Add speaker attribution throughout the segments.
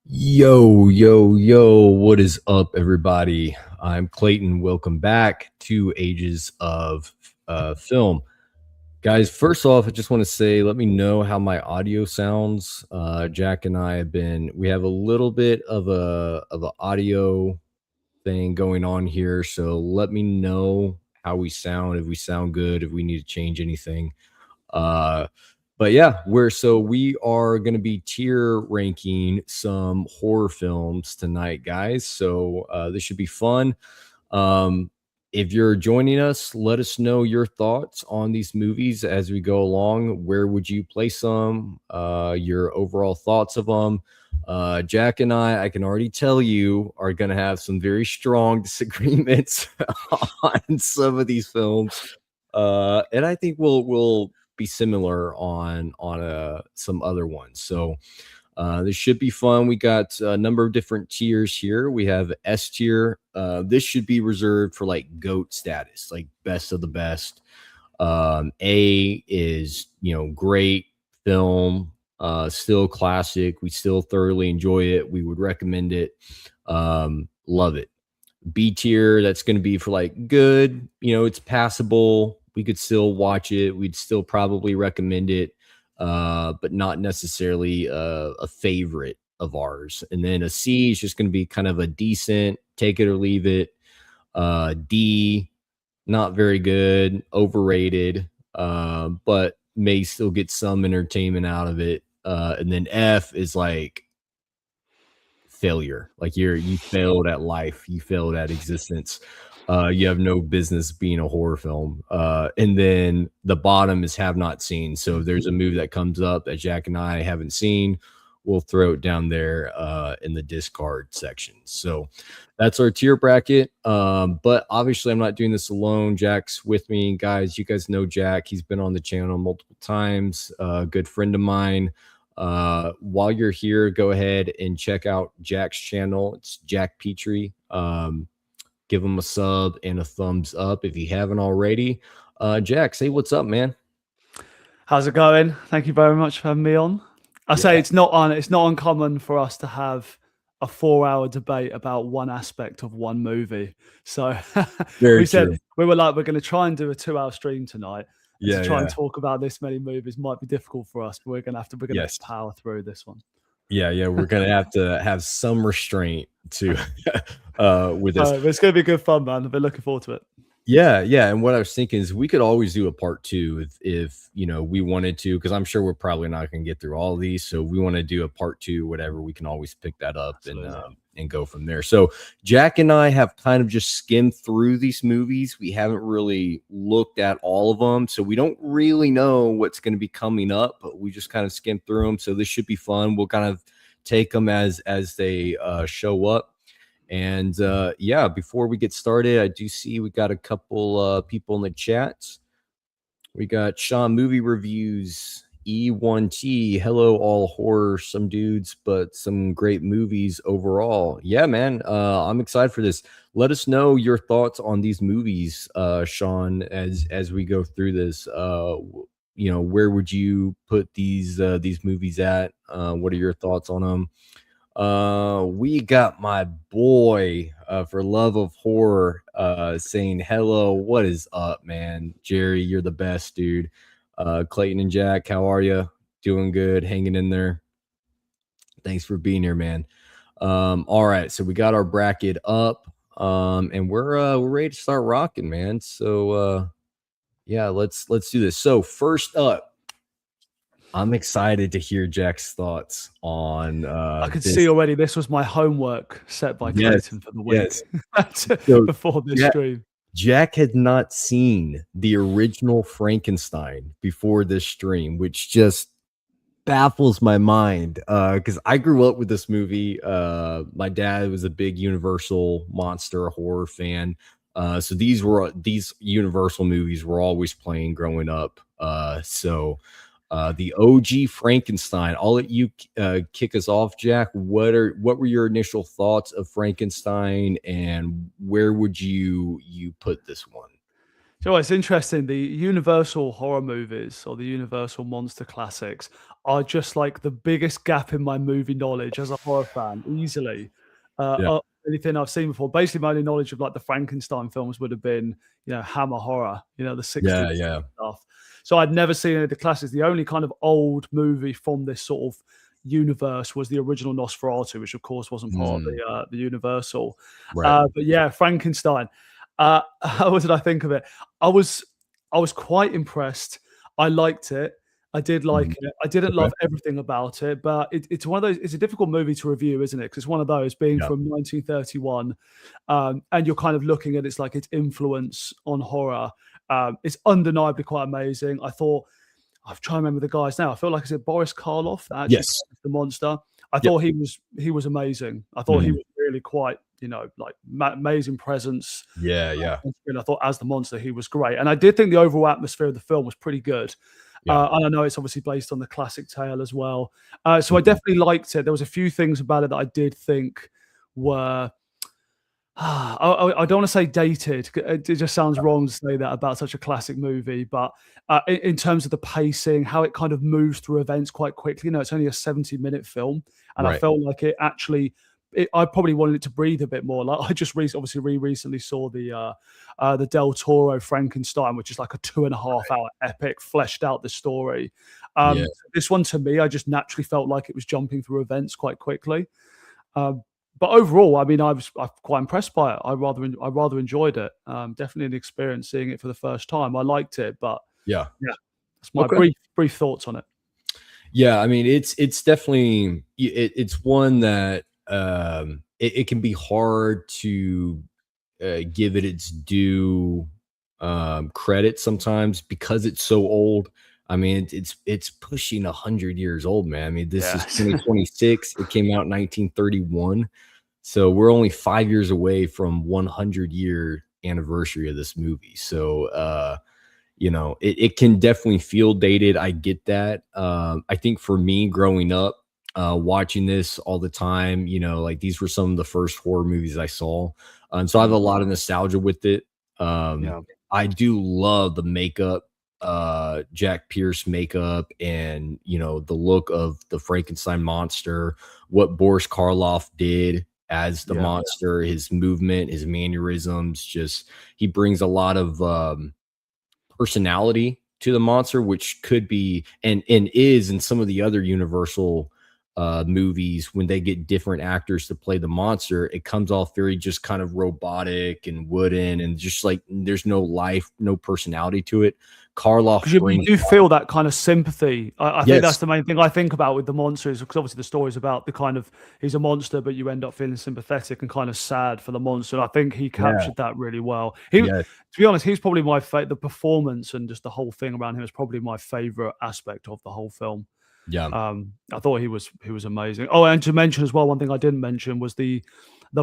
Speaker 1: Yo, yo, yo, what is up, everybody? I'm Clayton. Welcome back to Ages of Film. Guys, first off, I just want to say, let me know how my audio sounds. Jack and I we have a little bit of a audio thing going on here. So let me know how we sound, if we sound good, if we need to change anything. Uh, but yeah, we are going to be tier ranking some horror films tonight, guys. So this should be fun. Um, if you're joining us, let us know your thoughts on these movies as we go along. Where would you place them? Your overall thoughts of them. Jack and I can already tell you, are going to have some very strong disagreements on some of these films. And I think we'll be similar on some other ones. So this should be fun. We got a number of different tiers here. We have S tier. This should be reserved for like GOAT status, like best of the best. A is, great film, still classic. We still thoroughly enjoy it. We would recommend it. Love it. B tier, that's going to be for like good, it's passable. We could still watch it. We'd still probably recommend it, but not necessarily a favorite of ours. And then a C is just going to be kind of a decent, take it or leave it. D, not very good, overrated, but may still get some entertainment out of it. And then F is like failure, like you failed at life, you failed at existence. You have no business being a horror film. And then the bottom is have not seen. So if there's a movie that comes up that Jack and I haven't seen, we'll throw it down there in the discard section. So that's our tier bracket. But obviously I'm not doing this alone. Jack's with me. Guys, you guys know Jack. He's been on the channel multiple times. A good friend of mine. While you're here, go ahead and check out Jack's channel. It's Jack Petrie. Give him a sub and a thumbs up if you haven't already. Jack, say what's up, man.
Speaker 2: How's it going? Thank you very much for having me on. Say it's not uncommon for us to have a 4-hour debate about one aspect of one movie. So we said we're going to try and do a 2-hour stream tonight. To try and talk about this many movies might be difficult for us, but we're gonna have to power through this one.
Speaker 1: Yeah, we're gonna have to have some restraint to with this.
Speaker 2: It's gonna be good fun, man. I've been looking forward to it.
Speaker 1: Yeah. And what I was thinking is we could always do a part 2 if we wanted to, because I'm sure we're probably not going to get through all of these. So if we want to do a part 2, whatever, we can always pick that up and go from there. So Jack and I have kind of just skimmed through these movies. We haven't really looked at all of them, so we don't really know what's going to be coming up, but we just kind of skimmed through them. So this should be fun. We'll kind of take them as they show up. And before we get started, I do see we got a couple people in the chat. We got Sean Movie Reviews, E1T, hello all horror, some dudes, but some great movies overall. Yeah, man, I'm excited for this. Let us know your thoughts on these movies, Sean, as we go through this. Where would you put these movies at? What are your thoughts on them? We got my boy for love of horror saying hello. What is up, man? Jerry, you're the best, dude. Clayton and Jack, how are you? Doing good, hanging in there. Thanks for being here, man. All right, so we got our bracket up, and we're ready to start rocking, man. So let's do this. So first up, I'm excited to hear Jack's thoughts on
Speaker 2: I could see already this was my homework set by Clayton for the week before this stream.
Speaker 1: Jack had not seen the original Frankenstein before this stream, which just baffles my mind because I grew up with this movie. My dad was a big Universal monster horror fan. So these Universal movies were always playing growing up. The OG Frankenstein. I'll let you kick us off, Jack. What were your initial thoughts of Frankenstein, and where would you put this one?
Speaker 2: So it's interesting. The Universal horror movies or the Universal monster classics are just like the biggest gap in my movie knowledge as a horror fan, easily.
Speaker 1: Yeah.
Speaker 2: Anything I've seen before. Basically, my only knowledge of like the Frankenstein films would have been, Hammer horror, the 60s
Speaker 1: Yeah, yeah.
Speaker 2: stuff. So I'd never seen any of the classics. The only kind of old movie from this sort of universe was the original Nosferatu, which of course wasn't part of
Speaker 1: Mm,
Speaker 2: the Universal.
Speaker 1: right.
Speaker 2: But yeah, Frankenstein. What did I think of it? I was I was quite impressed. I liked it. I did like
Speaker 1: Mhm.
Speaker 2: it. I didn't
Speaker 1: Okay.
Speaker 2: love everything about it, but it's one of those. It's a difficult movie to review, isn't it? Because it's one of those being
Speaker 1: Yeah.
Speaker 2: from 1931, and you're kind of looking at its influence on horror. It's undeniably quite amazing. I thought I'm trying to remember the guys now. I feel like is it Boris Karloff that actually
Speaker 1: Yes.
Speaker 2: plays the monster. I
Speaker 1: Yep.
Speaker 2: thought he was amazing. I thought he
Speaker 1: Mhm.
Speaker 2: was really quite like amazing presence
Speaker 1: Yeah, yeah,
Speaker 2: on screen. I thought as the monster he was great, and I did think the overall atmosphere of the film was pretty good.
Speaker 1: yeah.
Speaker 2: And I know it's obviously based on the classic tale as well. So I
Speaker 1: Mhm.
Speaker 2: definitely liked it. There was a few things about it that I did think were I don't want to say dated. It just sounds wrong to say that about such a classic movie. But in terms of the pacing, how it kind of moves through events quite quickly. It's only a 70-minute film, and I
Speaker 1: Right.
Speaker 2: felt like it actually. I probably wanted it to breathe a bit more. Like I just obviously recently saw the Del Toro Frankenstein, which is like a 2.5 hour epic, fleshed out the story.
Speaker 1: Yeah.
Speaker 2: This one to me, I just naturally felt like it was jumping through events quite quickly. Um, but overall, I mean, I'm quite impressed by it. I rather enjoyed it. Definitely an experience seeing it for the first time. I liked it, but
Speaker 1: Yeah.
Speaker 2: yeah, that's my
Speaker 1: Okay.
Speaker 2: brief thoughts on it.
Speaker 1: Yeah, I mean, it's definitely it's one that it can be hard to give it its due credit sometimes because it's so old. I mean, it's pushing 100 years old, man. I mean, this is
Speaker 2: Yeah.
Speaker 1: 2026. It came out in 1931, so we're only 5 years away from 100-year anniversary of this movie. So, it can definitely feel dated. I get that. I think for me growing up, watching this all the time, like these were some of the first horror movies I saw. And so I have a
Speaker 2: Mm,
Speaker 1: lot of nostalgia with it. Um,
Speaker 2: yeah.
Speaker 1: I do love the makeup, Jack Pierce makeup, and the look of the Frankenstein monster, what Boris Karloff did as the
Speaker 2: Yeah.
Speaker 1: monster, his movement, his mannerisms, just he brings a lot of personality to the monster, which could be and is in some of the other Universal movies when they get different actors to play the monster. It comes off very just kind of robotic and wooden and just like there's no life, no personality to it. Karloff
Speaker 2: Because you
Speaker 1: brings
Speaker 2: do feel that kind of sympathy. I think that's
Speaker 1: yes,
Speaker 2: the main thing I think about with the monsters, because obviously the story's about the kind of he's a monster, but you end up feeling sympathetic and kind of sad for the monster. I think he
Speaker 1: yeah,
Speaker 2: captured that really well. To
Speaker 1: yes,
Speaker 2: be honest, he's probably my the performance and just the whole thing around him is probably my favorite aspect of the whole film.
Speaker 1: yeah.
Speaker 2: I thought he was amazing. Oh, and to mention as well, one thing I didn't mention was the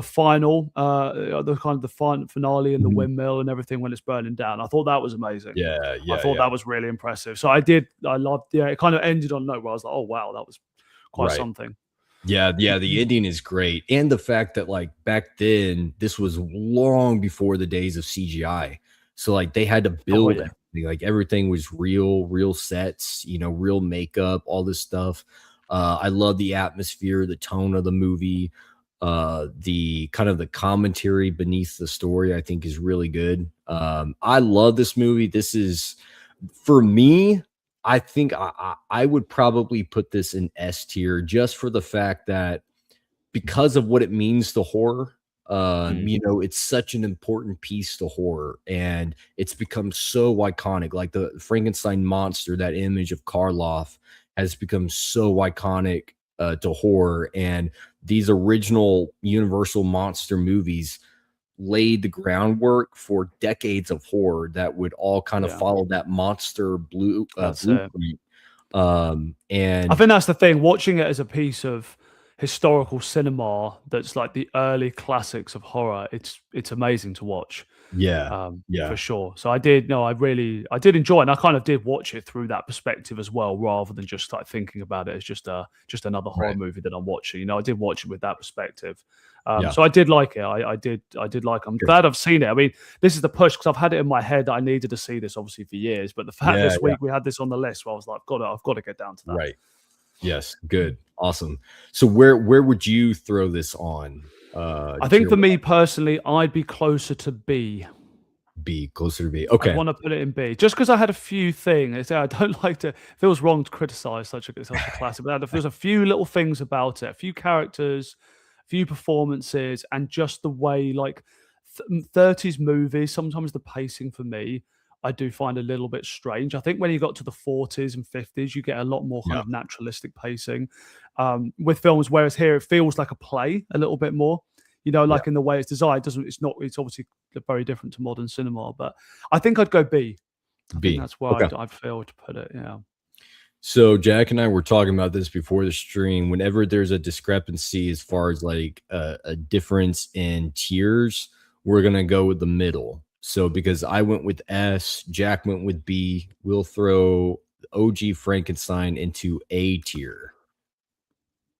Speaker 2: final, the kind of the finale and the
Speaker 1: Mhm.
Speaker 2: windmill and everything when it's burning down. I thought that was amazing.
Speaker 1: Yeah,
Speaker 2: I
Speaker 1: yeah,
Speaker 2: thought
Speaker 1: yeah.
Speaker 2: that was really impressive. So I loved, yeah, it kind of ended on a note where I was like, oh wow, that was quite
Speaker 1: Right.
Speaker 2: something.
Speaker 1: Yeah, yeah, the ending is great, and the fact that, like, back then, this was long before the days of CGI, so, like, they had to
Speaker 2: Oh
Speaker 1: build
Speaker 2: yeah,
Speaker 1: everything, like, everything was real sets, real makeup, all this stuff. I love the atmosphere, the tone of the movie, the kind of the commentary beneath the story, I think is really good. I love this movie. This is for me, I think I would probably put this in S tier just for the fact that because of what it means to horror.
Speaker 2: mm,
Speaker 1: It's such an important piece to horror, and it's become so iconic. Like the Frankenstein monster, that image of Karloff has become so iconic to horror, and these original Universal monster movies laid the groundwork for decades of horror that would all kind of
Speaker 2: yeah,
Speaker 1: follow that monster
Speaker 2: that's it.
Speaker 1: blueprint.
Speaker 2: I
Speaker 1: And
Speaker 2: think that's the thing. Watching it as a piece of historical cinema that's like the early classics of horror, it's amazing to watch.
Speaker 1: Yeah.
Speaker 2: For
Speaker 1: Yeah.
Speaker 2: sure. So I did, no, I did enjoy it, and I kind of did watch it through that perspective as well, rather than just like thinking about it as just another horror
Speaker 1: Right.
Speaker 2: movie that I'm watching. I did watch it with that perspective.
Speaker 1: Yeah.
Speaker 2: So I did like it. I did like it. I'm
Speaker 1: Good.
Speaker 2: glad I've seen it. I mean, this is the push because I've had it in my head that I needed to see this obviously for years. But the fact
Speaker 1: Yeah.
Speaker 2: this
Speaker 1: Yeah.
Speaker 2: week we had this on the list, where I was like, I've got to get down to that.
Speaker 1: Right. Yes. Good. Awesome. So where would you throw this on?
Speaker 2: I think
Speaker 1: Tier
Speaker 2: for me personally, I'd be closer to B.
Speaker 1: B, closer to B.
Speaker 2: I'd
Speaker 1: Okay.
Speaker 2: want to put it in B, just because I had a few things. I don't like to. It feels wrong to criticize such a classic, but there's a few little things about it, a few characters, a few performances, and just the way like 30s movies. Sometimes the pacing for me, I do find a little bit strange. I think when you got to the 40s and 50s, you get a lot more kind
Speaker 1: Yeah.
Speaker 2: of naturalistic pacing with films, whereas here it feels like a play a little bit more.
Speaker 1: Yeah.
Speaker 2: Like in the way it's designed, doesn't it's not it's obviously very different to modern cinema, but I think I'd go B. I think
Speaker 1: B.
Speaker 2: that's where
Speaker 1: Okay.
Speaker 2: I'd feel to put it. Yeah.
Speaker 1: So Jack and I were talking about this before the stream. Whenever there's a discrepancy as far as like a difference in tiers, we're gonna go with the middle. So because I went with S, Jack went with B, we'll throw OG Frankenstein into A tier.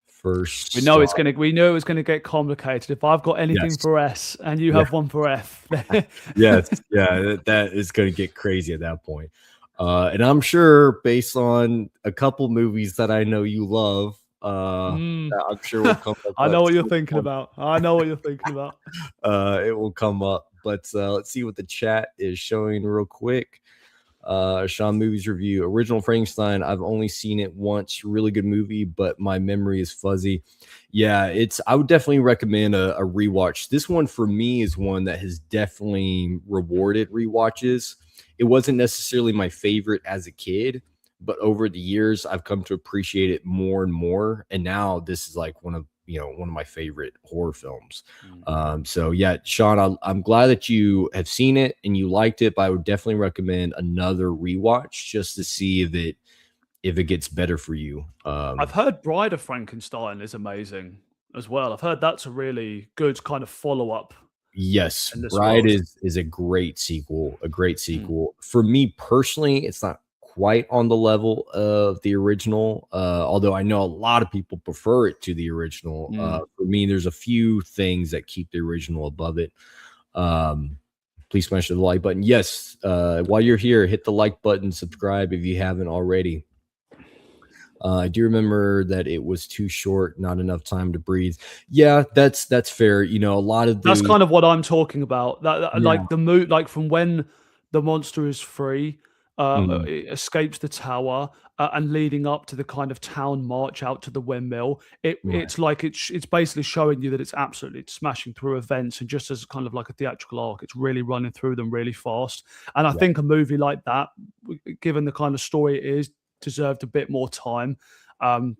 Speaker 1: First
Speaker 2: We know
Speaker 1: stop.
Speaker 2: we know it's gonna get complicated. If I've got anything
Speaker 1: Yes.
Speaker 2: for S and you
Speaker 1: Yeah.
Speaker 2: have one for F.
Speaker 1: Yes. Yeah. That is going to get crazy at that point. And I'm sure based on a couple movies that I know you love, that I'm sure will come up.
Speaker 2: I know
Speaker 1: at
Speaker 2: what you're
Speaker 1: some
Speaker 2: thinking
Speaker 1: point.
Speaker 2: about. I know what you're thinking about.
Speaker 1: It will come up. But let's see what the chat is showing real quick. Sean Movies Review, Original Frankenstein. I've only seen it once. Really good movie, but my memory is fuzzy. Yeah, I would definitely recommend a rewatch. This one for me is one that has definitely rewarded rewatches. It wasn't necessarily my favorite as a kid, but over the years I've come to appreciate it more and more. And now this is like one of my favorite horror films. So yeah, Sean, I'm glad that you have seen it and you liked it, but I would definitely recommend another rewatch just to see if it gets better for you.
Speaker 2: I've heard Bride of Frankenstein is amazing as well. I've heard that's a really good kind of follow-up
Speaker 1: Yes,
Speaker 2: in this
Speaker 1: Bride
Speaker 2: world.
Speaker 1: is a great sequel, a great
Speaker 2: Mm.
Speaker 1: sequel. For me personally, it's not quite on the level of the original, although I know a lot of people prefer it to the original. For me, there's a few things that keep the original above it. Please smash the like button. Yes, while you're here, hit the like button, subscribe if you haven't already. I do remember that it was too short, not enough time to breathe. Yeah, that's fair. A lot of
Speaker 2: That's
Speaker 1: the
Speaker 2: kind of what I'm talking about.
Speaker 1: yeah.
Speaker 2: Like the like from when the monster is free,
Speaker 1: Mhm.
Speaker 2: it escapes the tower, and leading up to the kind of town march out to the windmill.
Speaker 1: Right.
Speaker 2: It's like it's basically showing you that it's smashing through events, and just as kind of like a theatrical arc, it's really running through them really fast. And I
Speaker 1: Yeah.
Speaker 2: think a movie like that, given the kind of story it is, deserved a bit more time.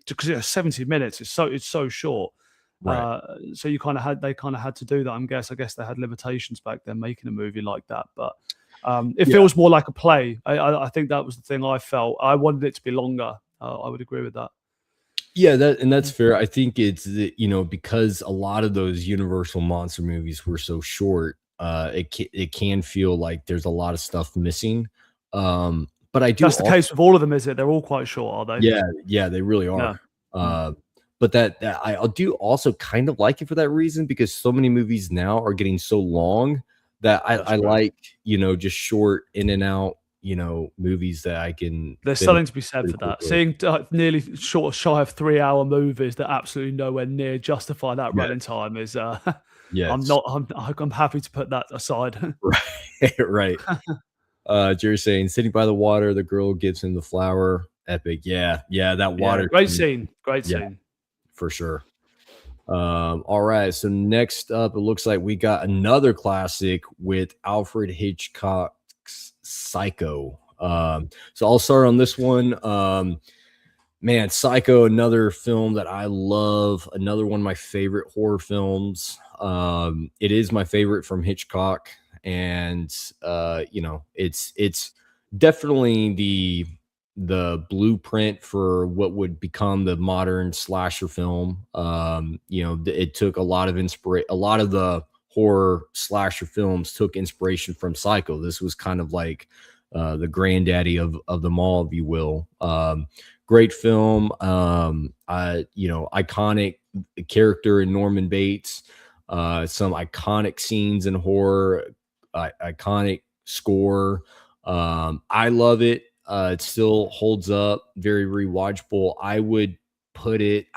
Speaker 2: Because 70 minutes is so short.
Speaker 1: Right.
Speaker 2: So they kind of had to do that. I guess they had limitations back then making a movie like that, but it
Speaker 1: Yeah.
Speaker 2: feels more like a play. I think that was the thing I felt. I wanted it to be longer. I would agree with that.
Speaker 1: Yeah, that's fair. I think it's because a lot of those Universal monster movies were so short, it can feel like there's a lot of stuff missing. But I do
Speaker 2: That's the case with all of them, is it? They're all quite short, are they?
Speaker 1: yeah, they really
Speaker 2: Yeah.
Speaker 1: are. But that I do also kind of like it for that reason because so many movies now are getting so long that I
Speaker 2: true.
Speaker 1: like just short in and out movies that I can.
Speaker 2: There's
Speaker 1: finish
Speaker 2: something to be said
Speaker 1: pretty
Speaker 2: for that.
Speaker 1: quickly.
Speaker 2: Seeing nearly shy of 3-hour movies that absolutely nowhere near justify that running
Speaker 1: Yes,
Speaker 2: time is.
Speaker 1: yes,
Speaker 2: I'm happy to put that aside.
Speaker 1: right, right. Jerry saying, sitting by the water, the girl gives him the flower. Epic. Yeah. Yeah. That
Speaker 2: Yeah,
Speaker 1: water.
Speaker 2: great scene. Great
Speaker 1: Yeah,
Speaker 2: scene.
Speaker 1: for sure. All right. So next up, it looks like we got another classic with Alfred Hitchcock's Psycho. So I'll start on this one. Man, Psycho, another film that I love, another one of my favorite horror films. It is my favorite from Hitchcock, and it's definitely the blueprint for what would become the modern slasher film. It took a lot of inspiration. A lot of the horror slasher films took inspiration from Psycho. This was kind of like the granddaddy of them all, if you will. Great film. Iconic character in Norman Bates. Some iconic scenes in horror. Iconic score. I love it. It still holds up, very rewatchable. I would put it.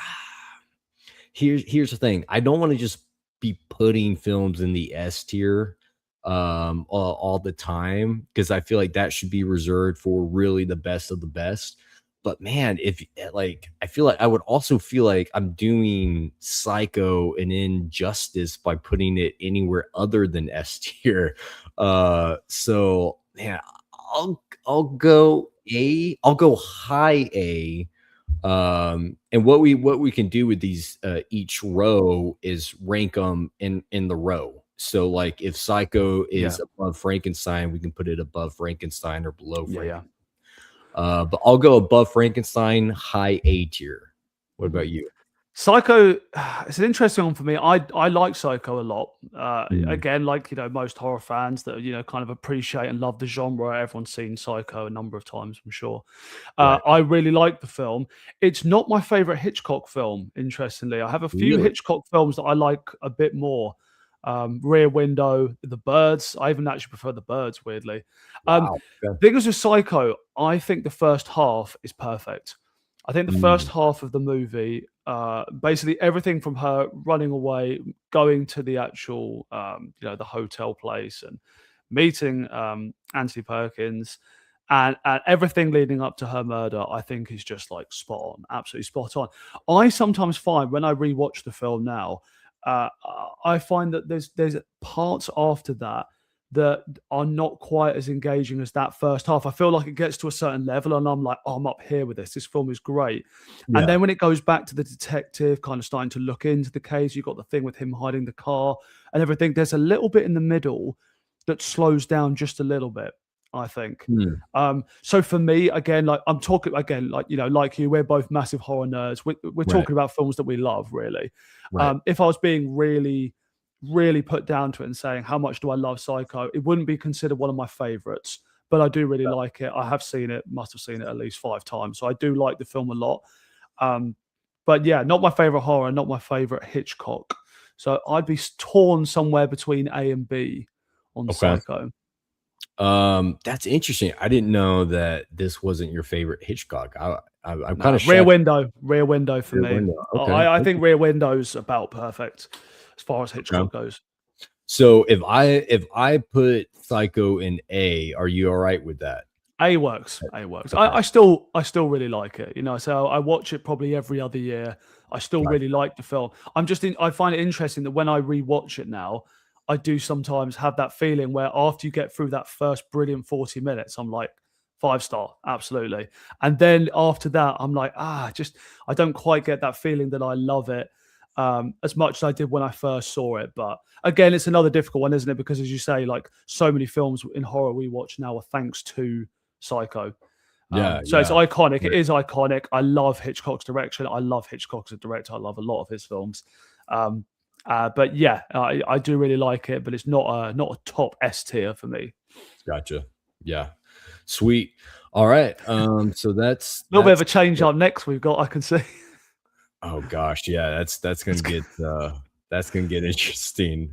Speaker 1: Here's the thing. I don't want to just be putting films in the S tier all the time, because I feel like that should be reserved for really the best of the best. But man, if like, I feel like I would also feel like I'm doing Psycho an injustice by putting it anywhere other than S tier. So man, I'll go A. I'll go high A. And what we can do with these each row is rank them in the row. So like if Psycho is above Frankenstein, we can put it above Frankenstein or below Frankenstein. But I'll go above Frankenstein, high A tier. What about you?
Speaker 2: Psycho, it's an interesting one for me. I like Psycho a lot. Again, like, most horror fans that, kind of appreciate and love the genre. Everyone's seen Psycho a number of times, I'm sure.
Speaker 1: Right.
Speaker 2: I really like the film. It's not my favorite Hitchcock film, interestingly. I have a few Hitchcock films that I like a bit more. Rear Window, The Birds. I even actually prefer The Birds, weirdly.
Speaker 1: Wow.
Speaker 2: Thing is with Psycho, I think the first half is perfect. I think the first half of the movie, basically everything from her running away, going to the actual, the hotel place and meeting Anthony Perkins, and everything leading up to her murder, I think is just like spot on, absolutely spot on. I sometimes find when I rewatch the film now, I find that there's parts after that are not quite as engaging as that first half. I feel like it gets to a certain level and I'm like, oh, I'm up here with this. This film is great. Yeah. And then when it goes back to the detective kind of starting to look into the case, you've got the thing with him hiding the car and everything. There's a little bit in the middle that slows down just a little bit, I think. So for me, again, like I'm talking again, like, like you, we're both massive horror nerds. We're talking about films that we love, really. Right. If I was being really put down to it and saying how much do I love Psycho, it wouldn't be considered one of my favorites, but I do really like it. I have seen it, must have seen it at least 5 times, so I do like the film a lot. But yeah, not my favorite horror, not my favorite Hitchcock, so I'd be torn somewhere between A and B on Psycho.
Speaker 1: That's interesting. I didn't know that this wasn't your favorite Hitchcock. I'm kind of
Speaker 2: Rear Window for me.
Speaker 1: Window. Okay.
Speaker 2: I think Rear Window's about perfect as far as Hitchcock goes.
Speaker 1: So if I put Psycho in A, are you all right with that?
Speaker 2: A works. Okay. I still really like it. So I watch it probably every other year. I still really like the film. I find it interesting that when I rewatch it now, I do sometimes have that feeling where after you get through that first brilliant 40 minutes, I'm like, 5-star, absolutely. And then after that, I'm like, I don't quite get that feeling that I love it as much as I did when I first saw it. But again, it's another difficult one, isn't it? Because as you say, like so many films in horror we watch now are thanks to Psycho. It's iconic. It is iconic. I love Hitchcock's direction. I love Hitchcock as a director. I love a lot of his films. But yeah, I do really like it, but it's not a top S tier for me.
Speaker 1: Gotcha. Yeah. Sweet. All right. So that's
Speaker 2: a little bit of a change up next we've got, I can see.
Speaker 1: Oh gosh, yeah, that's gonna get interesting.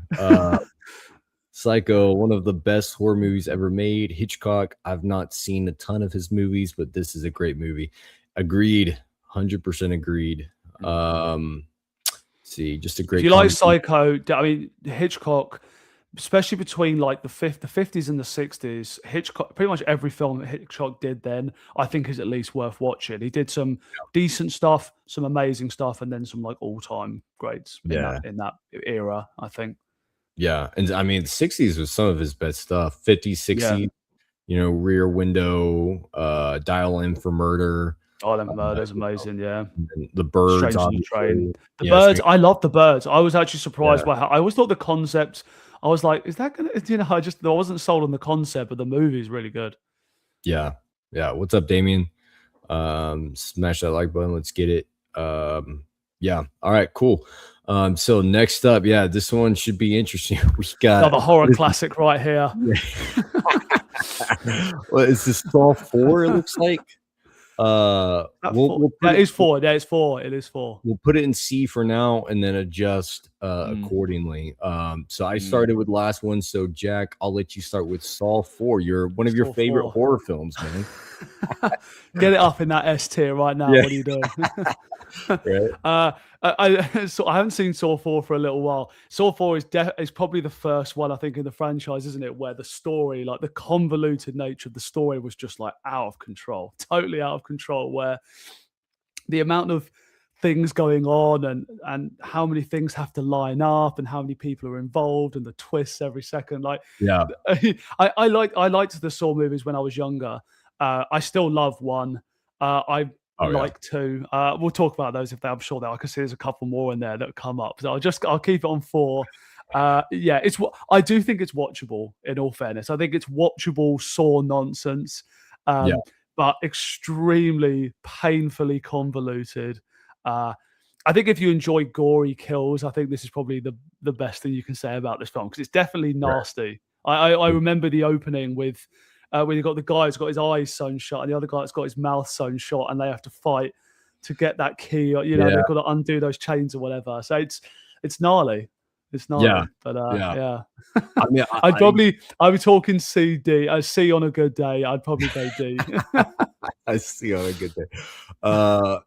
Speaker 1: Psycho, one of the best horror movies ever made. Hitchcock, I've not seen a ton of his movies, but this is a great movie. Agreed, 100% agreed. See, just a great.
Speaker 2: If you like Psycho, I mean Hitchcock, especially between like the 50s and the 60s, Hitchcock, pretty much every film that Hitchcock did then, I think is at least worth watching. He did some decent stuff, some amazing stuff, and then some like all-time greats in that era, I think.
Speaker 1: Yeah, and I mean the 60s was some of his best stuff. 50s, 60s, Rear Window, Dial M for Murder.
Speaker 2: Dial M for Murder is amazing, yeah.
Speaker 1: The Birds on
Speaker 2: the Train. The Birds, I love The Birds. I was actually surprised by how I always thought the concept. I was like, is that gonna? I wasn't sold on the concept, but the movie is really good.
Speaker 1: Yeah. What's up, Damien? Smash that like button. Let's get it. Yeah. All right, cool. So next up, yeah, this one should be interesting. We got
Speaker 2: Another horror classic right here.
Speaker 1: well, is this Saw 4, it looks like? We'll put
Speaker 2: it is 4. Yeah, it's 4. It is 4.
Speaker 1: We'll put it in C for now and then adjust accordingly. So I started with the last one. So Jack, I'll let you start with Saw 4. You're one of your favorite horror films, man.
Speaker 2: Get it up in that S tier right now. What are you doing?
Speaker 1: Right.
Speaker 2: I haven't seen Saw 4 for a little while. Saw 4 is probably the first one, I think, in the franchise, isn't it? Where the story, like the convoluted nature of the story was just like out of control, totally out of control, where the amount of things going on and how many things have to line up and how many people are involved and the twists every second. Like,
Speaker 1: yeah,
Speaker 2: I liked the Saw movies when I was younger. I still love 1. I like 2. We'll talk about those I'm sure that I can see there's a couple more in there that come up. So I'll keep it on 4. Yeah, I do think it's watchable. In all fairness, I think it's watchable Saw nonsense, but extremely painfully convoluted. I think if you enjoy gory kills, I think this is probably the best thing you can say about this film, because it's definitely nasty. Right. I remember the opening with where you got the guy who's got his eyes sewn shut and the other guy that's got his mouth sewn shut, and they have to fight to get that key. You know, they've got to undo those chains or whatever. So it's gnarly. It's gnarly. But yeah. I mean, I was talking C on a good day. I'd probably go D.
Speaker 1: I see on a good day.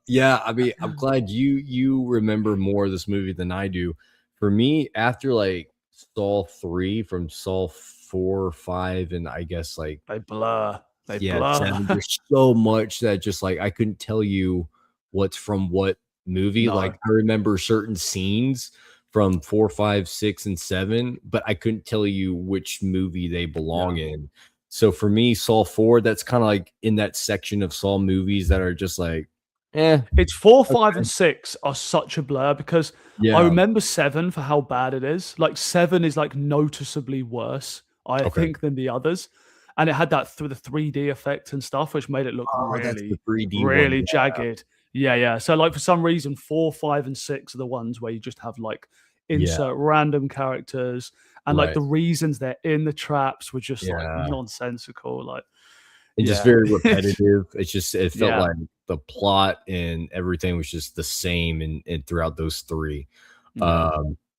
Speaker 1: Yeah, I mean, I'm glad you remember more of this movie than I do. For me, after like Saw 3, from Saw 4, 5, and I guess like
Speaker 2: they blur.
Speaker 1: 7, there's so much that just like I couldn't tell you what's from what movie. Like I remember certain scenes from 4, 5, 6, and 7, but I couldn't tell you which movie they belong in. So for me, Saw 4, that's kind of like in that section of Saw movies that are just like,
Speaker 2: It's 4, 5, and 6 are such a blur, because I remember 7 for how bad it is. Like 7 is like noticeably worse, I think, than the others. And it had that through the 3D effect and stuff, which made it look really jagged. Yeah. So like for some reason, 4, 5, and 6 are the ones where you just have like insert random characters, and like the reasons they're in the traps were just like nonsensical. Like
Speaker 1: it's just very repetitive. It felt like the plot and everything was just the same and throughout those 3.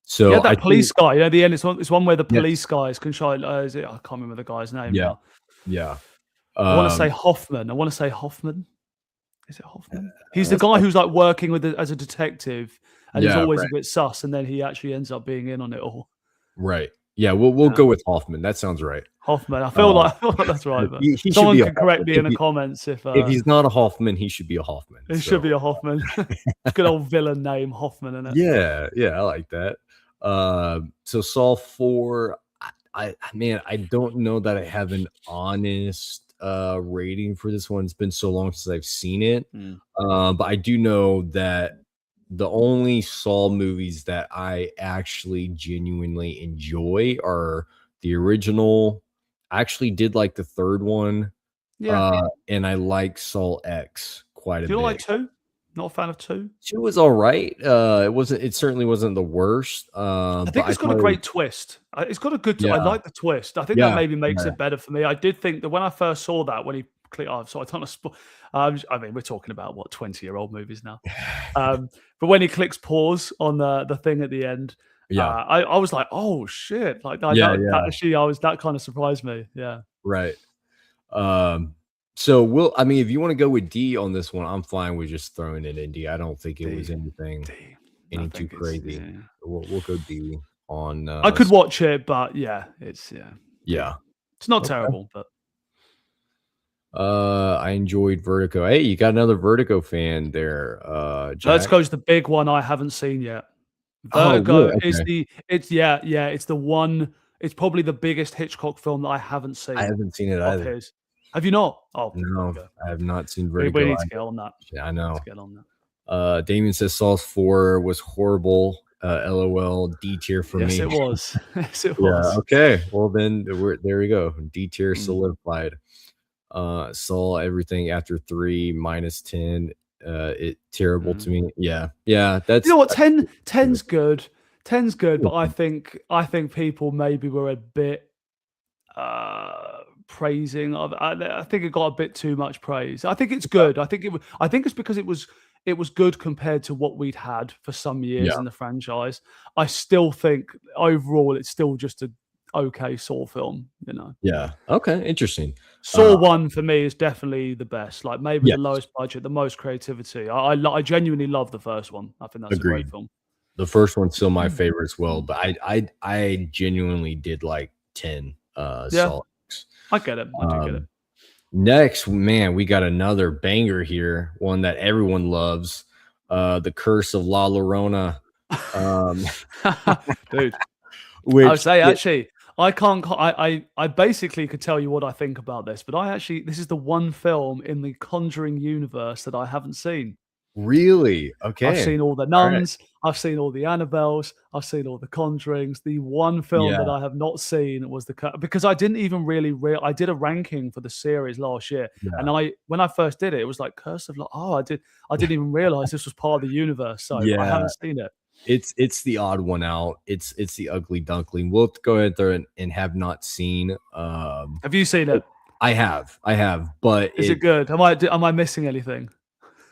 Speaker 1: So
Speaker 2: that police guy, you know, the end, it's one where the police guys control. I can't remember the guy's name.
Speaker 1: Yeah.
Speaker 2: I want to say Hoffman. Is it Hoffman? He's the guy who's like working with as a detective, and he's always a bit sus, and then he actually ends up being in on it all.
Speaker 1: Right. Yeah, we'll go with Hoffman. That sounds right.
Speaker 2: Hoffman. I feel like that's right. But someone can correct me in the comments if
Speaker 1: he's not a Hoffman, he should be a Hoffman.
Speaker 2: He should be a Hoffman. Good old villain name, Hoffman, isn't
Speaker 1: it? Yeah, I like that. So Saw 4, I don't know that I have an honest rating for this one. It's been so long since I've seen it. But I do know that the only Saw movies that I actually genuinely enjoy are the original. I actually did like the 3rd one. And I like Saw X quite a bit.
Speaker 2: Do you like 2? Not a fan of 2?
Speaker 1: 2 was all right. It certainly wasn't the worst.
Speaker 2: I think it's got a great twist. It's got a good I like the twist. I think that maybe makes it better for me. I did think that when I first saw that, when he clicked off, so I don't know. I mean, we're talking about 20-year-old movies now. But when he clicks pause on the thing at the end, I was like, oh shit! Like actually, that kind of surprised me. Yeah.
Speaker 1: Right. So if you want to go with D on this one, I'm fine with just throwing it in D. I don't think it was anything too crazy. We'll go D on.
Speaker 2: I could watch it, but it's it's not terrible, but.
Speaker 1: I enjoyed Vertigo. Hey, you got another Vertigo fan there. Jack.
Speaker 2: Vertigo's the big one I haven't seen yet. Vertigo is it's the one. It's probably the biggest Hitchcock film that I haven't seen.
Speaker 1: I haven't seen it either.
Speaker 2: Have you not? Oh
Speaker 1: no, I have not seen Vertigo.
Speaker 2: We need to get on that.
Speaker 1: Yeah, I know.
Speaker 2: Let's get on that.
Speaker 1: Damien says Saw 4 was horrible. LOL. D tier for me.
Speaker 2: Yes, it was. Yes, it was.
Speaker 1: Yeah. Okay. Well, then there we go. D tier solidified. Saw everything after 3 minus 10. It terrible to
Speaker 2: Mm.
Speaker 1: me. Yeah.
Speaker 2: You know what? 10,
Speaker 1: Give it
Speaker 2: 10's good. 10's good, but I
Speaker 1: a
Speaker 2: think people maybe were a bit praising of I think it got a bit too much praise. I think it's good. I think it's because it was good compared to what we'd had for some years
Speaker 1: yeah,
Speaker 2: in the franchise. I still think overall it's still just a okay Saw film, you know.
Speaker 1: yeah. Okay, interesting.
Speaker 2: Saw 1 for me is definitely the best, like maybe the
Speaker 1: Yes,
Speaker 2: lowest budget, the most creativity. I genuinely love the first one. I think that's a great
Speaker 1: agreed.
Speaker 2: film.
Speaker 1: The first one's still my favorite as well,
Speaker 2: Mm.
Speaker 1: but I genuinely did like 10,
Speaker 2: Yeah,
Speaker 1: Saw.
Speaker 2: I get it. I do get it.
Speaker 1: Um, Next, man, we got another banger here, one that everyone loves, The Curse of La Llorona, um,
Speaker 2: Dude, I would
Speaker 1: which
Speaker 2: say
Speaker 1: it
Speaker 2: actually, I can't. I basically could tell you what I think about this, but this is the one film in the Conjuring universe that I haven't seen.
Speaker 1: really?
Speaker 2: I've
Speaker 1: Okay.
Speaker 2: seen all the
Speaker 1: Alright.
Speaker 2: Nuns, I've seen all the Annabelles, I've seen all the Conjurings. The one film that
Speaker 1: Yeah,
Speaker 2: I have not seen was because I didn't even really I did a ranking for the series last year, and
Speaker 1: yeah,
Speaker 2: when I first did it, it was like Curse of I didn't even realize this was part of the universe, so I
Speaker 1: yeah.
Speaker 2: haven't seen it.
Speaker 1: It's the odd one out. It's the ugly duckling. We'll go ahead there and have not seen,
Speaker 2: Have you seen
Speaker 1: but
Speaker 2: it?
Speaker 1: I have, but
Speaker 2: Is it good? Am I missing anything?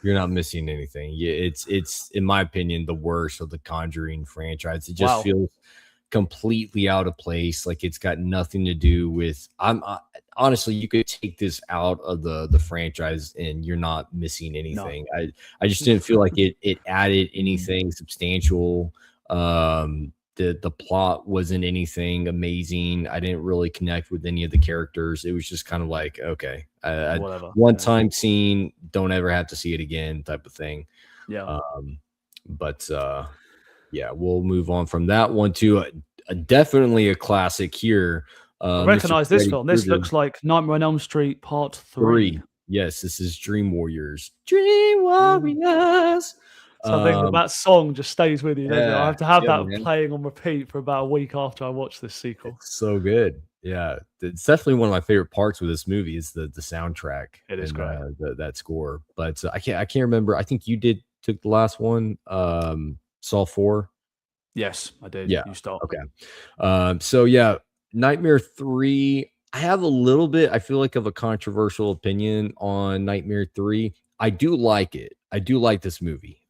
Speaker 1: you're not missing anything. Yeah, it's in my opinion the worst of the Conjuring franchise. It just
Speaker 2: Wow.
Speaker 1: feels completely out of place. Like it's got nothing to do with. Honestly, you could take this out of the franchise and you're not missing
Speaker 2: No.
Speaker 1: anything. I just didn't feel like it added
Speaker 2: Mm.
Speaker 1: anything substantial. The plot wasn't anything amazing. I didn't really connect with any of the characters. It was just kind of like, okay,
Speaker 2: Whatever.
Speaker 1: one
Speaker 2: Yeah.
Speaker 1: time scene, don't ever have to see it again, type of thing.
Speaker 2: Yeah.
Speaker 1: Um, but yeah, we'll move on from that one to definitely a classic here.
Speaker 2: I
Speaker 1: Mr.
Speaker 2: recognize this
Speaker 1: Freddy
Speaker 2: film. This
Speaker 1: Krueger
Speaker 2: looks like Nightmare on Elm Street Part 3.
Speaker 1: 3. Yes, this is Dream Warriors. Dream
Speaker 2: Mm.
Speaker 1: Warriors.
Speaker 2: Something
Speaker 1: Um,
Speaker 2: that song just stays with you, doesn't it? I
Speaker 1: yeah,
Speaker 2: have to have
Speaker 1: yeah,
Speaker 2: that
Speaker 1: man.
Speaker 2: playing on repeat for about a week after I watch this sequel.
Speaker 1: It's so good. Yeah, it's definitely one of my favorite parts with this movie is the soundtrack
Speaker 2: It is
Speaker 1: and
Speaker 2: great.
Speaker 1: that score. But I can't remember. I think you took the last one. Saw 4.
Speaker 2: Yes, I did.
Speaker 1: Yeah.
Speaker 2: You start.
Speaker 1: Okay. So yeah, Nightmare 3. I have a little bit, I feel like, of a controversial opinion on Nightmare 3. I do like it. I do like this movie.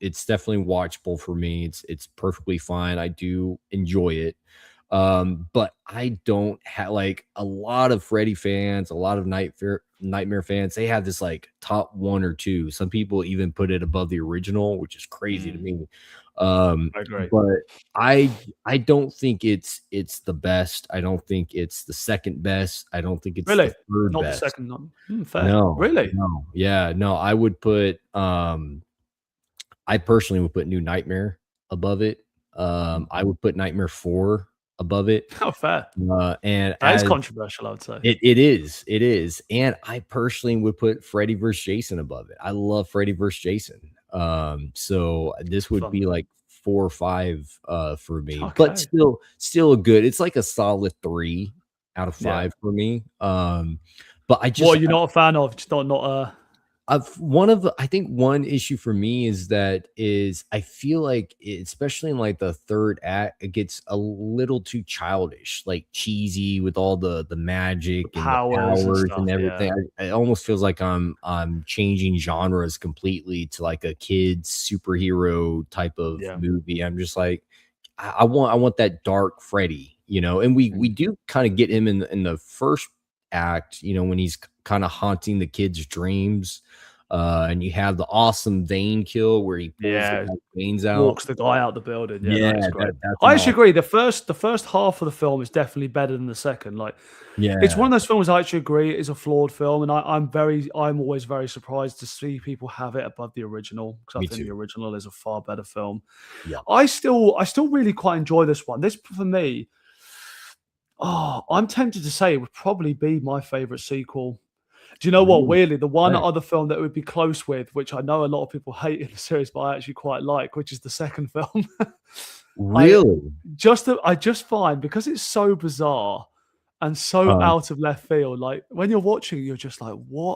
Speaker 1: It's definitely watchable for me. It's perfectly fine. I do enjoy it. But I don't have like a lot of Freddy fans, a lot of Nightmare fans. They have this like top 1 or 2. Some people even put it above the original, which is crazy to
Speaker 2: Mm,
Speaker 1: me.
Speaker 2: I agree.
Speaker 1: But I don't think it's the best. I don't think it's the second best. I don't think it's the
Speaker 2: Really?
Speaker 1: third
Speaker 2: Not the
Speaker 1: best.
Speaker 2: second one. Fair.
Speaker 1: No,
Speaker 2: Really?
Speaker 1: no, yeah, no. I personally would put New Nightmare above it.
Speaker 2: Mm.
Speaker 1: I would put Nightmare 4 above it.
Speaker 2: Oh, fair.
Speaker 1: And
Speaker 2: That is
Speaker 1: as
Speaker 2: controversial, I would say.
Speaker 1: it is, and I personally would put Freddy vs. Jason above it. I love Freddy vs. Jason. So this would
Speaker 2: Fun.
Speaker 1: be like 4 or 5 for me, but
Speaker 2: Okay.
Speaker 1: still a good. It's like a solid 3 out of
Speaker 2: Yeah.
Speaker 1: 5 for me. But I
Speaker 2: What
Speaker 1: just
Speaker 2: are you not a fan of? Just not
Speaker 1: I think one issue for me is I feel like especially in like the third act, it gets a little too childish, like cheesy with all the
Speaker 2: the
Speaker 1: magic and the
Speaker 2: powers and
Speaker 1: powers and
Speaker 2: stuff. Yeah.
Speaker 1: everything. It almost feels like I'm changing genres completely to like a kids superhero type of
Speaker 2: Yeah.
Speaker 1: movie. I'm just like I want that dark Freddy, and we
Speaker 2: Mm.
Speaker 1: do kind of get him in the first act, when he's kind of haunting the kids' dreams. And you have the awesome vein kill where he pulls the
Speaker 2: Yeah.
Speaker 1: guy's veins out.
Speaker 2: Walks the guy out the building. Yeah,
Speaker 1: Yeah,
Speaker 2: that is great.
Speaker 1: that's
Speaker 2: I
Speaker 1: an
Speaker 2: actually
Speaker 1: awesome.
Speaker 2: agree. The first half of the film is definitely better than the second. Like, it's one
Speaker 1: Yeah,
Speaker 2: of those films I actually agree is a flawed film, and I'm always very surprised to see people have it above the original because
Speaker 1: me
Speaker 2: I think
Speaker 1: too.
Speaker 2: the original is a far better film.
Speaker 1: Yeah.
Speaker 2: I still really quite enjoy this one. This for me, I'm tempted to say it would probably be my favorite sequel. Do you know what?
Speaker 1: Really?
Speaker 2: Weirdly, the one
Speaker 1: Okay.
Speaker 2: other film that would be close with, which I know a lot of people hate in the series, but I actually quite like, which is the second film. I
Speaker 1: Really?
Speaker 2: I just find because it's so bizarre, and so
Speaker 1: Um,
Speaker 2: out of left field. Like when you're watching, you're just like, why,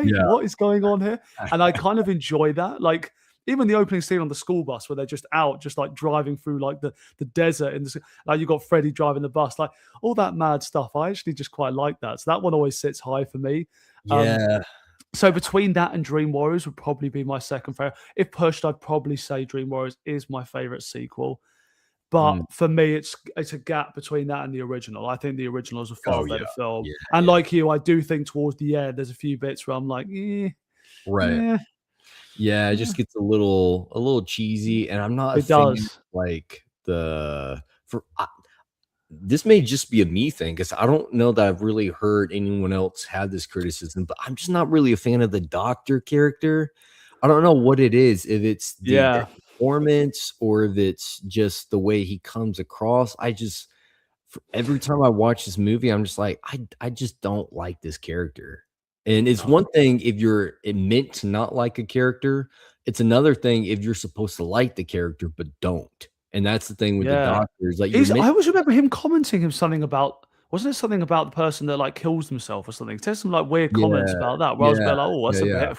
Speaker 1: yeah.
Speaker 2: what is going on here? And I kind of enjoy that. Like even the opening scene on the school bus where they're just out, just like driving through like the desert in the like you got Freddie driving the bus, like all that mad stuff. I actually just quite like that. So that one always sits high for me. Um,
Speaker 1: Yeah.
Speaker 2: so between that and Dream Warriors would probably be my second favorite. If pushed, I'd probably say Dream Warriors is my favorite sequel. But
Speaker 1: Mm.
Speaker 2: for me, it's a gap between that and the original. I think the original is a far
Speaker 1: Oh, yeah.
Speaker 2: better film.
Speaker 1: Yeah,
Speaker 2: And
Speaker 1: yeah.
Speaker 2: like you, I do think towards the end, there's a few bits where I'm like,
Speaker 1: Right.
Speaker 2: yeah,
Speaker 1: Yeah, it
Speaker 2: yeah.
Speaker 1: just gets a little cheesy, and I'm not a
Speaker 2: It
Speaker 1: fan of,
Speaker 2: does.
Speaker 1: like, the for this may just be a me thing because I don't know that I've really heard anyone else have this criticism, but I'm just not really a fan of the doctor character. I don't know what it is, if it's the
Speaker 2: Yeah.
Speaker 1: performance or if it's just the way he comes across. Every time I watch this movie, I'm just like, I just don't like this character. And it's
Speaker 2: No.
Speaker 1: one thing if you're meant to not like a character. It's another thing if you're supposed to like the character but don't. And that's the thing with the
Speaker 2: Yeah.
Speaker 1: doctors. Like you're
Speaker 2: He's
Speaker 1: meant.
Speaker 2: I always remember him commenting him something about wasn't it something about the person that like kills themselves or something? There's some like weird comments
Speaker 1: Yeah,
Speaker 2: about that where I was a
Speaker 1: yeah,
Speaker 2: bit like, oh,
Speaker 1: yeah,
Speaker 2: that's a
Speaker 1: yeah,
Speaker 2: bit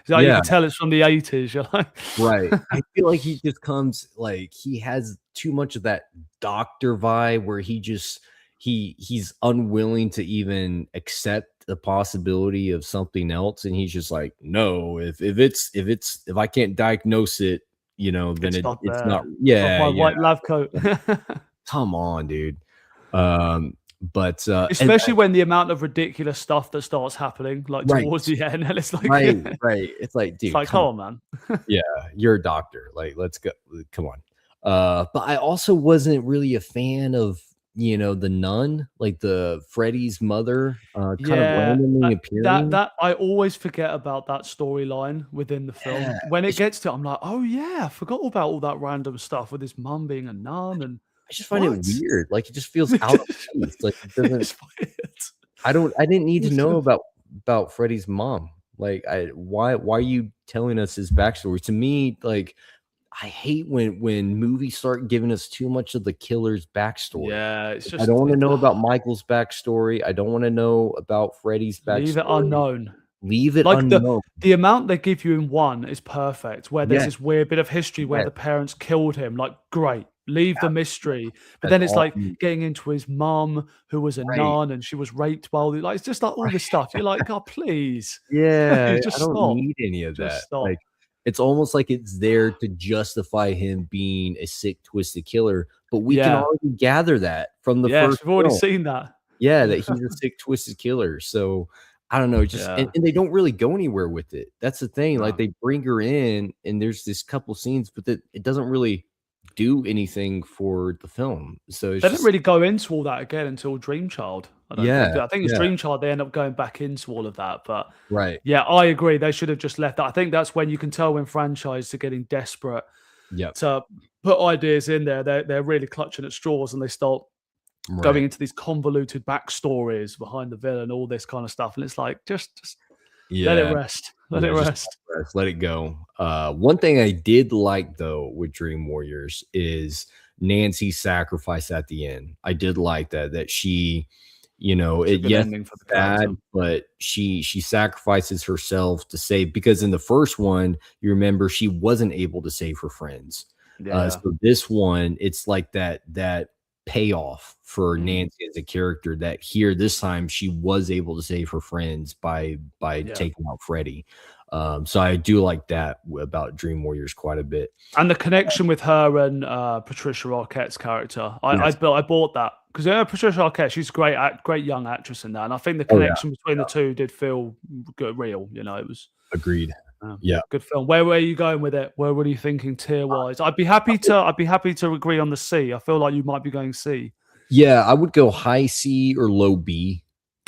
Speaker 2: like you
Speaker 1: yeah.
Speaker 2: could tell it's from the 80s. You're like
Speaker 1: Right. I feel like he just comes like he has too much of that doctor vibe where he's unwilling to even accept the possibility of something else, and he's just like, no, if I can't diagnose it, then
Speaker 2: it's not
Speaker 1: it's not.
Speaker 2: there. Of
Speaker 1: Yeah,
Speaker 2: my
Speaker 1: yeah.
Speaker 2: white lab coat.
Speaker 1: Come on, dude. But and
Speaker 2: Especially when the amount of ridiculous stuff that starts happening, like
Speaker 1: right,
Speaker 2: towards the end, and it's like
Speaker 1: right,
Speaker 2: it's
Speaker 1: right. It's like, dude,
Speaker 2: like,
Speaker 1: come
Speaker 2: come
Speaker 1: on.
Speaker 2: on, man.
Speaker 1: Yeah, you're a doctor. Like, let's go. Come on. But I also wasn't really a fan of, the nun, like the Freddy's mother, kind of
Speaker 2: Yeah,
Speaker 1: randomly
Speaker 2: that
Speaker 1: appearing.
Speaker 2: that I always forget about that storyline within the
Speaker 1: Yeah,
Speaker 2: film. When it
Speaker 1: it's,
Speaker 2: gets to it, I'm like, "Oh, yeah, I forgot about all that random stuff with his mum being a nun and
Speaker 1: I just find it
Speaker 2: what?"
Speaker 1: weird. Like it just feels out of place. Like it doesn't.
Speaker 2: It's weird.
Speaker 1: I didn't need to
Speaker 2: It's
Speaker 1: know
Speaker 2: just
Speaker 1: about Freddy's mom. Like why are you telling us his backstory? To me, like I hate when movies start giving us too much of the killer's backstory.
Speaker 2: yeah, it's
Speaker 1: I don't
Speaker 2: just
Speaker 1: wanna
Speaker 2: it
Speaker 1: know about Michael's backstory. I don't wanna know about Freddy's
Speaker 2: leave it
Speaker 1: backstory.
Speaker 2: unknown.
Speaker 1: Leave it
Speaker 2: Like,
Speaker 1: unknown.
Speaker 2: the amount they give you in 1 is perfect, where there's
Speaker 1: Yes,
Speaker 2: this weird bit of history where
Speaker 1: yes,
Speaker 2: the parents killed him, like, great, leave the mystery, but
Speaker 1: that's
Speaker 2: then it's,
Speaker 1: all
Speaker 2: like, getting into his mum, who was a
Speaker 1: right,
Speaker 2: nun, and she was raped while like, it's just, like, all this
Speaker 1: right.
Speaker 2: stuff. You're like, "God, please."
Speaker 1: Yeah, I
Speaker 2: Just
Speaker 1: don't
Speaker 2: stop.
Speaker 1: need any of
Speaker 2: Just
Speaker 1: that.
Speaker 2: stop.
Speaker 1: Like, it's almost like it's there to justify him being a sick, twisted killer, but we can
Speaker 2: Yeah.
Speaker 1: already gather that from the
Speaker 2: Yes,
Speaker 1: first
Speaker 2: we've already
Speaker 1: film.
Speaker 2: seen that.
Speaker 1: Yeah, that he's a sick, twisted killer, so, I don't know, just
Speaker 2: Yeah.
Speaker 1: and they don't really go anywhere with it. That's the thing, like,
Speaker 2: No.
Speaker 1: they bring her in, and there's this couple scenes, but it doesn't really do anything for the film, so it's
Speaker 2: They didn't
Speaker 1: just
Speaker 2: really go into all that again until Dream Child, I don't
Speaker 1: yeah,
Speaker 2: think. I think it's
Speaker 1: yeah,
Speaker 2: Dream Child they end up going back into all of that, but
Speaker 1: right.
Speaker 2: yeah, I agree, they should have just left that. I think that's when you can tell when franchises are getting desperate
Speaker 1: Yep,
Speaker 2: to put ideas in there. They're really clutching at straws and they start going
Speaker 1: right.
Speaker 2: into these convoluted backstories behind the villain, all this kind of stuff, and it's like, just let it
Speaker 1: Yeah.
Speaker 2: rest. Let it
Speaker 1: Yeah, just
Speaker 2: rest.
Speaker 1: let it go. One thing I did like though with Dream Warriors is Nancy's sacrifice at the end. I did like that she,
Speaker 2: It's a
Speaker 1: it
Speaker 2: good
Speaker 1: yes,
Speaker 2: ending for
Speaker 1: it's
Speaker 2: the character.
Speaker 1: sad, but she sacrifices herself to save because in the first one, you remember she wasn't able to save her friends.
Speaker 2: Yeah.
Speaker 1: So this one, it's like that payoff for
Speaker 2: Mhm.
Speaker 1: Nancy as a character that here this time she was able to save her friends by
Speaker 2: Yeah.
Speaker 1: taking out Freddy. So I do like that about Dream Warriors quite a bit.
Speaker 2: And the connection with her and, Patricia Arquette's character,
Speaker 1: Yes.
Speaker 2: I bought that because Patricia Arquette, she's a great young actress in that, and I think the
Speaker 1: Oh yeah.
Speaker 2: connection between the 2 did feel good, real, it was,
Speaker 1: Agreed. Yeah.
Speaker 2: good film. Where are you going with it? Where were you thinking tier-wise? I'd be happy to agree on the C. I feel like you might be going C.
Speaker 1: Yeah, I would go high C or low B.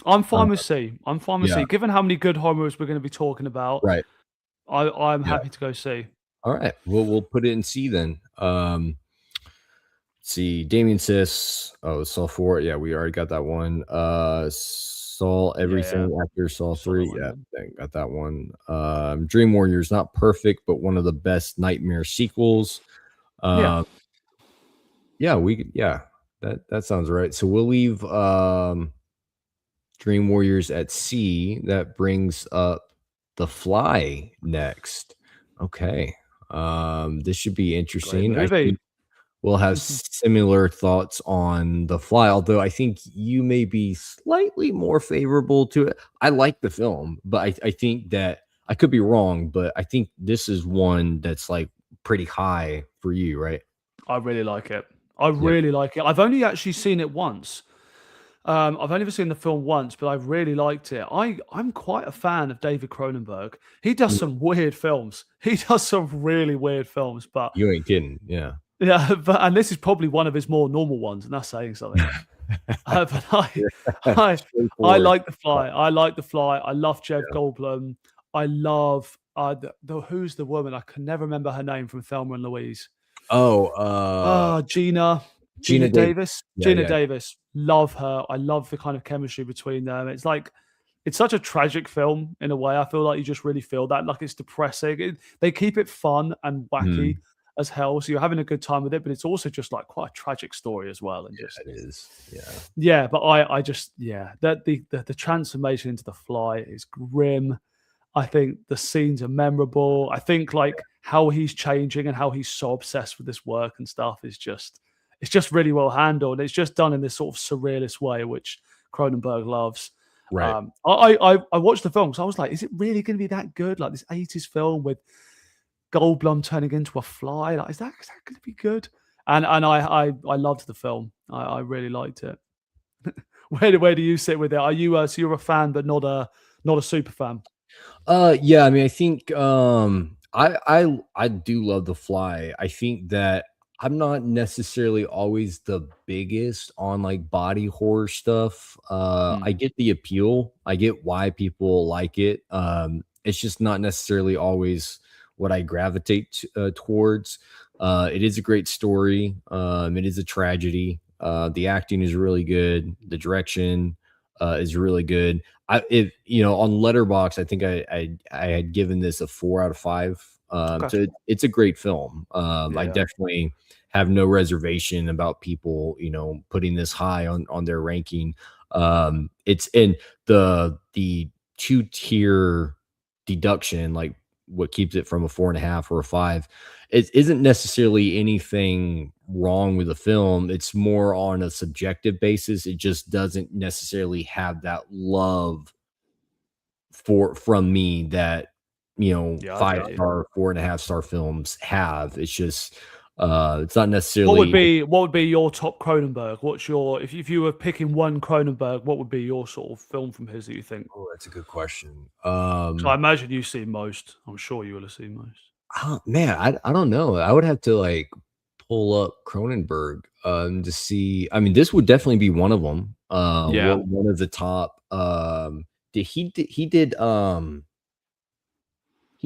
Speaker 2: I'm
Speaker 1: Uh,
Speaker 2: fine with C. I'm fine with
Speaker 1: yeah.
Speaker 2: C. Given how many good horror movies we're gonna be talking about,
Speaker 1: Right.
Speaker 2: I'm
Speaker 1: Yeah.
Speaker 2: happy to go C.
Speaker 1: All right. We'll put it in C then. See, Damien says, oh, Saw 4. Yeah, we already got that one. Saw
Speaker 2: Yeah,
Speaker 1: everything after Saw
Speaker 2: saw that
Speaker 1: 3.
Speaker 2: one,
Speaker 1: Yeah,
Speaker 2: yeah.
Speaker 1: got that one. Dream Warriors, not perfect, but one of the best nightmare sequels.
Speaker 2: Yeah.
Speaker 1: Uh, yeah, we yeah. That sounds right. So we'll leave Dream Warriors at C. That brings up The Fly next. Okay. This should be
Speaker 2: Great
Speaker 1: interesting. I
Speaker 2: movie.
Speaker 1: think we'll have similar thoughts on The Fly, although I think you may be slightly more favorable to it. I like the film, but I think that I could be wrong, but I think this is one that's like pretty high for you, right?
Speaker 2: I really like it. I
Speaker 1: Yeah.
Speaker 2: really like it. I've only actually seen it once. I've only ever seen the film once, but I really liked it. I'm quite a fan of David Cronenberg. He does
Speaker 1: Mm,
Speaker 2: some weird films. He does some really weird films, but
Speaker 1: you ain't kidding. Yeah.
Speaker 2: yeah, and this is probably one of his more normal ones, and that's saying something. But
Speaker 1: Yeah.
Speaker 2: I, I
Speaker 1: Straightforward.
Speaker 2: like the fly. I like the fly. I love Jeff Goldblum. I love the who's the woman? I can never remember her name from Thelma and Louise.
Speaker 1: Oh,
Speaker 2: Gina
Speaker 1: Gina Davis.
Speaker 2: Davis.
Speaker 1: Yeah,
Speaker 2: Gina
Speaker 1: yeah.
Speaker 2: Davis. Love her. I love the kind of chemistry between them. It's like it's such a tragic film in a way. I feel like you just really feel that. Like it's depressing. They keep it fun and wacky
Speaker 1: Mhm.
Speaker 2: as hell. So you're having a good time with it, but it's also just like quite a tragic story as well. And just
Speaker 1: It is. Yeah.
Speaker 2: yeah, but I just yeah, that the transformation into the fly is grim. I think the scenes are memorable. I think like how he's changing and how he's so obsessed with this work and stuff is just it's just really well handled. It's just done in this sort of surrealist way, which Cronenberg loves.
Speaker 1: Right.
Speaker 2: I watched the film because I was like, is it really going to be that good? Like this 80s film with Goldblum turning into a fly? Like, is that going to be good? And I loved the film. I really liked it. Where do you sit with it? Are you so you're a fan but not a super fan?
Speaker 1: Yeah, I mean, I think I do love The Fly. I think that I'm not necessarily always the biggest on like body horror stuff. I
Speaker 2: Mm,
Speaker 1: get the appeal. I get why people like it. It's just not necessarily always what I gravitate towards. It is a great story. It is a tragedy. The acting is really good. The direction is really good. If you know, on Letterbox, I think I had given this a 4 out of 5.
Speaker 2: okay.
Speaker 1: So it's a great film. I
Speaker 2: Yeah.
Speaker 1: definitely have no reservation about people, putting this high on their ranking. It's in the 2 tier deduction, like what keeps it from a 4.5 or a 5. It isn't necessarily anything wrong with the film. It's more on a subjective basis. It just doesn't necessarily have that love from me that
Speaker 2: Yeah, I
Speaker 1: five
Speaker 2: get you.
Speaker 1: star, 4.5 star films have. It's just it's not necessarily.
Speaker 2: What would be your top Cronenberg? What's your if you were picking one Cronenberg, what would be your sort of film from his that you think?
Speaker 1: Oh, that's a good question.
Speaker 2: So I imagine you've seen most. I'm sure you will have seen most.
Speaker 1: Man, I don't know. I would have to like pull up Cronenberg to see. I mean, this would definitely be one of them.
Speaker 2: Yeah,
Speaker 1: One of the top. He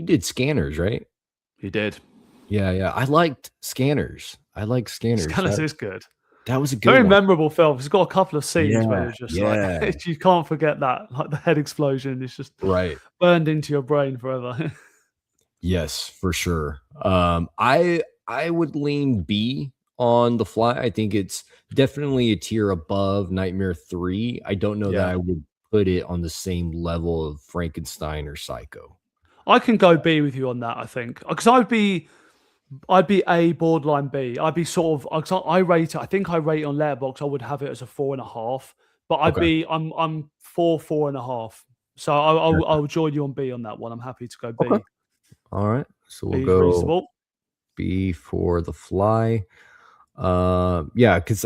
Speaker 1: did Scanners, right?
Speaker 2: he did.
Speaker 1: Yeah, yeah. I liked Scanners. I like Scanners.
Speaker 2: Scanners
Speaker 1: That
Speaker 2: is good.
Speaker 1: that was a good
Speaker 2: Very
Speaker 1: one.
Speaker 2: memorable film. It's got a couple of scenes where
Speaker 1: Yeah,
Speaker 2: you're just like
Speaker 1: yeah.
Speaker 2: you can't forget that. Like the head explosion is just
Speaker 1: Right.
Speaker 2: burned into your brain forever.
Speaker 1: Yes, for sure. I would lean B on The Fly. I think it's definitely a tier above Nightmare 3. I don't know that
Speaker 2: Yeah.
Speaker 1: I would put it on the same level of Frankenstein or Psycho.
Speaker 2: I can go B with you on that, I think. Because I'd be A borderline B. I'd be sort of 'cause I rate it. I think I rate it on Letterboxd. I would have it as a 4.5. But
Speaker 1: Okay.
Speaker 2: I'm 4.5. So I'll join you on B on that one. I'm happy to go
Speaker 1: Okay.
Speaker 2: B.
Speaker 1: All right. So we'll
Speaker 2: B's
Speaker 1: go
Speaker 2: reasonable.
Speaker 1: B for The Fly. Yeah, because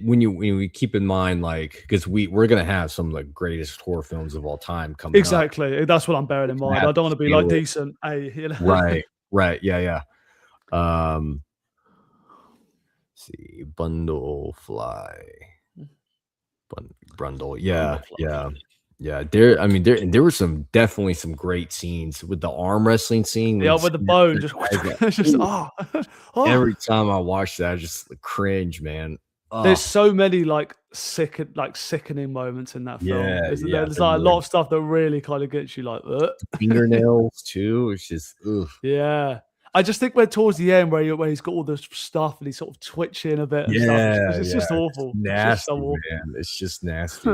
Speaker 1: when we keep in mind, like, because we're gonna have some of the greatest horror films of all time coming up.
Speaker 2: Exactly. That's what I'm bearing in
Speaker 1: We're gonna
Speaker 2: mind.
Speaker 1: have
Speaker 2: I don't
Speaker 1: to
Speaker 2: want to be like
Speaker 1: scale it.
Speaker 2: decent A, you know.
Speaker 1: Right, right. Yeah, yeah. Um, see, Bundle Fly. Brundle. Yeah,
Speaker 2: Bundlefly.
Speaker 1: yeah. Yeah, there. I mean, there were definitely some great scenes with the arm wrestling scene
Speaker 2: Yeah,
Speaker 1: when
Speaker 2: with the bone, just
Speaker 1: guys got,
Speaker 2: it's just
Speaker 1: ooh,
Speaker 2: oh, oh.
Speaker 1: every time I watch that, I just cringe, man.
Speaker 2: There's
Speaker 1: Oh,
Speaker 2: so many like sickening moments in that film.
Speaker 1: yeah,
Speaker 2: Isn't there?
Speaker 1: yeah.
Speaker 2: There's
Speaker 1: The,
Speaker 2: like a lot
Speaker 1: like,
Speaker 2: of stuff that really kind of gets you like,
Speaker 1: fingernails too. It's just ugh.
Speaker 2: yeah. I just think we're towards the end where he's got all this stuff and he's sort of twitching a bit and stuff.
Speaker 1: Yeah,
Speaker 2: It's just
Speaker 1: yeah, it's
Speaker 2: awful. It's just so
Speaker 1: nasty,
Speaker 2: awful.
Speaker 1: man. It's just nasty.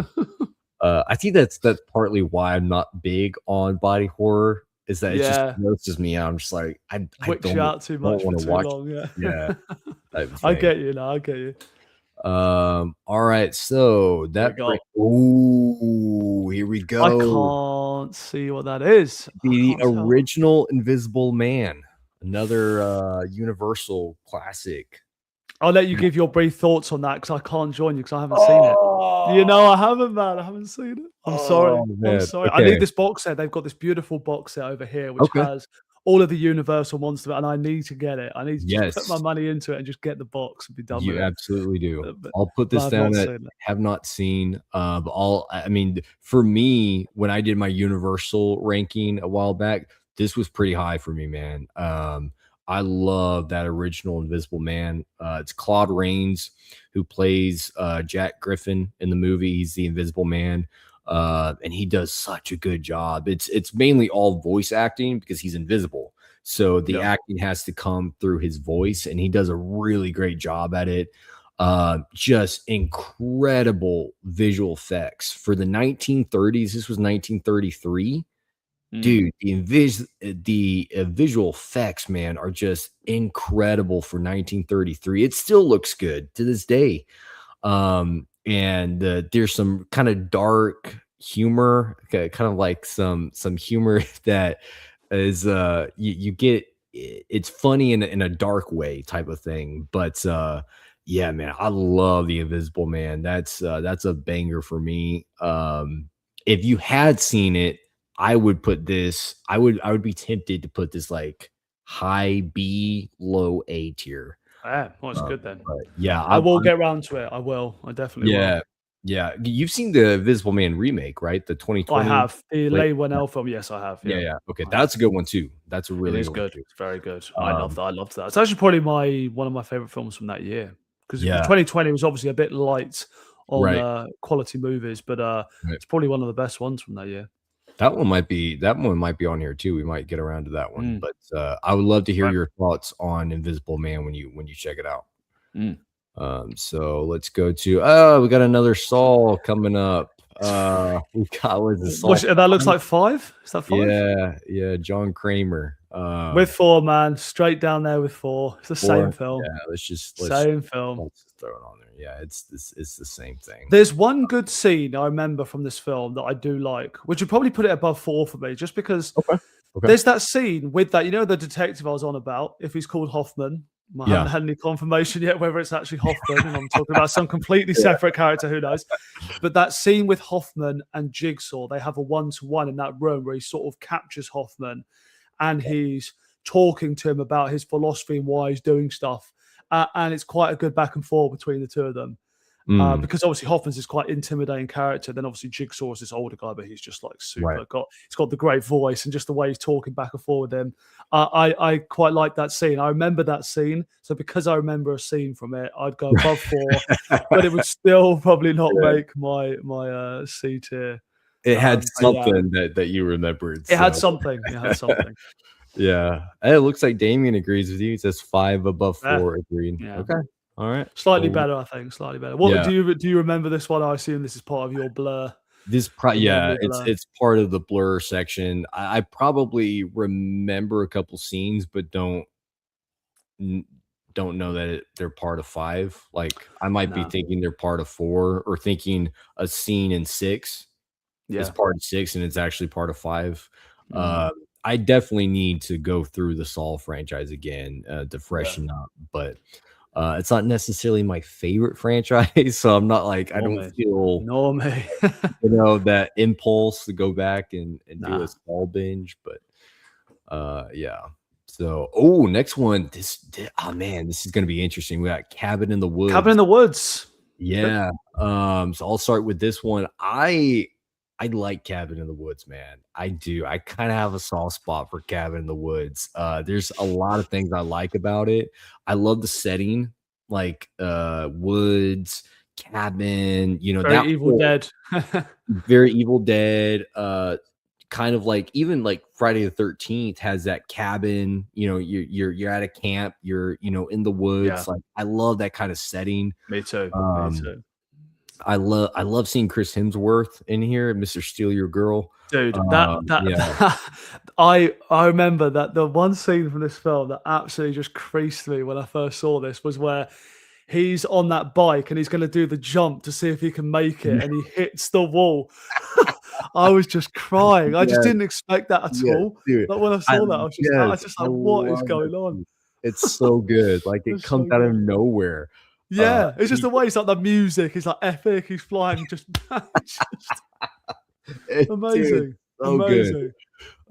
Speaker 1: I think that's partly why I'm not big on body horror, is that it just
Speaker 2: Yeah.
Speaker 1: grosses me out. I'm just like, I
Speaker 2: Wicks you
Speaker 1: don't
Speaker 2: out too much for
Speaker 1: wanna
Speaker 2: too
Speaker 1: watch
Speaker 2: long,
Speaker 1: it.
Speaker 2: yeah.
Speaker 1: Yeah, type of
Speaker 2: I
Speaker 1: thing.
Speaker 2: get you now, I get you.
Speaker 1: All right, so
Speaker 2: Here we
Speaker 1: that
Speaker 2: go.
Speaker 1: ooh, here we
Speaker 2: I
Speaker 1: go.
Speaker 2: can't see what that is. I
Speaker 1: The
Speaker 2: can't tell.
Speaker 1: original Invisible Man, another Universal classic.
Speaker 2: I'll let you give your brief thoughts on that because I can't join you because I haven't seen it. You
Speaker 1: Oh,
Speaker 2: know, I haven't, man. I haven't seen it. I'm sorry.
Speaker 1: oh
Speaker 2: I'm
Speaker 1: man.
Speaker 2: sorry. I
Speaker 1: Okay.
Speaker 2: need this box set. They've got this beautiful box set over here, which
Speaker 1: Okay.
Speaker 2: has all of the Universal monster, and I need to get it. I need to just put my
Speaker 1: Yes,
Speaker 2: money into it and just get the box and be done with
Speaker 1: you
Speaker 2: it.
Speaker 1: absolutely do.
Speaker 2: But,
Speaker 1: I'll put
Speaker 2: but
Speaker 1: this
Speaker 2: I've
Speaker 1: down
Speaker 2: not
Speaker 1: that
Speaker 2: seen it.
Speaker 1: have not seen. But I mean, for me, when I did my Universal ranking a while back, this was pretty high for me, man. I love that original Invisible Man. It's Claude Rains who plays Jack Griffin in the movie. He's the Invisible Man. And he does such a good job. It's mainly all voice acting because he's invisible. So the
Speaker 2: Yeah.
Speaker 1: acting has to come through his voice, and he does a really great job at it. Just incredible visual effects for the 1930s. This was 1933. Dude, the visual effects, man, are just incredible for 1933. It still looks good to this day. And there's some kind of dark humor, kind of like some humor that is you get it's funny in a dark way type of thing. But yeah, man, I love the Invisible Man. That's a banger for me. If you had seen it, I would put this, I would be tempted to put this like high B, low A tier.
Speaker 2: Yeah, well, it's good then.
Speaker 1: But yeah,
Speaker 2: I will get around to it. I will. I definitely will.
Speaker 1: yeah, yeah. You've seen the Invisible Man remake, right? The
Speaker 2: I
Speaker 1: 2020
Speaker 2: have the
Speaker 1: late.
Speaker 2: Leigh Whannell film. Yes, I have.
Speaker 1: Yeah,
Speaker 2: Yeah,
Speaker 1: yeah. Okay,
Speaker 2: I have.
Speaker 1: that's a good one too. That's a
Speaker 2: It
Speaker 1: really
Speaker 2: is
Speaker 1: good one
Speaker 2: good.
Speaker 1: too.
Speaker 2: It's very good. I love
Speaker 1: Um,
Speaker 2: that. I loved that. It's actually probably one of my favorite films from that year because
Speaker 1: yeah,
Speaker 2: 2020 was obviously a bit light on
Speaker 1: right,
Speaker 2: quality movies, but
Speaker 1: right.
Speaker 2: it's probably one of the best ones from that year.
Speaker 1: That one might be on here too. We might get around to that one.
Speaker 2: Mm,
Speaker 1: But I would love to hear
Speaker 2: right.
Speaker 1: your thoughts on Invisible Man when you check it out.
Speaker 2: Mm.
Speaker 1: So let's go to we got another Saul coming up. We got what is this Saul
Speaker 2: That looks
Speaker 1: 5?
Speaker 2: like 5. Is that 5?
Speaker 1: Yeah, yeah, John Kramer.
Speaker 2: With 4, man. Straight down there with 4. It's the same
Speaker 1: 4.
Speaker 2: film.
Speaker 1: Yeah,
Speaker 2: Same film.
Speaker 1: let's just throw it on there. Yeah, it's the same thing.
Speaker 2: There's one good scene I remember from this film that I do like, which would probably put it above 4 for me, just because
Speaker 1: Okay. Okay.
Speaker 2: there's that scene with that, the detective I was on about, if he's called Hoffman. I
Speaker 1: Yeah.
Speaker 2: haven't had any confirmation yet whether it's actually Hoffman, and I'm talking about some completely separate character, who knows. But that scene with Hoffman and Jigsaw, they have a one-to-one in that room where he sort of captures Hoffman and he's talking to him about his philosophy and why he's doing stuff. And it's quite a good back and forth between the two of them.
Speaker 1: Mm,
Speaker 2: Because obviously Hoffman's this quite intimidating character. Then obviously Jigsaw is this older guy, but he's just like super
Speaker 1: right.
Speaker 2: he's got the great voice and just the way he's talking back and forth with him. I quite like that scene. I remember that scene. So because I remember a scene from it, I'd go above 4, but it would still probably not
Speaker 1: Yeah.
Speaker 2: make my C tier.
Speaker 1: It had
Speaker 2: But yeah,
Speaker 1: something that you remembered.
Speaker 2: it had
Speaker 1: So
Speaker 2: something. It had something.
Speaker 1: yeah. It looks like Damien agrees with you. It says 5 above
Speaker 2: Yeah,
Speaker 1: 4 agreed.
Speaker 2: yeah.
Speaker 1: Okay. All right.
Speaker 2: Slightly
Speaker 1: Well,
Speaker 2: better, I think. Slightly better. What
Speaker 1: yeah.
Speaker 2: do you remember this one? I assume this is part of your blur. Your
Speaker 1: Yeah,
Speaker 2: memory blur.
Speaker 1: it's part of the blur section. I probably remember a couple scenes, but don't know that they're part of 5. Like I might be
Speaker 2: No.
Speaker 1: thinking they're part of 4, or thinking a scene in 6 is
Speaker 2: Yeah.
Speaker 1: part of 6 and it's actually part of 5.
Speaker 2: Mm.
Speaker 1: I definitely need to go through the Saw franchise again to
Speaker 2: Yeah.
Speaker 1: freshen up, but it's not necessarily my favorite franchise, so I'm not like, I
Speaker 2: Nor
Speaker 1: don't
Speaker 2: me.
Speaker 1: feel,
Speaker 2: Nor me.
Speaker 1: that impulse to go back and do
Speaker 2: Nah.
Speaker 1: a Saw binge. But yeah. So next one, oh man, this is gonna be interesting. We got Cabin in the Woods.
Speaker 2: Cabin in the Woods.
Speaker 1: Yeah. So I'll start with this one. I like Cabin in the Woods, man. I do. I kind of have a soft spot for Cabin in the Woods. There's a lot of things I like about it. I love the setting, like woods, cabin,
Speaker 2: Very Evil Dead.
Speaker 1: very Evil Dead, kind of like even like Friday the 13th has that cabin, you're at a camp, you're in the woods.
Speaker 2: Yeah.
Speaker 1: Like I love that kind of setting.
Speaker 2: Me too. Me
Speaker 1: Um,
Speaker 2: too.
Speaker 1: I love seeing Chris Hemsworth in here, Mr. Steal Your Girl.
Speaker 2: Dude,
Speaker 1: Yeah.
Speaker 2: I remember that the one scene from this film that absolutely just creased me when I first saw this was where he's on that bike and he's going to do the jump to see if he can make it, and he hits the wall. I was just crying. I just
Speaker 1: Yeah,
Speaker 2: didn't expect that at
Speaker 1: yeah,
Speaker 2: all.
Speaker 1: dude.
Speaker 2: Like when I
Speaker 1: I
Speaker 2: saw that, I
Speaker 1: yes,
Speaker 2: was just
Speaker 1: I
Speaker 2: like, "What is
Speaker 1: love that
Speaker 2: going on?"
Speaker 1: scene. It's so good. Like it
Speaker 2: It's
Speaker 1: comes
Speaker 2: so
Speaker 1: out of
Speaker 2: good.
Speaker 1: nowhere.
Speaker 2: Yeah, it's just
Speaker 1: He
Speaker 2: the way it's like the music is like epic. He's flying, just it's just
Speaker 1: dude,
Speaker 2: amazing,
Speaker 1: so good.
Speaker 2: amazing.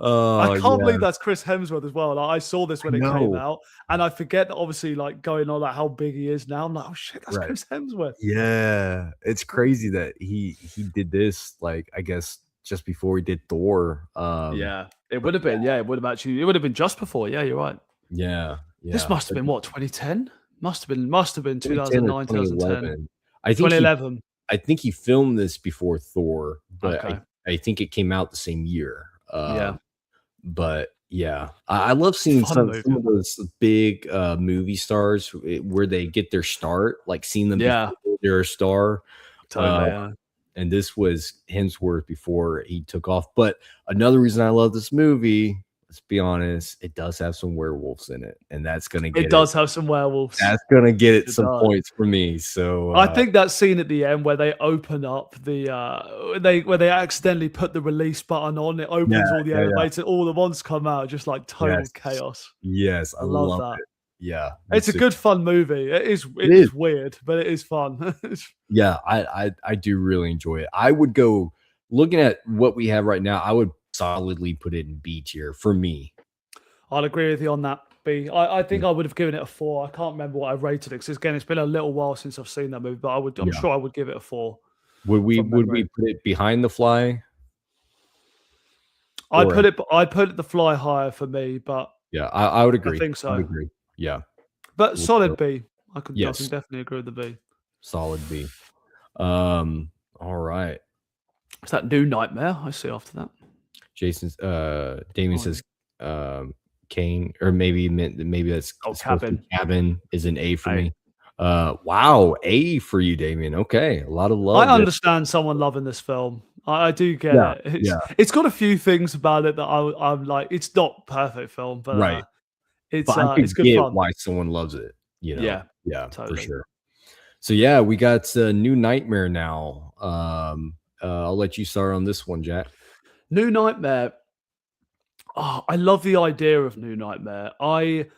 Speaker 2: I
Speaker 1: Oh
Speaker 2: can't
Speaker 1: yeah,
Speaker 2: believe that's Chris Hemsworth as well. Like, I saw this
Speaker 1: I
Speaker 2: when it came
Speaker 1: know.
Speaker 2: out, and I forget that obviously, like going on like how big he is now. I'm like, oh shit, that's
Speaker 1: Right.
Speaker 2: Chris Hemsworth.
Speaker 1: Yeah. It's crazy that he did this, like, I guess just before he did Thor.
Speaker 2: Yeah, it
Speaker 1: But
Speaker 2: would have
Speaker 1: yeah,
Speaker 2: been. Yeah, it would have actually. It would have been just before. Yeah, you're right.
Speaker 1: yeah,
Speaker 2: This
Speaker 1: yeah.
Speaker 2: must have
Speaker 1: But
Speaker 2: been what 2010. Must have been
Speaker 1: 2010 or
Speaker 2: 2009, 2010,
Speaker 1: 2011. I think he
Speaker 2: 2011.
Speaker 1: I think he filmed this before Thor, but I
Speaker 2: Okay.
Speaker 1: I think it came out the same year.
Speaker 2: Yeah,
Speaker 1: But yeah, I love seeing
Speaker 2: fun
Speaker 1: some
Speaker 2: movie.
Speaker 1: of those big movie stars where they get their start, like seeing them
Speaker 2: Yeah,
Speaker 1: before they're a star. Uh,
Speaker 2: totally. Yeah.
Speaker 1: and this was Hemsworth before he took off. But another reason I love this movie, let's be honest, it does have some werewolves in it, and that's gonna
Speaker 2: It
Speaker 1: get it.
Speaker 2: does have some werewolves.
Speaker 1: That's gonna get it
Speaker 2: It
Speaker 1: some
Speaker 2: does.
Speaker 1: points for me. So
Speaker 2: I think that scene at the end where they open up where they accidentally put the release button on, it
Speaker 1: yeah,
Speaker 2: opens all the
Speaker 1: yeah, yeah.
Speaker 2: elevators, all the ones come out, just like total
Speaker 1: Yes.
Speaker 2: chaos.
Speaker 1: Yes, I
Speaker 2: I love
Speaker 1: love
Speaker 2: that.
Speaker 1: it. Yeah, me
Speaker 2: It's a
Speaker 1: too.
Speaker 2: good fun movie.
Speaker 1: It
Speaker 2: It
Speaker 1: is.
Speaker 2: is weird, but it is fun.
Speaker 1: Yeah, I do really enjoy it. I would go looking at what we have right now, I would solidly put it in B tier for me.
Speaker 2: I'll agree with you on that. I
Speaker 1: Yeah,
Speaker 2: think I would have given it a 4. I can't remember what I rated it because again, it's been a little while since I've seen that movie, but I'm
Speaker 1: yeah.
Speaker 2: sure I would give it a 4
Speaker 1: Would we
Speaker 2: from
Speaker 1: would we
Speaker 2: memory.
Speaker 1: put it behind The Fly or a
Speaker 2: I'd put it the fly higher for me, but
Speaker 1: yeah, I would
Speaker 2: I
Speaker 1: agree.
Speaker 2: think
Speaker 1: I would
Speaker 2: so.
Speaker 1: agree. Yeah.
Speaker 2: But
Speaker 1: We'll
Speaker 2: solid
Speaker 1: go
Speaker 2: B. I can
Speaker 1: yes,
Speaker 2: definitely agree with the B.
Speaker 1: solid B. All right.
Speaker 2: It's that New Nightmare I see after that.
Speaker 1: Jason's Damien
Speaker 2: Oh,
Speaker 1: says Kane, or maybe that's
Speaker 2: oh,
Speaker 1: supposed to be
Speaker 2: Cabin.
Speaker 1: Cabin is an A for
Speaker 2: A.
Speaker 1: me. Wow, A for you, Damien. Okay, a lot of
Speaker 2: I
Speaker 1: love there.
Speaker 2: understand someone loving this film. I do get
Speaker 1: Yeah,
Speaker 2: it.
Speaker 1: yeah,
Speaker 2: It's got a few things about it that I'm like, it's not perfect film, but
Speaker 1: right. But I
Speaker 2: it's
Speaker 1: could
Speaker 2: good
Speaker 1: get
Speaker 2: fun.
Speaker 1: why someone loves it, you know?
Speaker 2: Yeah,
Speaker 1: Yeah, for
Speaker 2: totally.
Speaker 1: sure. So yeah, we got a new Nightmare now. I'll let you start on this one, Jack.
Speaker 2: New Nightmare. Oh, I love the idea of New Nightmare. I've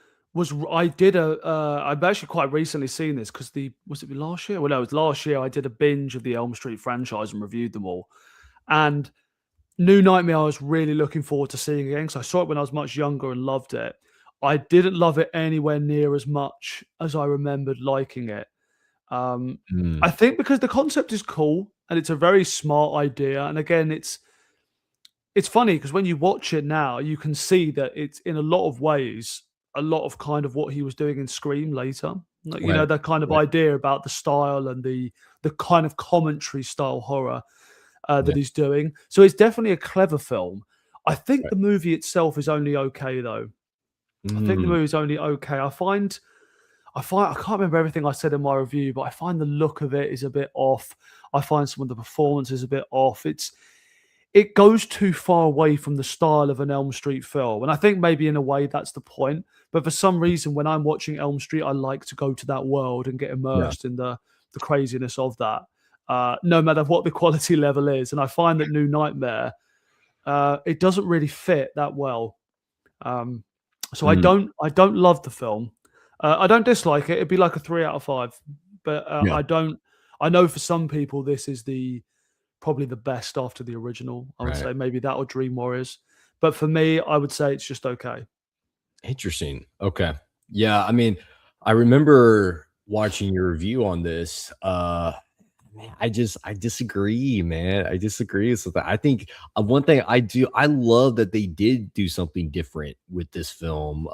Speaker 2: actually quite recently seen this because was it last year? Well, no, it was last year. I did a binge of the Elm Street franchise and reviewed them all. And New Nightmare, I was really looking forward to seeing again because I saw it when I was much younger and loved it. I didn't love it anywhere near as much as I remembered liking it. Um,
Speaker 1: Mm,
Speaker 2: I think because the concept is cool and it's a very smart idea. And again, it's funny because when you watch it now, you can see that it's in a lot of ways a lot of kind of what he was doing in Scream later. Like,
Speaker 1: right,
Speaker 2: that kind of
Speaker 1: right,
Speaker 2: idea about the style and the kind of commentary style horror
Speaker 1: yeah,
Speaker 2: that he's doing. So it's definitely a clever film. I think
Speaker 1: right.
Speaker 2: the movie itself is only okay though. I think the
Speaker 1: Mm,
Speaker 2: movie's only okay. I can't remember everything I said in my review, but I find the look of it is a bit off. I find some of the performances a bit off. It goes too far away from the style of an Elm Street film. And I think maybe in a way that's the point. But for some reason, when I'm watching Elm Street, I like to go to that world and get
Speaker 1: yeah,
Speaker 2: immersed in the craziness of that, no matter what the quality level is. And I find that New Nightmare, it doesn't really fit that well. Um, so
Speaker 1: mm,
Speaker 2: I don't love the film. I don't dislike it. It'd be like a 3 out of 5. But
Speaker 1: yeah,
Speaker 2: I don't. I know for some people this is probably the best after the original. I would
Speaker 1: right.
Speaker 2: say maybe that or Dream Warriors. But for me, I would say it's just okay.
Speaker 1: Interesting. Okay. Yeah, I mean, I remember watching your review on this. Man, I disagree, man. I disagree with that. I think one thing I love that they did do something different with this film.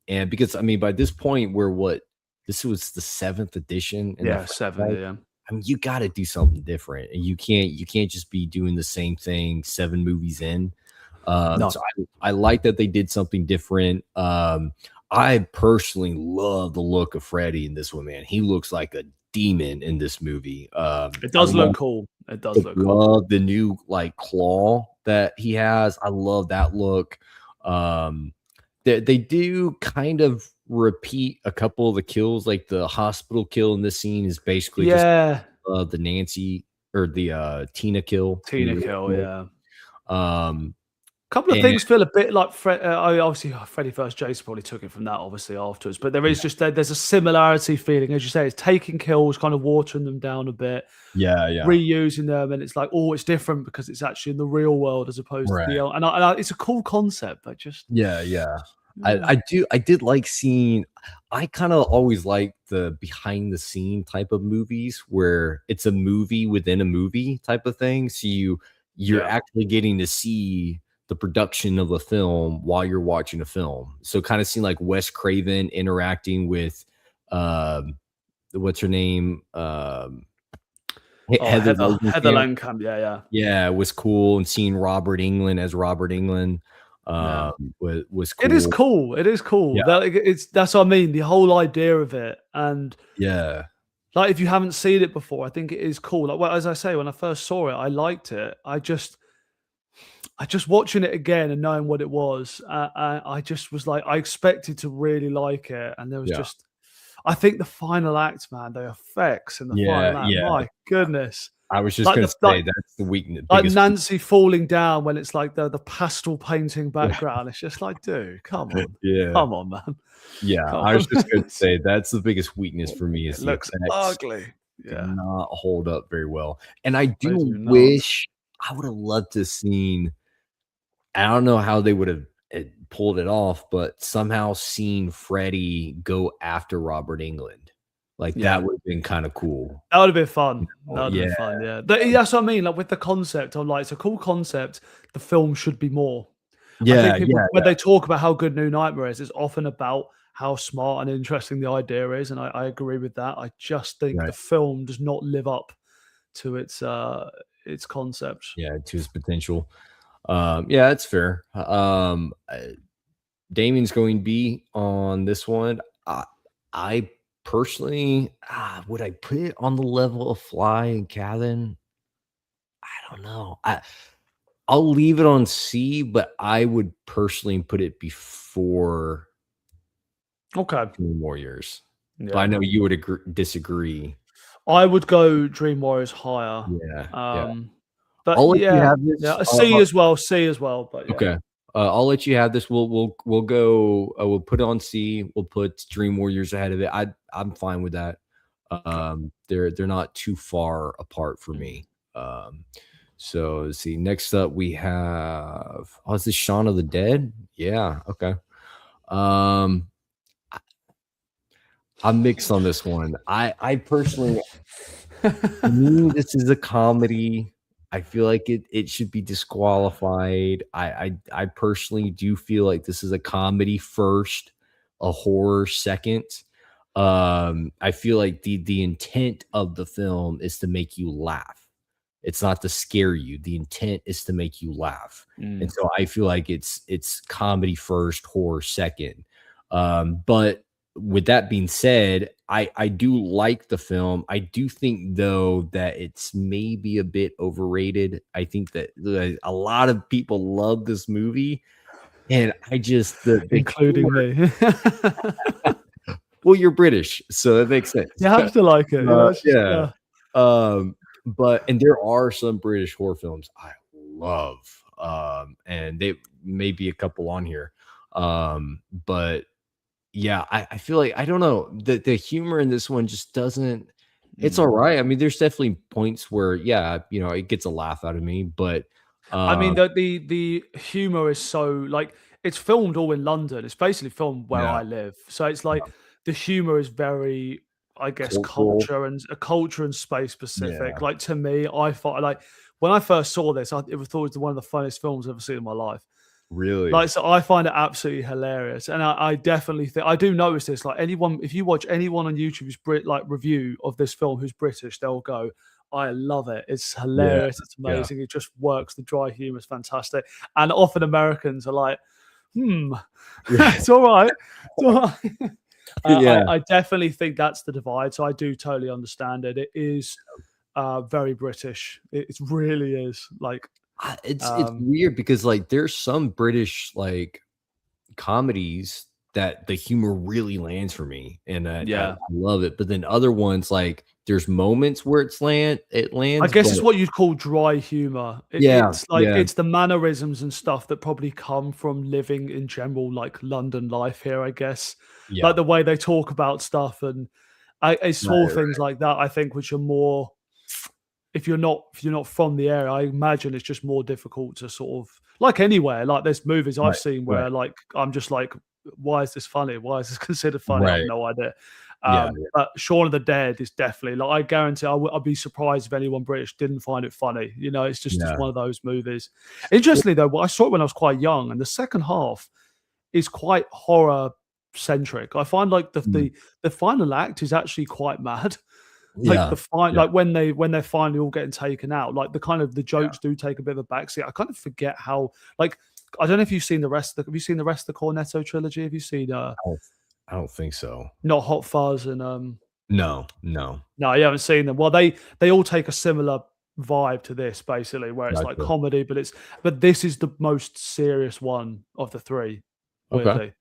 Speaker 1: And because I mean, by this point, this was the seventh edition in the
Speaker 2: Yeah, 7.
Speaker 1: franchise.
Speaker 2: Yeah.
Speaker 1: I mean, you got to do something different, and you can't just be doing the same thing 7 movies in.
Speaker 2: No.
Speaker 1: So I like that they did something different. I personally love the look of Freddy in this one, man. He looks like a demon in this movie.
Speaker 2: It
Speaker 1: I
Speaker 2: does look
Speaker 1: love
Speaker 2: cool. It does look cool.
Speaker 1: love the new like claw that he has. I love that look. Um, they do kind of repeat a couple of the kills, like the hospital kill in this scene is basically just
Speaker 2: Yeah.
Speaker 1: the Nancy or the Tina kill.
Speaker 2: Tina kill, yeah.
Speaker 1: Um,
Speaker 2: Couple of
Speaker 1: and
Speaker 2: things feel a bit like obviously Freddy vs. Jason probably took it from that obviously afterwards, but there is just there's a similarity feeling, as you say, it's taking kills, kind of watering them down a bit,
Speaker 1: yeah,
Speaker 2: reusing them, and it's like, oh, it's different because it's actually in the real world as opposed to
Speaker 1: right.
Speaker 2: it's a cool concept, but just
Speaker 1: Yeah.
Speaker 2: yeah,
Speaker 1: I did like seeing I kind of always like the behind the scene type of movies where it's a movie within a movie type of thing. So you're
Speaker 2: yeah.
Speaker 1: actually getting to see the production of a film while you're watching a film. So kind of seeing like Wes Craven interacting with um what's her name?
Speaker 2: Oh,
Speaker 1: Heather
Speaker 2: Heather
Speaker 1: Langenkamp.
Speaker 2: Langenkamp, yeah.
Speaker 1: Yeah, it was cool, and seeing Robert England as Robert England
Speaker 2: Yeah.
Speaker 1: was
Speaker 2: It is
Speaker 1: cool.
Speaker 2: cool. It is
Speaker 1: Yeah,
Speaker 2: cool. That's what I mean. The whole idea of it, and
Speaker 1: yeah,
Speaker 2: like if you haven't seen it before, I think it is cool. Like, well, as I say, when I first saw it, I liked it. I just watching it again and knowing what it was, I just was like, I expected to really like it, and there was
Speaker 1: yeah,
Speaker 2: just, I think the final act, man, the effects in the
Speaker 1: yeah,
Speaker 2: final act,
Speaker 1: yeah.
Speaker 2: my goodness,
Speaker 1: I was just
Speaker 2: like
Speaker 1: gonna
Speaker 2: the like
Speaker 1: say that's the weakness,
Speaker 2: like
Speaker 1: biggest weakness.
Speaker 2: Nancy falling down when it's like the pastel painting background. It's just like, dude,
Speaker 1: Yeah,
Speaker 2: come on, man,
Speaker 1: yeah.
Speaker 2: come
Speaker 1: I was
Speaker 2: on.
Speaker 1: just gonna say that's the biggest weakness for me
Speaker 2: It
Speaker 1: is the
Speaker 2: looks
Speaker 1: effects
Speaker 2: ugly.
Speaker 1: did
Speaker 2: Yeah,
Speaker 1: not hold up very well, and I
Speaker 2: they
Speaker 1: do
Speaker 2: do not.
Speaker 1: wish I would have loved to seen I don't know how they would have pulled it off, but somehow seeing Freddie go after Robert England, like, that
Speaker 2: Yeah.
Speaker 1: would have been kinda cool.
Speaker 2: That would have been fun. That
Speaker 1: Oh,
Speaker 2: would have
Speaker 1: yeah,
Speaker 2: been fun, yeah. That's what I mean, like, with the concept, I'm like, it's a cool concept. The film should be more. I think people, when
Speaker 1: yeah,
Speaker 2: they talk about how good New Nightmare is, it's often about how smart and interesting the idea is, and I agree with that. I just think the
Speaker 1: right.
Speaker 2: film does not live up to its concept.
Speaker 1: Yeah, to his potential. Yeah, that's fair. Damien's going B on this one. I personally, would I put it on the level of Fly and Cabin? I don't know. I'll leave it on C, but I would personally put it before
Speaker 2: Okay.
Speaker 1: Dream Warriors. But I
Speaker 2: Yeah.
Speaker 1: know you would disagree.
Speaker 2: I would go Dream Warriors higher.
Speaker 1: Yeah.
Speaker 2: But
Speaker 1: I'll let you
Speaker 2: yeah,
Speaker 1: have
Speaker 2: yeah,
Speaker 1: this.
Speaker 2: a C as well, C as well, but yeah.
Speaker 1: Okay. I'll let you have this. We'll go. We'll put it on C. We'll put Dream Warriors ahead of it. I'm fine with that.
Speaker 2: Okay.
Speaker 1: They're not too far apart for me. So let's see. Next up, we have. Oh, is this Shaun of the Dead? Yeah. Okay. Um, I'm mixed on this one. I personally, to me, this is a comedy. I feel like it should be disqualified. I personally do feel like this is a comedy first, a horror second. I feel like the intent of the film is to make you laugh. It's not to scare you. The intent is to make you laugh. And
Speaker 2: Mm.
Speaker 1: so I feel like it's comedy first, horror second. But with that being said, I do like the film. I do think though that it's maybe a bit overrated. I think that a lot of people love this movie, and I just the
Speaker 2: Including
Speaker 1: humor.
Speaker 2: me.
Speaker 1: Well, you're British, so it makes sense.
Speaker 2: You have to like it, you know, it's just,
Speaker 1: Yeah. But and there are some British horror films I love, and they may be a couple on here. But yeah, I feel like I don't know, the humor in this one just doesn't it's
Speaker 2: mm.
Speaker 1: alright. I mean, there's definitely points where, yeah, it gets a laugh out of me, but,
Speaker 2: I mean,
Speaker 1: um
Speaker 2: the humor is so like it's filmed all in London. It's basically filmed where
Speaker 1: yeah,
Speaker 2: I live. So it's
Speaker 1: yeah,
Speaker 2: like the humor is very, I guess,
Speaker 1: cultural.
Speaker 2: culture and space
Speaker 1: Yeah,
Speaker 2: specific. Like to me, I thought like when I first saw this, thought it was one of the funniest films I've ever seen in my life.
Speaker 1: really.
Speaker 2: Like, so I find it absolutely hilarious, and I definitely think I do notice this. Like anyone, if you watch anyone on YouTube who's like review of this film who's British, they'll go, I love it. It's
Speaker 1: Yeah,
Speaker 2: hilarious. It's
Speaker 1: yeah,
Speaker 2: amazing. It just works. The dry humor is fantastic. And often Americans are like, it's all right. It's all right.
Speaker 1: yeah,
Speaker 2: I definitely think that's the divide. So I do totally understand it. It is very British. It really is. Like,
Speaker 1: it's weird because like there's some British like comedies that the humor really lands for me, and I
Speaker 2: yeah.
Speaker 1: love it. But then other ones, like there's moments where it
Speaker 2: I
Speaker 1: lands,
Speaker 2: guess
Speaker 1: but
Speaker 2: it's what you'd call dry humor.
Speaker 1: yeah,
Speaker 2: It's like
Speaker 1: yeah,
Speaker 2: it's the mannerisms and stuff that probably come from living in general, like London life here. I guess,
Speaker 1: yeah,
Speaker 2: like the way they talk about stuff and it's
Speaker 1: right,
Speaker 2: small
Speaker 1: right,
Speaker 2: things like that. I think which are more if you're not from the area, I imagine it's just more difficult to sort of like anywhere. Like there's movies I've
Speaker 1: right,
Speaker 2: seen
Speaker 1: right,
Speaker 2: where like I'm just like, why is this funny? Why is this considered funny? I've
Speaker 1: right,
Speaker 2: no idea.
Speaker 1: yeah,
Speaker 2: But Shaun of the Dead is definitely like I guarantee I'd be surprised if anyone British didn't find it funny. You know, it's
Speaker 1: yeah,
Speaker 2: one of those movies. Interestingly though, I saw it when I was quite young, and the second half is quite horror centric. I find like
Speaker 1: mm,
Speaker 2: the final act is actually quite mad. Like
Speaker 1: yeah, yeah,
Speaker 2: like when they're finally all getting taken out, like the kind of the
Speaker 1: yeah.
Speaker 2: jokes do take a bit of a backseat. I kind of forget how like I don't know if you've seen the rest of the have you seen the rest of the Cornetto trilogy? Have you seen
Speaker 1: don't I don't think so.
Speaker 2: Not Hot Fuzz and
Speaker 1: No, no.
Speaker 2: no, you haven't seen them. Well, they all take a similar vibe to this basically, where it's like
Speaker 1: Gotcha.
Speaker 2: comedy, but this is the most serious one of the three,
Speaker 1: Okay.
Speaker 2: weirdly.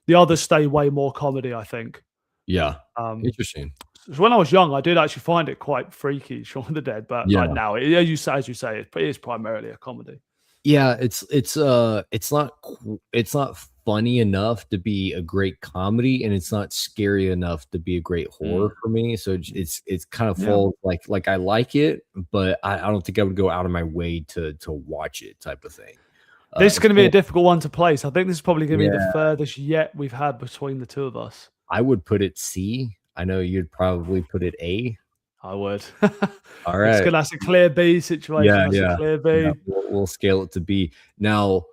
Speaker 2: The others stay way more comedy, I think.
Speaker 1: Yeah.
Speaker 2: Um,
Speaker 1: Interesting.
Speaker 2: so when I was young, I did actually find it quite freaky, Shaun of the Dead, but like
Speaker 1: Yeah.
Speaker 2: now, as you say, it is primarily a comedy.
Speaker 1: Yeah, it's not funny enough to be a great comedy, and it's not scary enough to be a great horror
Speaker 2: Mm.
Speaker 1: for me. So it's kind of
Speaker 2: Yeah.
Speaker 1: falls like I like it, but I don't think I would go out of my way to watch it type of thing.
Speaker 2: This is going to be a
Speaker 1: So
Speaker 2: difficult one to place. I think this is probably going to be the
Speaker 1: yeah,
Speaker 2: furthest yet we've had between the two of us.
Speaker 1: I would put it C. I know you'd probably put it A.
Speaker 2: I would.
Speaker 1: All
Speaker 2: It's
Speaker 1: right.
Speaker 2: good. That's a clear B situation.
Speaker 1: Yeah,
Speaker 2: That's a
Speaker 1: yeah,
Speaker 2: clear
Speaker 1: yeah.
Speaker 2: B.
Speaker 1: We'll scale it to B. Now,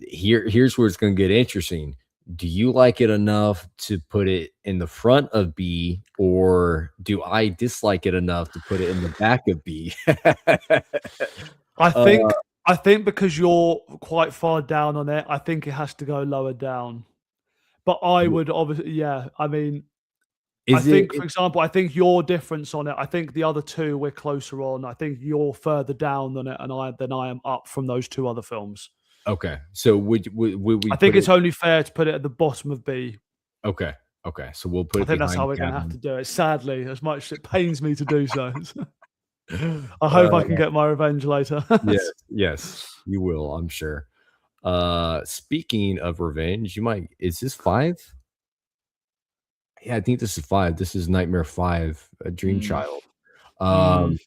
Speaker 1: here's where it's going to get interesting. Do you like it enough to put it in the front of B, or do I dislike it enough to put it in the back of B?
Speaker 2: I
Speaker 1: uh,
Speaker 2: think I think because you're quite far down on it, I think it has to go lower down. But I would obviously, yeah. I mean, I
Speaker 1: is it
Speaker 2: think, for example, I think your difference on it. I think the other two we're closer on. I think you're further down than it, and I am up from those two other films.
Speaker 1: okay? So would we
Speaker 2: I think
Speaker 1: put
Speaker 2: it's
Speaker 1: it?
Speaker 2: only fair to put it at the bottom of B.
Speaker 1: Okay, okay. So we'll put
Speaker 2: I
Speaker 1: it
Speaker 2: think that's how
Speaker 1: behind
Speaker 2: we're going to have to
Speaker 1: Gavin.
Speaker 2: do it. Sadly, as much as it pains me to do so. I hope I can
Speaker 1: Uh,
Speaker 2: get my revenge later.
Speaker 1: yes, yes, you will. I'm sure. Speaking of revenge, you might. Is this 5? Yeah, I think this is 5. This is Nightmare 5, a Dream
Speaker 2: Mm,
Speaker 1: Child.
Speaker 2: mm.
Speaker 1: Um,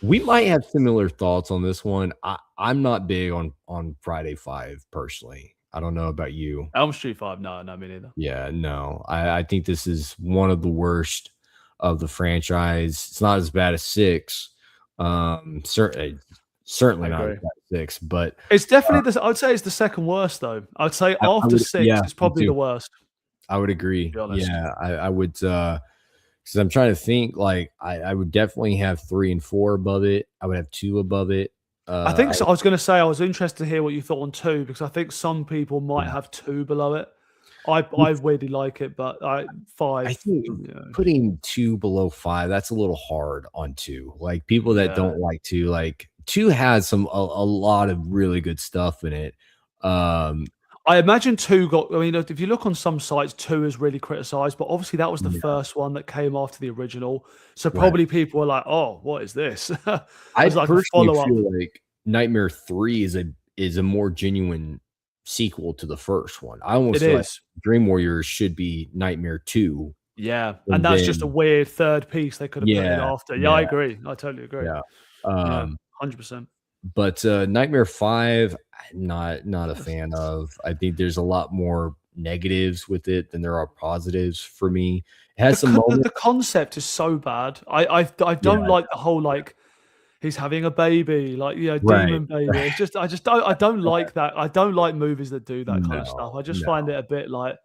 Speaker 1: we might have similar thoughts on this one. I'm not big on Friday 5 personally. I don't know about you.
Speaker 2: Elm Street 5, no, no, me neither.
Speaker 1: Yeah, no. I think this is one of the worst of the franchise. It's not as bad as 6. Certainly
Speaker 2: I
Speaker 1: not as
Speaker 2: agree.
Speaker 1: bad as 6, but
Speaker 2: It's
Speaker 1: uh,
Speaker 2: definitely I would say it's the second worst though. I'd say
Speaker 1: I
Speaker 2: after
Speaker 1: would,
Speaker 2: 6,
Speaker 1: yeah,
Speaker 2: it's
Speaker 1: me
Speaker 2: probably
Speaker 1: too.
Speaker 2: the worst,
Speaker 1: I would
Speaker 2: to
Speaker 1: agree.
Speaker 2: be honest.
Speaker 1: Yeah, I would, because I'm trying to think, like, I would definitely have 3 and 4 above it. I would have 2 above it.
Speaker 2: I think
Speaker 1: I
Speaker 2: so. I was going to say I was interested to hear what you thought on 2 because I think some people might
Speaker 1: yeah.
Speaker 2: have 2 below it. I weirdly like it, but
Speaker 1: I
Speaker 2: 5,
Speaker 1: think
Speaker 2: you know,
Speaker 1: putting 2 below 5, that's a little hard on 2. Like, people that
Speaker 2: yeah.
Speaker 1: don't like 2, like, 2 has a lot of really good stuff in it. Um,
Speaker 2: I imagine 2 got. I mean, if you look on some sites, 2 is really criticised, but obviously that was the
Speaker 1: yeah,
Speaker 2: first one that came after the original. So
Speaker 1: right.
Speaker 2: probably people were like, "Oh, what is this?"
Speaker 1: I
Speaker 2: As like a
Speaker 1: personally
Speaker 2: follow up.
Speaker 1: feel like Nightmare 3 is a more genuine sequel to the first one. I
Speaker 2: It
Speaker 1: almost feel like
Speaker 2: is,
Speaker 1: Dream Warriors should be Nightmare 2,
Speaker 2: yeah, and
Speaker 1: and
Speaker 2: that's just a
Speaker 1: then
Speaker 2: weird third piece they could have put in
Speaker 1: yeah,
Speaker 2: after. Yeah, I
Speaker 1: yeah,
Speaker 2: agree. I totally agree.
Speaker 1: yeah.
Speaker 2: Yeah,
Speaker 1: Um,
Speaker 2: 100%.
Speaker 1: but Nightmare 5, I'm not a fan of. I think there's a lot more negatives with it than there are positives for me. It has some
Speaker 2: The
Speaker 1: moments.
Speaker 2: concept is so bad. I
Speaker 1: Yeah,
Speaker 2: don't like the whole like he's having a baby, like
Speaker 1: right,
Speaker 2: demon baby.
Speaker 1: right.
Speaker 2: It's just I don't like that. I don't like movies that do that kind of
Speaker 1: No,
Speaker 2: stuff. I just find
Speaker 1: no.
Speaker 2: it a bit like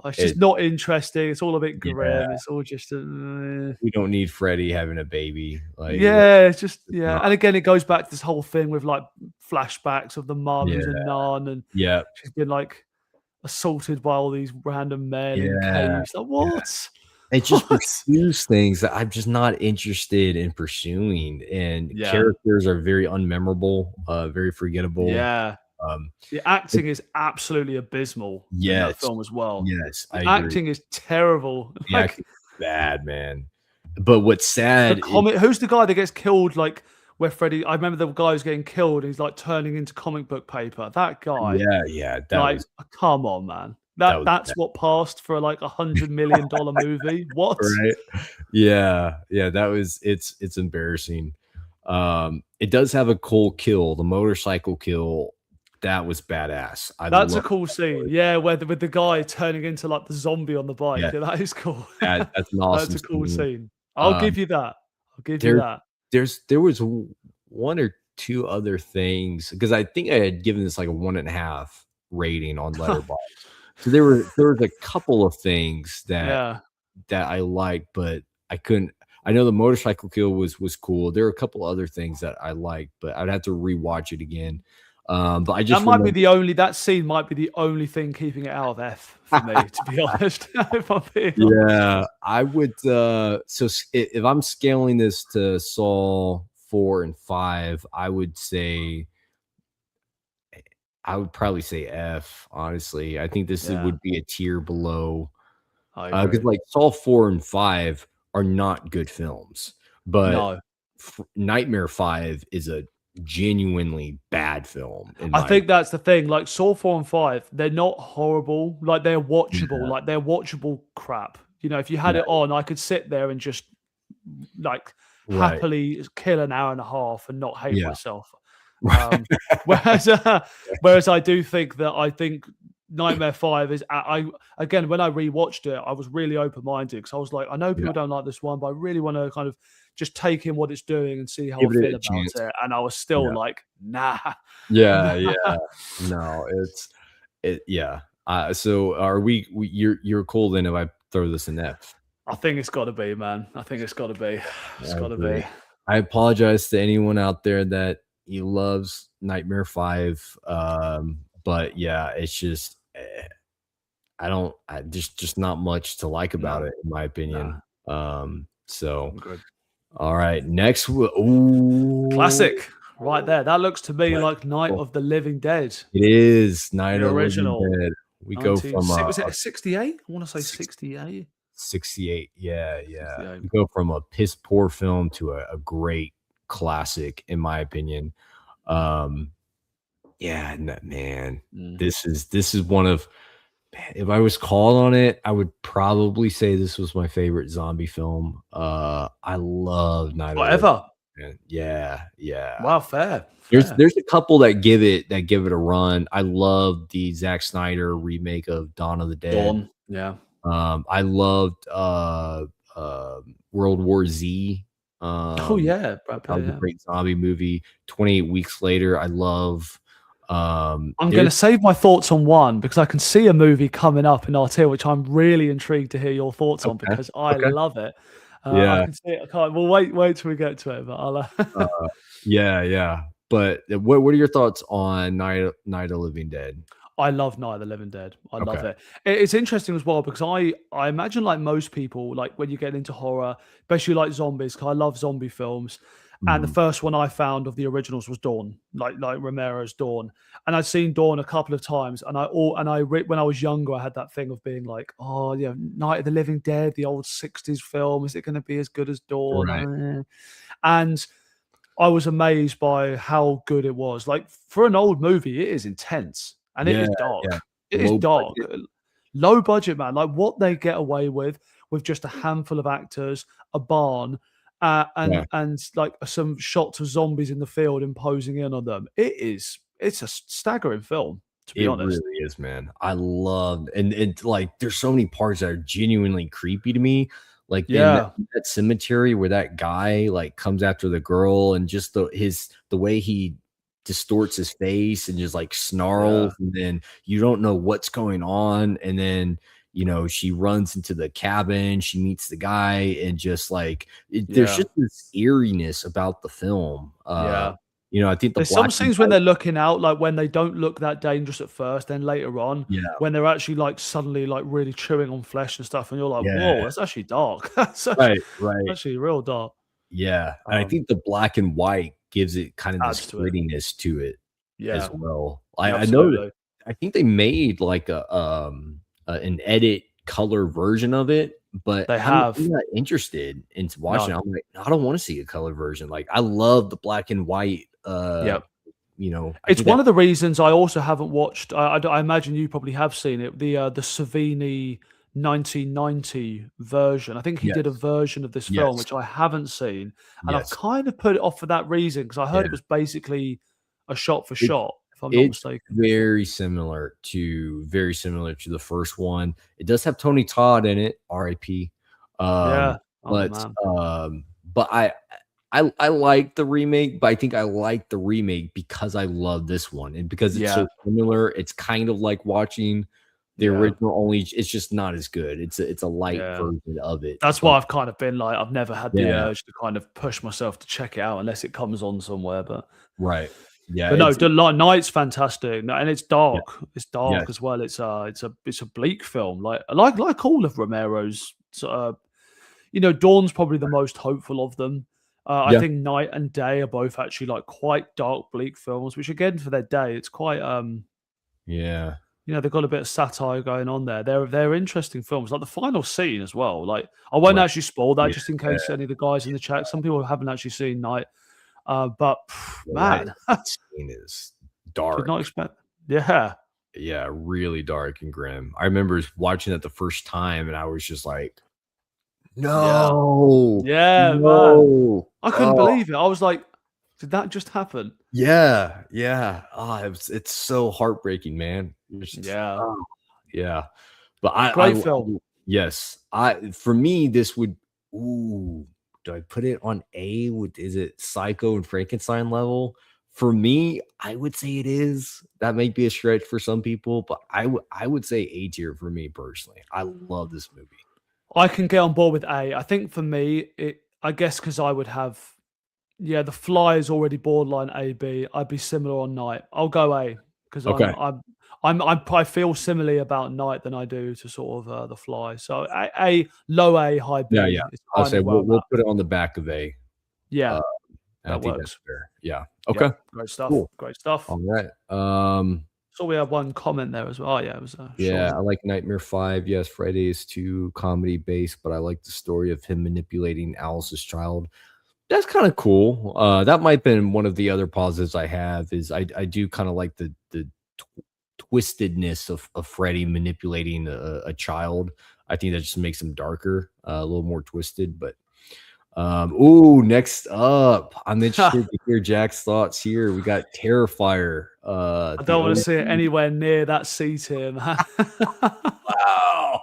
Speaker 2: It's just not interesting. It's all a bit
Speaker 1: Yeah,
Speaker 2: grim. It's all just
Speaker 1: we don't need Freddie having a baby. Like,
Speaker 2: yeah, it's just
Speaker 1: let's not.
Speaker 2: And again, it goes back to this whole thing with like flashbacks of the mum
Speaker 1: Yeah,
Speaker 2: who's a nun and
Speaker 1: yeah,
Speaker 2: she's been like assaulted by all these random men in
Speaker 1: yeah,
Speaker 2: caves. Like
Speaker 1: yeah.
Speaker 2: what?
Speaker 1: It just
Speaker 2: What?
Speaker 1: pursues things that I'm just not interested in pursuing, and
Speaker 2: Yeah,
Speaker 1: characters are very unmemorable, very forgettable.
Speaker 2: yeah.
Speaker 1: Um,
Speaker 2: The
Speaker 1: it,
Speaker 2: acting is absolutely abysmal in that
Speaker 1: yes,
Speaker 2: film as well.
Speaker 1: yes,
Speaker 2: The
Speaker 1: I agree.
Speaker 2: acting is terrible.
Speaker 1: The
Speaker 2: Like
Speaker 1: acting is bad, man. But what's
Speaker 2: the
Speaker 1: sad is,
Speaker 2: comic. Who's the guy that gets killed? Like where Freddy. I remember the guy who's getting killed. He's like turning into comic book paper. That guy.
Speaker 1: yeah, yeah,
Speaker 2: Like, come on, man.
Speaker 1: that was
Speaker 2: That's
Speaker 1: bad,
Speaker 2: what passed for like $100 million movie. What?
Speaker 1: right? Yeah, yeah, it's embarrassing. It does have a cool kill, the motorcycle kill. That was badass. I
Speaker 2: That's a
Speaker 1: love
Speaker 2: cool scene. Yeah, where with the guy turning into like the zombie on the bike.
Speaker 1: yeah,
Speaker 2: Yeah, that is cool.
Speaker 1: that's an
Speaker 2: That's
Speaker 1: awesome
Speaker 2: a cool
Speaker 1: scene.
Speaker 2: scene. I'll
Speaker 1: Um,
Speaker 2: give you that. I'll give you
Speaker 1: there
Speaker 2: that.
Speaker 1: there was one or two other things because I think I had given this like a 1.5 rating on Letterboxd. So there was a couple of things
Speaker 2: Yeah.
Speaker 1: that I liked, but I couldn't. I know the motorcycle kill was cool. There were a couple other things that I liked, but I'd have to rewatch it again. But I
Speaker 2: That
Speaker 1: just
Speaker 2: might be
Speaker 1: remember,
Speaker 2: the only that scene might be the only thing keeping it out of F for me, to be honest. If I'm being honest.
Speaker 1: yeah, I would. If I'm scaling this to Saw 4 and 5, I would probably say F. Honestly, I think this
Speaker 2: Yeah,
Speaker 1: would be a tier below.
Speaker 2: I
Speaker 1: Because
Speaker 2: agree.
Speaker 1: like Saw 4 and 5 are not good films, but
Speaker 2: No.
Speaker 1: Nightmare 5 is a genuinely bad film in
Speaker 2: I
Speaker 1: my
Speaker 2: think that's the thing. Like Saw 4 and 5, they're not horrible. Like they're watchable.
Speaker 1: yeah,
Speaker 2: Like they're watchable crap. You know, if you had
Speaker 1: yeah,
Speaker 2: it on, I could sit there and just like
Speaker 1: right,
Speaker 2: happily kill an hour and a half and not hate
Speaker 1: yeah,
Speaker 2: myself. Um, whereas, whereas I do think that I think Nightmare 5 is again when I rewatched it, I was really open minded because I was like, I know
Speaker 1: yeah.
Speaker 2: people don't like this one, but I really want to kind of just take in what it's doing and see how I
Speaker 1: Give it
Speaker 2: feel
Speaker 1: a
Speaker 2: about
Speaker 1: chance.
Speaker 2: it. And I was still
Speaker 1: Yeah,
Speaker 2: like, nah,
Speaker 1: yeah,
Speaker 2: nah.
Speaker 1: yeah. No, yeah. So are you're cool then if I throw this in F?
Speaker 2: I think it's got to be, man. I think it's got to be. It's
Speaker 1: I
Speaker 2: got to be.
Speaker 1: agree. I apologize to anyone out there that he loves Nightmare 5. But yeah, it's just just not much to like about
Speaker 2: No,
Speaker 1: it in my opinion.
Speaker 2: no.
Speaker 1: So
Speaker 2: I'm good.
Speaker 1: all right, next ooh,
Speaker 2: Classic, right there. That looks to me
Speaker 1: let's
Speaker 2: like Night
Speaker 1: go.
Speaker 2: of the Living Dead,
Speaker 1: It is Night
Speaker 2: the
Speaker 1: of the Living
Speaker 2: original.
Speaker 1: Dead. We go
Speaker 2: 19
Speaker 1: from
Speaker 2: was it 68? I want to say
Speaker 1: six
Speaker 2: 68.
Speaker 1: 68. Yeah, yeah.
Speaker 2: 68.
Speaker 1: We go from a piss poor film to a great classic, in my opinion. Um, yeah, man,
Speaker 2: Mm.
Speaker 1: this is one of if I was called on it, I would probably say this was my favorite zombie film. I love Night of the Living
Speaker 2: Whatever.
Speaker 1: Dead. Yeah, yeah.
Speaker 2: Wow, fair,
Speaker 1: There's
Speaker 2: fair.
Speaker 1: there's a couple that give it a run. I love the Zack Snyder remake of Dawn of the Dead.
Speaker 2: Dawn. Yeah.
Speaker 1: I loved World War Z.
Speaker 2: Oh yeah, Brad
Speaker 1: That
Speaker 2: Pitt.
Speaker 1: was a
Speaker 2: Yeah.
Speaker 1: great zombie movie. 28 Weeks Later. I love.
Speaker 2: I'm going
Speaker 1: There's
Speaker 2: to save my thoughts on one because I can see a movie coming up in our tier, which I'm really intrigued to hear your thoughts on
Speaker 1: okay,
Speaker 2: because I
Speaker 1: okay,
Speaker 2: love it. I
Speaker 1: yeah,
Speaker 2: can see it. I can't. Well, wait till we get to it. But I'll.
Speaker 1: uh, yeah, yeah. But what are your thoughts on Night of Living Dead?
Speaker 2: I love Night of the Living Dead. I
Speaker 1: Okay.
Speaker 2: love it. It's interesting as well because I imagine like most people, like when you get into horror, especially like zombies, 'cause I love zombie films. And the
Speaker 1: Mhm.
Speaker 2: first one I found of the originals was Dawn, like Romero's Dawn. And I'd seen Dawn a couple of times, and when I was younger, I had that thing of being like, oh yeah, Night of the Living Dead, the old '60s film, is it going to be as good as Dawn?
Speaker 1: Right.
Speaker 2: And I was amazed by how good it was. Like for an old movie, it is intense and it
Speaker 1: Yeah,
Speaker 2: is dark.
Speaker 1: yeah.
Speaker 2: It is
Speaker 1: Low
Speaker 2: dark.
Speaker 1: budget.
Speaker 2: Low budget, man. Like what they get away with just a handful of actors, a barn,
Speaker 1: Yeah.
Speaker 2: and like some shots of zombies in the field imposing in on them. It's a staggering film, to be
Speaker 1: It
Speaker 2: honest.
Speaker 1: really is, man. I love and like there's so many parts that are genuinely creepy to me. Like in
Speaker 2: Yeah,
Speaker 1: that cemetery where that guy like comes after the girl and just the way he distorts his face and just like
Speaker 2: yeah,
Speaker 1: snarls and then you don't know what's going on and then she runs into the cabin, she meets the guy, and just like there's
Speaker 2: Yeah.
Speaker 1: just this eeriness about the film.
Speaker 2: Yeah.
Speaker 1: I think the
Speaker 2: There's some
Speaker 1: black and
Speaker 2: scenes when
Speaker 1: white.
Speaker 2: they're looking out, like when they don't look that dangerous at first, then later on,
Speaker 1: Yeah,
Speaker 2: when they're actually like suddenly like really chewing on flesh and stuff, and you're like,
Speaker 1: yeah,
Speaker 2: whoa, that's actually dark. That's
Speaker 1: right, right.
Speaker 2: actually real dark.
Speaker 1: Yeah, and I
Speaker 2: Um,
Speaker 1: think the black and white gives it kind of this
Speaker 2: adds to it.
Speaker 1: grittiness to it as
Speaker 2: Yeah,
Speaker 1: well. I know that
Speaker 2: absolutely.
Speaker 1: I think they made like an edit color version of it, but
Speaker 2: They
Speaker 1: I'm
Speaker 2: have.
Speaker 1: not interested in watching
Speaker 2: No.
Speaker 1: it. I'm like, I don't want to see a color version. Like I love the black and white.
Speaker 2: Yeah.
Speaker 1: I
Speaker 2: It's
Speaker 1: think that
Speaker 2: one of the reasons I also haven't watched. I imagine you probably have seen it. The Savini 1990 version. I think he did a
Speaker 1: yes,
Speaker 2: version of this film
Speaker 1: yes,
Speaker 2: which I haven't seen, and I've
Speaker 1: yes.
Speaker 2: kind of put it off for that reason because I heard
Speaker 1: Yeah.
Speaker 2: it was basically a shot for
Speaker 1: It
Speaker 2: shot, if I'm not
Speaker 1: it's
Speaker 2: mistaken.
Speaker 1: very similar to the first one. It does have Tony Todd in it, RIP. Um,
Speaker 2: Yeah. Oh
Speaker 1: but
Speaker 2: man.
Speaker 1: I like the remake, but I think I like the remake because I love this one and because it's
Speaker 2: Yeah.
Speaker 1: so similar. It's kind of like watching the
Speaker 2: Yeah.
Speaker 1: original, only it's just not as good. It's a light
Speaker 2: Yeah.
Speaker 1: version of it.
Speaker 2: That's
Speaker 1: But
Speaker 2: why I've kind of been like, I've never had the
Speaker 1: yeah,
Speaker 2: urge to kind of push myself to check it out unless it comes on somewhere.
Speaker 1: right. Yeah,
Speaker 2: But no,
Speaker 1: it's
Speaker 2: the Night's fantastic, no, and it's
Speaker 1: yeah,
Speaker 2: dark. It's dark
Speaker 1: yes.
Speaker 2: as well. It's a bleak film, like all of Romero's. Dawn's probably the most hopeful of them. I
Speaker 1: Yeah,
Speaker 2: think Night and Day are both actually like quite dark, bleak films. Which again, for their day, it's quite
Speaker 1: yeah,
Speaker 2: they've got a bit of satire going on there. They're interesting films. Like the final scene as well. Like I won't
Speaker 1: right.
Speaker 2: actually spoil that
Speaker 1: Yeah,
Speaker 2: just in case any of the guys in the chat. Some people haven't actually seen Night, but
Speaker 1: well, that
Speaker 2: man,
Speaker 1: scene is
Speaker 2: did
Speaker 1: dark.
Speaker 2: not expect. Yeah.
Speaker 1: Yeah, really dark and grim. I remember watching it the first time, and I was just like,
Speaker 2: Yeah.
Speaker 1: "No,
Speaker 2: Yeah, man.
Speaker 1: no."
Speaker 2: I couldn't
Speaker 1: Oh,
Speaker 2: believe it. I was like, "Did that just happen?"
Speaker 1: yeah, yeah. It's so heartbreaking, man.
Speaker 2: Yeah.
Speaker 1: Oh, yeah. But I
Speaker 2: Great film.
Speaker 1: yes. For me, this would ooh, do I put it on A? Is it Psycho and Frankenstein level? For me, I would say it is. That might be a stretch for some people, but I would say A tier for me personally. I love this movie.
Speaker 2: I can get on board with A. I think for me, I guess because I would have The Fly is already borderline A, B. I'd be similar on Night. I'll go A because
Speaker 1: Okay.
Speaker 2: I feel similarly about Night than I do to sort of The Fly. So low A, high
Speaker 1: Yeah, yeah.
Speaker 2: B is
Speaker 1: I'll
Speaker 2: kind
Speaker 1: say
Speaker 2: of where I'm
Speaker 1: we'll
Speaker 2: at.
Speaker 1: put it on the back of A.
Speaker 2: Yeah,
Speaker 1: Uh, and I
Speaker 2: that
Speaker 1: think that's
Speaker 2: works.
Speaker 1: fair. Yeah.
Speaker 2: Yep,
Speaker 1: Okay.
Speaker 2: great stuff.
Speaker 1: Cool.
Speaker 2: Great stuff.
Speaker 1: All right.
Speaker 2: So we have one comment there as well. Oh yeah, it was
Speaker 1: Yeah,
Speaker 2: Sean.
Speaker 1: I like Nightmare 5. Yes, Friday is too comedy based, but I like the story of him manipulating Alice's child. That's kind of cool. That might have been one of the other positives I have is I do kind of like the twistedness of Freddy manipulating a child. I think that just makes him darker, a little more twisted. But ooh, next up, I'm interested to hear Jack's thoughts here. We got Terrifier.
Speaker 2: I
Speaker 1: The
Speaker 2: don't want to see it
Speaker 1: OG.
Speaker 2: anywhere near that C tier, man.
Speaker 1: Wow.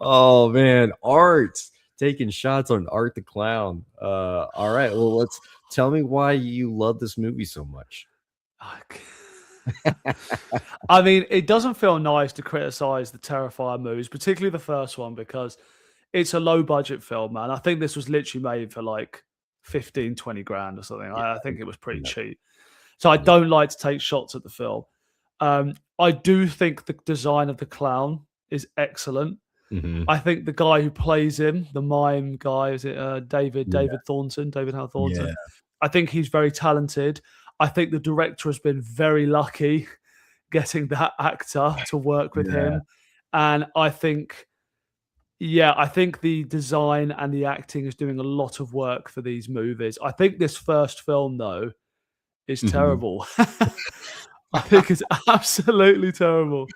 Speaker 1: Oh man, Art taking shots on Art the Clown. All right. Well, let's tell me why you love this movie so much.
Speaker 2: I mean, it doesn't feel nice to criticize the Terrifier movies, particularly the first one, because it's a low budget film, man. I think this was literally made for like 15, 20 grand or something.
Speaker 1: Yeah.
Speaker 2: I think it was pretty
Speaker 1: Yeah.
Speaker 2: cheap. So I
Speaker 1: Yeah.
Speaker 2: don't like to take shots at the film. I do think the design of the clown is excellent.
Speaker 1: Mhm.
Speaker 2: I think the guy who plays him, the mime guy, is it David
Speaker 1: Yeah.
Speaker 2: Thornton, David Howard
Speaker 1: Yeah.
Speaker 2: Thornton? I think he's very talented. I think the director has been very lucky getting that actor to work with
Speaker 1: Yeah.
Speaker 2: him. And I think the design and the acting is doing a lot of work for these movies. I think this first film, though, is
Speaker 1: Mhm.
Speaker 2: terrible. I think it's absolutely terrible.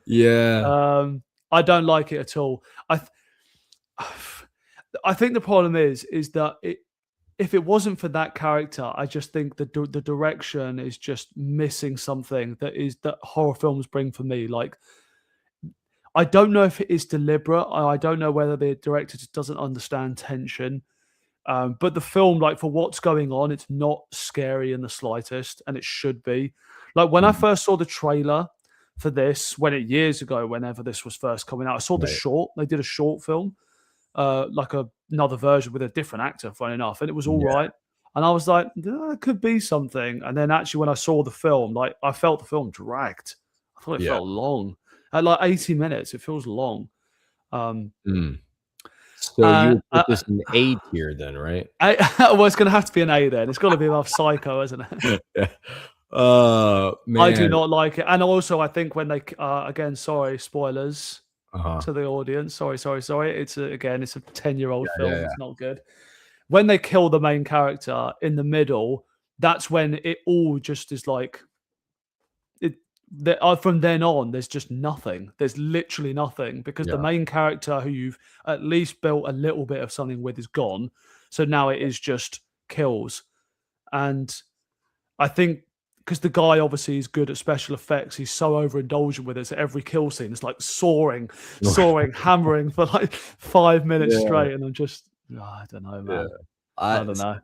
Speaker 1: Yeah.
Speaker 2: I don't like it at all. I think the problem is that if it wasn't for that character, I just think the direction is just missing something that horror films bring for me. Like, I don't know if it is deliberate. I don't know whether the director just doesn't understand tension. But the film, like for what's going on, it's not scary in the slightest, and it should be. Like when I
Speaker 1: Mhm.
Speaker 2: first saw the trailer for this years ago, whenever this was first coming out. I saw the
Speaker 1: Right.
Speaker 2: short. They did a short film, like another version with a different actor, funny enough, and it was all
Speaker 1: Yeah.
Speaker 2: right. And I was like, "It could be something." And then actually, when I saw the film, like I felt the film dragged. I thought it
Speaker 1: Yeah.
Speaker 2: felt long. At like 80 minutes, it feels long. Um,
Speaker 1: Mm. So you
Speaker 2: and
Speaker 1: would put this in A tier then, right?
Speaker 2: well, it's going to have to be an A then. It's got to be above Psycho, isn't it?
Speaker 1: Yeah.
Speaker 2: I do
Speaker 1: Man.
Speaker 2: not like it. And also, I think when they, again, sorry, spoilers
Speaker 1: Uh-huh.
Speaker 2: to the audience. Sorry. Again, it's a 10-year-old
Speaker 1: Yeah,
Speaker 2: film.
Speaker 1: yeah,
Speaker 2: It's not good. When they kill the main character in the middle, that's when it all just is like, it. From then on, there's just nothing. There's literally nothing because the
Speaker 1: yeah.
Speaker 2: main character who you've at least built a little bit of something with is gone. So now it is just kills. And I think because the guy obviously is good at special effects, he's so overindulgent with it. So every kill scene is like soaring, hammering for like 5 minutes
Speaker 1: Yeah,
Speaker 2: straight. And I'm just, I don't know,
Speaker 1: yeah.
Speaker 2: man. I
Speaker 1: I
Speaker 2: don't know.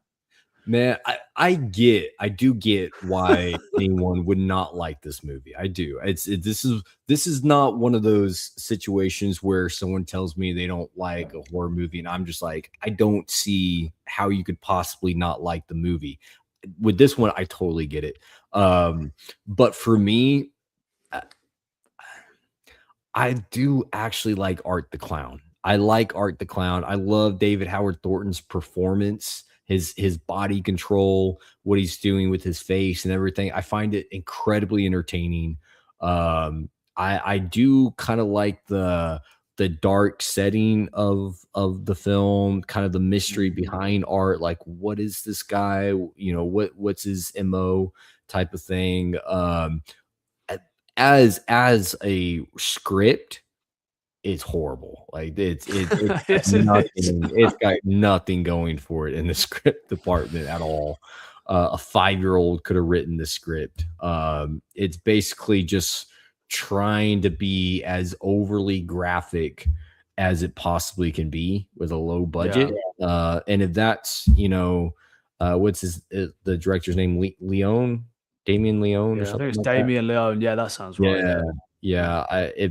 Speaker 1: Man, I do get why anyone would not like this movie. I do. This is not one of those situations where someone tells me they don't like a horror movie and I'm just like, I don't see how you could possibly not like the movie. With this one, I totally get it. But for me, I I do actually like Art the Clown. I like Art the Clown. I love David Howard Thornton's performance, his body control, what he's doing with his face and everything. I find it incredibly entertaining. I do kind of like the dark setting of the film, kind of the mystery
Speaker 2: Mm.
Speaker 1: behind Art, like what is this guy, what's his MO type of thing. As a script, it's horrible. Like it's got
Speaker 2: Yes, it is.
Speaker 1: nothing. It's got nothing going for it in the script department at all. A 5-year-old could have written the script. It's basically just trying to be as overly graphic as it possibly can be with a low budget.
Speaker 2: Yeah.
Speaker 1: And if that's what's the director's name? Leone, Damien Leone, or
Speaker 2: Yeah. I think
Speaker 1: something
Speaker 2: it's
Speaker 1: like that.
Speaker 2: Damien Leone. Yeah, that sounds right.
Speaker 1: Yeah,
Speaker 2: Yeah.
Speaker 1: yeah.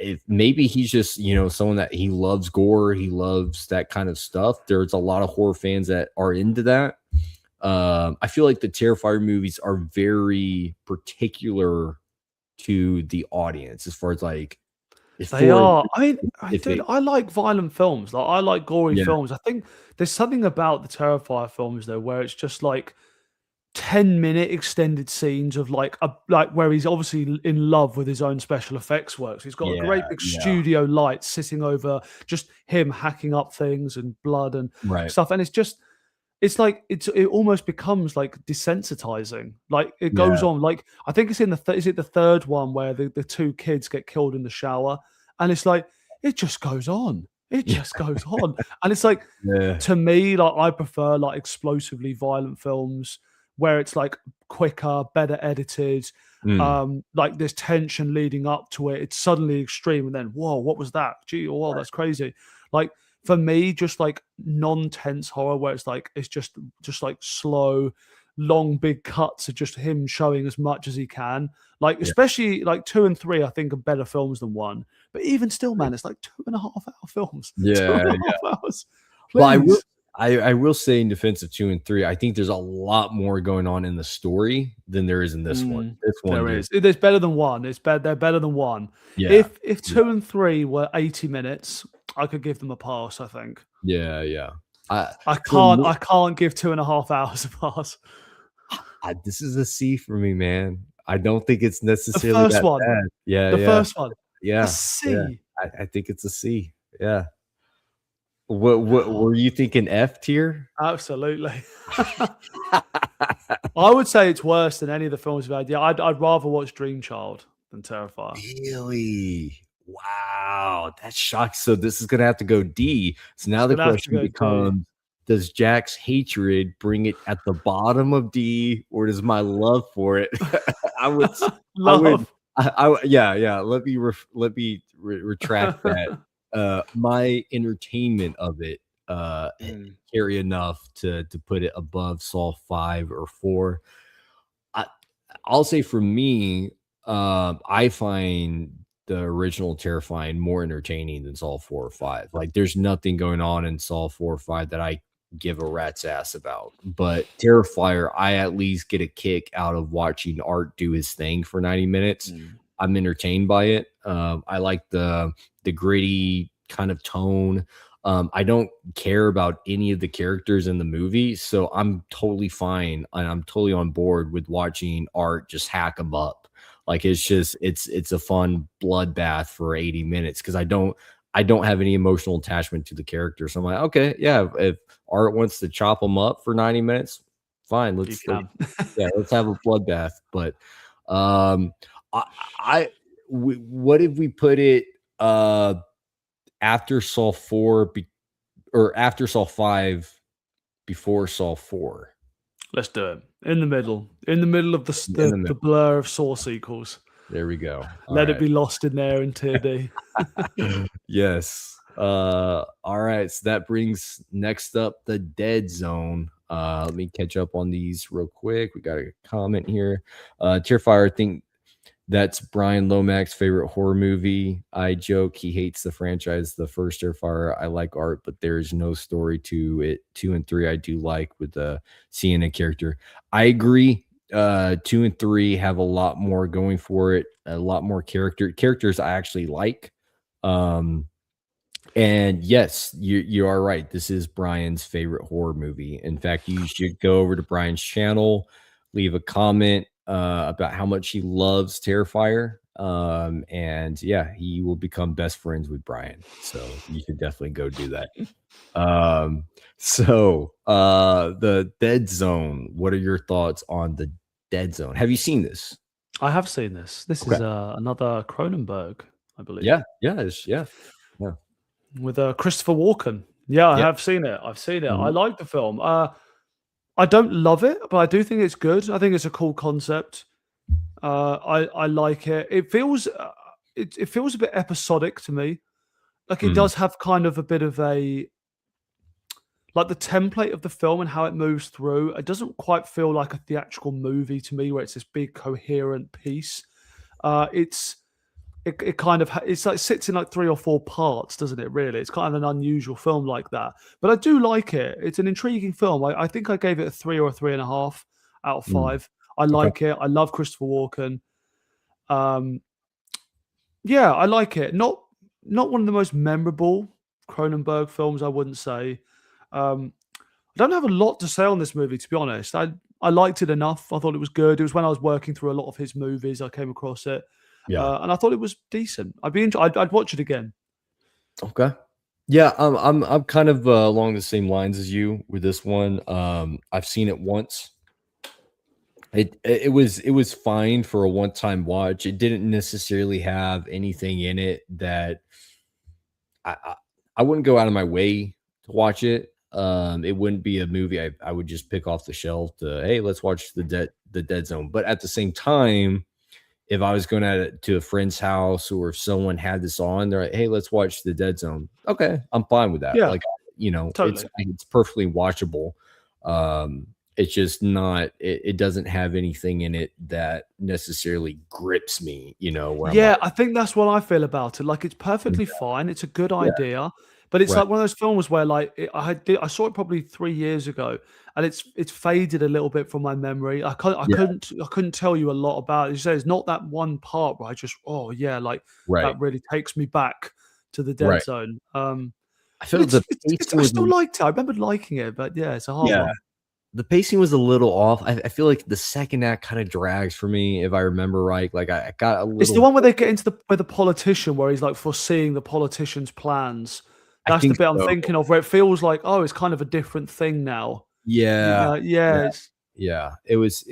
Speaker 1: If maybe he's just someone that he loves gore, he loves that kind of stuff. There's a lot of horror fans that are into that. I feel like the Terrifier movies are very particular to the audience as far as like it's
Speaker 2: They
Speaker 1: for a
Speaker 2: are. I mean, dude,
Speaker 1: specific.
Speaker 2: I like violent films. Like I like gory
Speaker 1: Yeah,
Speaker 2: films. I think there's something about the Terrifier films though, where it's just like 10-minute extended scenes of like where he's obviously in love with his own special effects works. He's got a
Speaker 1: yeah,
Speaker 2: great big
Speaker 1: yeah.
Speaker 2: studio light sitting over just him hacking up things and blood and
Speaker 1: Right.
Speaker 2: stuff. And it almost becomes like desensitizing. Like it goes
Speaker 1: Yeah,
Speaker 2: on. Like I think it's in is it the third one where the two kids get killed in the shower, and it's like it just goes on. It
Speaker 1: yeah,
Speaker 2: just goes on, and it's like
Speaker 1: yeah.
Speaker 2: to me, like I prefer like explosively violent films where it's like quicker, better edited.
Speaker 1: Mm,
Speaker 2: Like there's tension leading up to it. It's suddenly extreme, and then whoa, what was that? Gee, oh, whoa,
Speaker 1: right.
Speaker 2: that's crazy. Like for me, just like non-tense horror where it's just like slow, long, big cuts of just him showing as much as he can. Like
Speaker 1: Yeah.
Speaker 2: especially like 2 and 3, I think are better films than 1. But even still, man, it's like 2.5 hour films. Two
Speaker 1: Yeah,
Speaker 2: and a
Speaker 1: yeah.
Speaker 2: half hours.
Speaker 1: Well,
Speaker 2: Please.
Speaker 1: I will say in defense of 2 and 3, I think there's a lot more going on in the story than there is in this one.
Speaker 2: Mm,
Speaker 1: This one,
Speaker 2: there is. There's better than 1. They're better than 1.
Speaker 1: yeah,
Speaker 2: If
Speaker 1: yeah,
Speaker 2: 2 and 3 were 80 minutes, I could give them a pass, I think.
Speaker 1: yeah, yeah.
Speaker 2: I
Speaker 1: For
Speaker 2: can't
Speaker 1: me,
Speaker 2: I can't give 2.5 hours a pass.
Speaker 1: this is a C for me, man. I don't think it's
Speaker 2: The
Speaker 1: necessarily
Speaker 2: first
Speaker 1: that
Speaker 2: one.
Speaker 1: bad. Yeah,
Speaker 2: The
Speaker 1: yeah,
Speaker 2: first one. A
Speaker 1: yeah, yeah.
Speaker 2: C.
Speaker 1: I think it's a C. Yeah. What were you thinking F tier?
Speaker 2: Absolutely. I would say it's worse than any of the films we've had. Yeah, I'd rather watch Dream Child than Terrifier.
Speaker 1: Really? Wow, that's shocking. So this is gonna have to go D. So now
Speaker 2: It's
Speaker 1: the
Speaker 2: gonna have to
Speaker 1: question
Speaker 2: go D.
Speaker 1: becomes, does Jack's hatred bring it at the bottom of D, or does my love for it? I would, I would,
Speaker 2: Love.
Speaker 1: yeah, yeah. Let me retract that. My entertainment of it
Speaker 2: Mm.
Speaker 1: carry enough to put it above Saw 5 or 4. I, I'll say for me, I find the original Terrifying more entertaining than Saw 4 or 5. Like, there's nothing going on in Saw 4 or 5 that I give a rat's ass about. But Terrifier, I at least get a kick out of watching Art do his thing for 90 minutes.
Speaker 2: Mm.
Speaker 1: I'm entertained by it. I like the gritty kind of tone. I don't care about any of the characters in the movie, so I'm totally fine and I'm totally on board with watching Art just hack them up. Like, it's just it's a fun bloodbath for 80 minutes because I don't have any emotional attachment to the character. So I'm like, okay, yeah, if Art wants to chop them up for 90 minutes, fine.
Speaker 2: You
Speaker 1: Let's
Speaker 2: can.
Speaker 1: yeah, let's have a bloodbath. But um I, what if we put it after Saw 4 or after Saw 5 before Saw 4?
Speaker 2: Let's do it in the middle. In the middle of
Speaker 1: In the
Speaker 2: the
Speaker 1: middle.
Speaker 2: blur of Saw sequels.
Speaker 1: There we go. All
Speaker 2: Let it
Speaker 1: right.
Speaker 2: be lost in there in tier D.
Speaker 1: Yes. All right. So that brings next up the Dead Zone. Let me catch up on these real quick. We got a comment here. Tearfire, I think that's Brian Lomax's favorite horror movie. I joke he hates the franchise. The first Tearfire, I like Art, but there is no story to it. 2 and 3, I do like with the seeing a character. I agree. 2 and 3 have a lot more going for it, a lot more characters I actually like. Um, and yes, you are right. This is Brian's favorite horror movie. In fact, you should go over to Brian's channel, leave a comment about how much he loves Terrifier. And yeah, he will become best friends with Brian. So you should definitely go do that. The Dead Zone. What are your thoughts on the Dead Zone? Have you seen this?
Speaker 2: I have seen this. This
Speaker 1: Okay.
Speaker 2: is another Cronenberg, I believe,
Speaker 1: Yeah, yeah.
Speaker 2: with Christopher Walken. Yeah, I
Speaker 1: Yeah.
Speaker 2: have seen it. I've seen it. I
Speaker 1: Mhm.
Speaker 2: like the film. I don't love it, but I do think it's good. I think it's a cool concept. I like it. It feels a bit episodic to me. Like it
Speaker 1: Mm,
Speaker 2: does have kind of a bit of a like the template of the film and how it moves through. It doesn't quite feel like a theatrical movie to me, where it's this big coherent piece. It's it kind of it's like sits in like 3 or 4 parts, doesn't it? Really, it's kind of an unusual film like that. But I do like it. It's an intriguing film. I think I gave it a 3 or a 3.5 out of
Speaker 1: mm.
Speaker 2: 5. I
Speaker 1: Okay.
Speaker 2: like it. I love Christopher Walken. Um, yeah, I like it. Not one of the most memorable Cronenberg films, I wouldn't say. I don't have a lot to say on this movie, to be honest. I liked it enough. I thought it was good. It was when I was working through a lot of his movies I came across it,
Speaker 1: Yeah.
Speaker 2: and I thought it was decent. I'd watch it again.
Speaker 1: Okay. Yeah, I'm kind of along the same lines as you with this one. I've seen it once. It was fine for a one-time watch. It didn't necessarily have anything in it that I I, I wouldn't go out of my way to watch it. It wouldn't be a movie I would just pick off the shelf to, hey, let's watch the Dead Zone. But at the same time, if I was going to a friend's house or if someone had this on, they're like, "Hey, let's watch The Dead Zone." Okay, I'm fine with that.
Speaker 2: Yeah,
Speaker 1: Like, it's
Speaker 2: totally.
Speaker 1: it's perfectly watchable. It's just not. It doesn't have anything in it that necessarily grips me. Where I'm like,
Speaker 2: Yeah, I think that's what I feel about it. Like, it's
Speaker 1: "Mm,
Speaker 2: perfectly fine. It's a good
Speaker 1: yeah,
Speaker 2: idea, but it's
Speaker 1: right,
Speaker 2: like one of those films where, like, I saw it probably 3 years ago, and it's faded a little bit from my memory.
Speaker 1: yeah,
Speaker 2: I couldn't tell you a lot about it. You say it's not that one part where I just, oh yeah, like
Speaker 1: right,
Speaker 2: that really takes me back to the Dead
Speaker 1: right."
Speaker 2: Zone.
Speaker 1: I
Speaker 2: But
Speaker 1: feel the
Speaker 2: it's
Speaker 1: pacing
Speaker 2: I
Speaker 1: was,
Speaker 2: still liked it. I remember liking it, but yeah, it's a hard
Speaker 1: yeah,
Speaker 2: one.
Speaker 1: the pacing was a little off. I feel like the second act kind of drags for me, if I remember right. Like, I got a
Speaker 2: It's the
Speaker 1: little.
Speaker 2: one where they get into the politician, where he's, like, foreseeing the politician's plans.
Speaker 1: I
Speaker 2: That's the
Speaker 1: think
Speaker 2: bit I'm
Speaker 1: so.
Speaker 2: thinking of, where it feels like, "Oh, it's kind of a different thing now."
Speaker 1: Yeah.
Speaker 2: Yeah,
Speaker 1: Yeah.
Speaker 2: it's
Speaker 1: Yeah, it was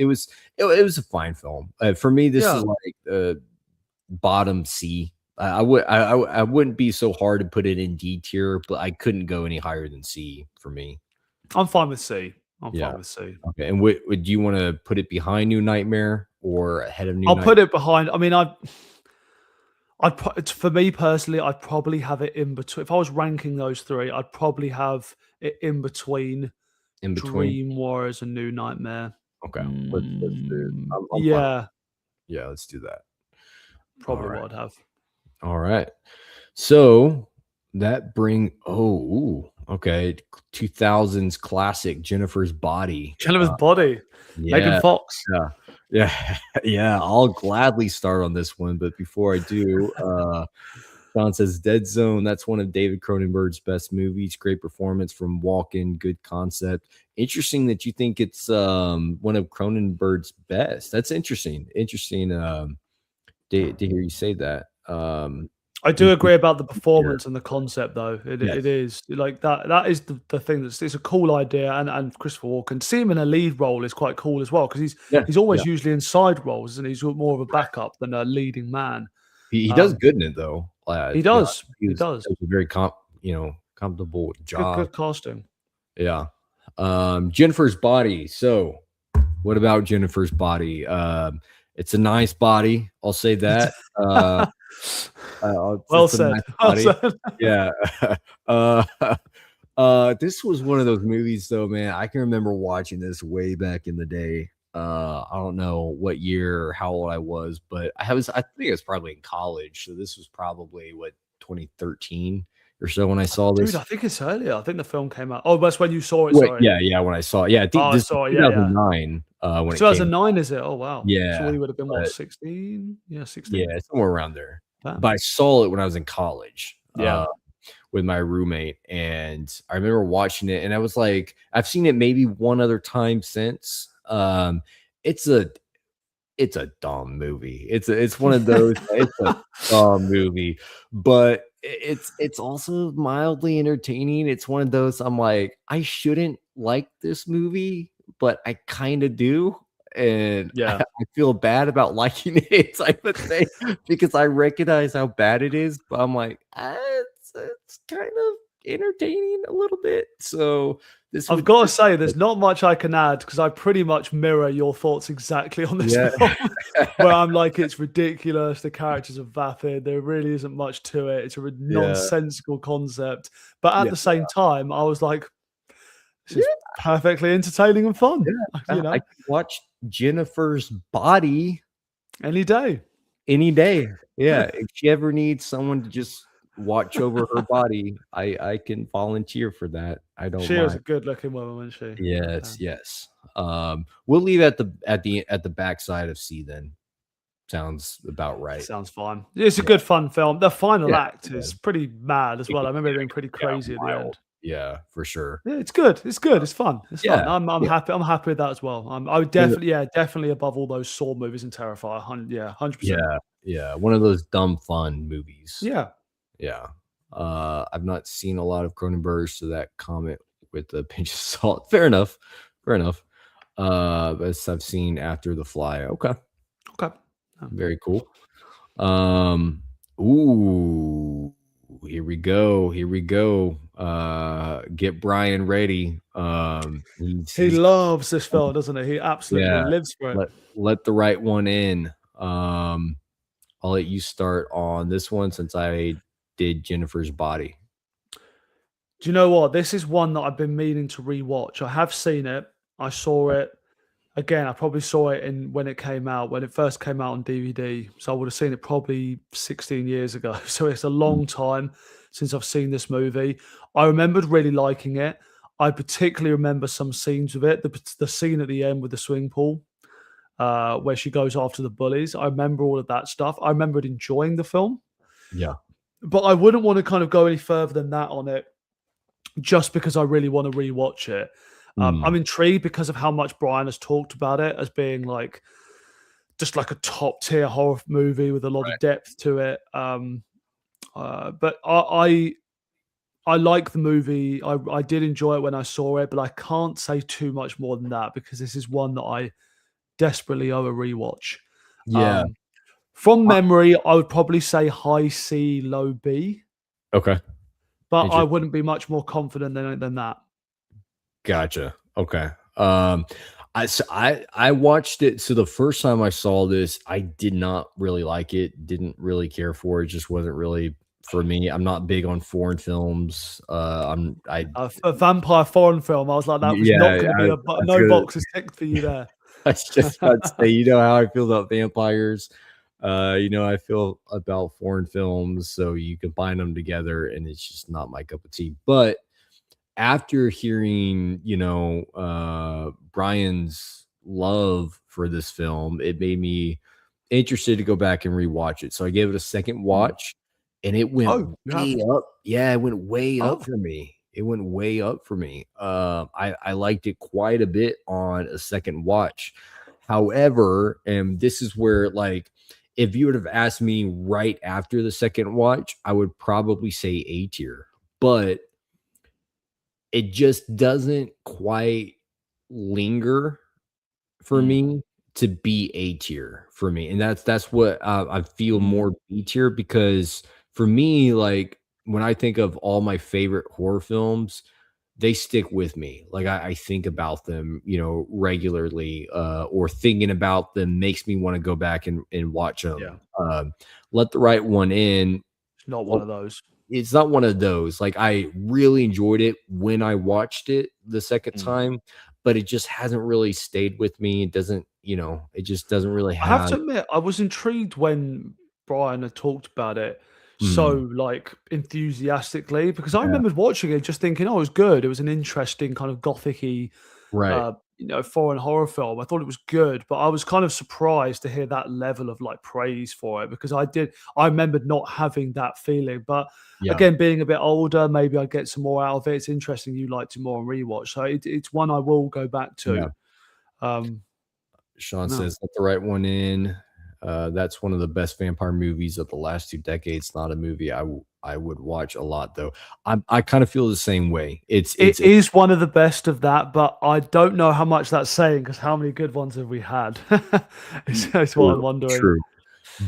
Speaker 1: a fine film. For me, this
Speaker 2: yeah,
Speaker 1: is like, bottom C. I wouldn't be so hard to put it in D tier, but I couldn't go any higher than C for me.
Speaker 2: I'm fine with C. I'm
Speaker 1: Yeah.
Speaker 2: fine with C.
Speaker 1: Okay, and would you wanna put it behind New Nightmare or ahead of New
Speaker 2: I'll
Speaker 1: Nightmare?
Speaker 2: put it behind. I mean, it's for me personally, I'd probably have it in between. If I was ranking those 3, I'd probably have it in between
Speaker 1: In between?
Speaker 2: Dream Warriors and New Nightmare.
Speaker 1: Okay, let's do it. I'm fine with
Speaker 2: Yeah.
Speaker 1: yeah, let's do that. All
Speaker 2: probably
Speaker 1: right.
Speaker 2: what I'd have.
Speaker 1: All right. So that okay. 2000s classic Jennifer's Body.
Speaker 2: Jennifer's Body, Megan
Speaker 1: Yeah.
Speaker 2: Fox.
Speaker 1: Yeah. Yeah. Yeah. I'll gladly start on this one. But before I do, John says Dead Zone. That's one of David Cronenberg's best movies. Great performance from Walken. Good concept. Interesting that you think it's one of Cronenberg's best. That's interesting. Interesting to hear you say that.
Speaker 2: I
Speaker 1: Me
Speaker 2: do agree about the
Speaker 1: here.
Speaker 2: performance and the concept, though. It
Speaker 1: Yes.
Speaker 2: is like that. That is the thing. It's a cool idea, and Christopher Walken, to see him in a lead role is quite cool as well, because
Speaker 1: Yeah.
Speaker 2: he's
Speaker 1: Yeah.
Speaker 2: always usually in side roles, and he's more of a backup than a leading man.
Speaker 1: He does
Speaker 2: Um,
Speaker 1: good in it though.
Speaker 2: he
Speaker 1: You know,
Speaker 2: does.
Speaker 1: he
Speaker 2: He
Speaker 1: was
Speaker 2: does.
Speaker 1: does a very comfortable job.
Speaker 2: Good casting.
Speaker 1: Yeah. Jennifer's Body. So, what about Jennifer's Body? It's a nice body. I'll say that.
Speaker 2: Well
Speaker 1: It's a
Speaker 2: said.
Speaker 1: nice
Speaker 2: Well
Speaker 1: body.
Speaker 2: said.
Speaker 1: Yeah. uh, this was one of those movies, though, man. I can remember watching this way back in the day. I don't know what year or how old I was, but I think I was probably in college. So this was probably what 2013 or so when I saw
Speaker 2: Dude,
Speaker 1: this.
Speaker 2: I think it's earlier. I think the film came out. Oh, that's when you saw it.
Speaker 1: Wait,
Speaker 2: Sorry.
Speaker 1: yeah, when I saw it. Yeah, I think
Speaker 2: Oh,
Speaker 1: this was
Speaker 2: sorry. Yeah, yeah.
Speaker 1: 2009 when it came.
Speaker 2: 2009, is it? Oh, wow. So
Speaker 1: Yeah,
Speaker 2: we would have been, what,
Speaker 1: but
Speaker 2: 16? Yeah, 16.
Speaker 1: yeah, somewhere around there.
Speaker 2: Damn.
Speaker 1: But I saw it when I was in college.
Speaker 2: Yeah.
Speaker 1: With my roommate, and I remember watching it, and I was like, I've seen it maybe one other time since. It's a dumb movie. It's one of those. It's a dumb movie, but it's also mildly entertaining. It's one of those. I'm like, I shouldn't like this movie, but I kind of do. And
Speaker 2: Yeah.
Speaker 1: I feel bad about liking it type of thing because I recognize how bad it is, but I'm like, it's kind of entertaining a little bit. So this
Speaker 2: I've
Speaker 1: would
Speaker 2: got to say, there's not much I can add, because I pretty much mirror your thoughts exactly on this
Speaker 1: yeah.
Speaker 2: film. Where I'm like, it's ridiculous. The characters are vapid. There really isn't much to it. It's a
Speaker 1: Yeah.
Speaker 2: nonsensical concept. But at
Speaker 1: Yeah.
Speaker 2: the same time, I was like, this
Speaker 1: Yeah.
Speaker 2: is perfectly entertaining and fun.
Speaker 1: Yeah.
Speaker 2: You know,
Speaker 1: I could watch Jennifer's Body
Speaker 2: any day.
Speaker 1: any day. Yeah. If she ever needs someone to just watch over her body, I can volunteer for that. I don't
Speaker 2: She was a
Speaker 1: mind.
Speaker 2: good-looking woman, wasn't she?
Speaker 1: Yes, yes. We'll leave at the backside of C then. Sounds about right.
Speaker 2: Sounds fine. It's a good fun film. The final
Speaker 1: Yeah,
Speaker 2: act is pretty mad as well. I remember it being pretty crazy at the
Speaker 1: wild.
Speaker 2: end.
Speaker 1: Yeah, for sure.
Speaker 2: Yeah, it's good. It's good. It's fun. It's fun.
Speaker 1: Yeah,
Speaker 2: I'm
Speaker 1: yeah.
Speaker 2: happy. I'm happy with that as well. I would definitely above all those Saw movies and Terrifier. 100%.
Speaker 1: Yeah. One of those dumb fun movies.
Speaker 2: Yeah.
Speaker 1: Yeah. I've not seen a lot of Cronenberg, so that comment with a pinch of salt. Fair enough. But I've seen After the Fly. Okay. Very cool. Ooh, here we go. Get Brian ready.
Speaker 2: He loves this film, doesn't he? He absolutely lives for it.
Speaker 1: Let the right one in. I'll let you start on this one since I did Jennifer's Body.
Speaker 2: Do you know what? This is one that I've been meaning to rewatch. I have seen it. I saw it. Again, I probably saw it when it came out, when it first came out on DVD. So I would have seen it probably 16 years ago. So it's a long time since I've seen this movie. I remembered really liking it. I particularly remember some scenes of it. The scene at the end with the swimming pool, where she goes after the bullies. I remember all of that stuff. I remembered enjoying the film.
Speaker 1: Yeah.
Speaker 2: But I wouldn't want to kind of go any further than that on it, just because I really want to rewatch it. I'm intrigued because of how much Brian has talked about it as being like just like a top tier horror movie with a lot of depth to it. But I like the movie. I did enjoy it when I saw it, but I can't say too much more than that because this is one that I desperately owe a rewatch.
Speaker 1: Yeah.
Speaker 2: From memory, I would probably say high C, low B.
Speaker 1: Okay.
Speaker 2: But I wouldn't be much more confident than that.
Speaker 1: Gotcha. Okay. I watched it. So the first time I saw this, I did not really like it. Didn't really care for it. Just wasn't really for me. I'm not big on foreign films.
Speaker 2: A vampire foreign film. I was like, that was not going to be no boxes ticked for you there.
Speaker 1: I was just about to say, you know how I feel about vampires. I feel about foreign films, so you combine them together, and it's just not my cup of tea. But after hearing, Brian's love for this film, it made me interested to go back and rewatch it. So I gave it a second
Speaker 2: Mm.
Speaker 1: watch, and it went
Speaker 2: Oh, you have?
Speaker 1: way up. Yeah, it went way up
Speaker 2: Oh.
Speaker 1: for me. It went way up for me. I liked it quite a bit on a second watch. However, and this is where, like, if you would have asked me right after the second watch, I would probably say A tier. But it just doesn't quite linger for
Speaker 2: Mm.
Speaker 1: me to be A tier for me, and that's what, I feel
Speaker 2: Mm.
Speaker 1: more B tier because for me, like, when I think of all my favorite horror films, they stick with me. Like, I think about them, regularly, or thinking about them makes me wanna go back and watch
Speaker 2: Yeah.
Speaker 1: them. Let the Right One In.
Speaker 2: It's not one of those.
Speaker 1: It's not one of those, like, I really enjoyed it when I watched it the second
Speaker 2: Mm.
Speaker 1: time, but it just hasn't really stayed with me. It doesn't, it just doesn't really
Speaker 2: I have
Speaker 1: have.
Speaker 2: to admit, I was intrigued when Brian had talked about it so,
Speaker 1: Mm,
Speaker 2: like, enthusiastically, because I
Speaker 1: yeah,
Speaker 2: remembered watching it just thinking, "Oh, it was good." It was an interesting kind of gothic-y,
Speaker 1: right,
Speaker 2: foreign horror film. I thought it was good, but I was kind of surprised to hear that level of, like, praise for it because I remembered not having that feeling, but
Speaker 1: yeah,
Speaker 2: again, being a bit older, maybe I'd get some more out of it. It's interesting you liked it more on rewatch, so it's one I will go back
Speaker 1: yeah.
Speaker 2: to. Um,
Speaker 1: Sean
Speaker 2: no.
Speaker 1: says, "Let the Right One In." That's one of the best vampire movies of the last 2 decades. Not a movie I would watch a lot, though. I kinda feel the same way. It's
Speaker 2: It
Speaker 1: it's it
Speaker 2: is one of the best of that, but I don't know how much that's saying because how many good ones have we had? It's what I'm
Speaker 1: true,
Speaker 2: wondering.
Speaker 1: true.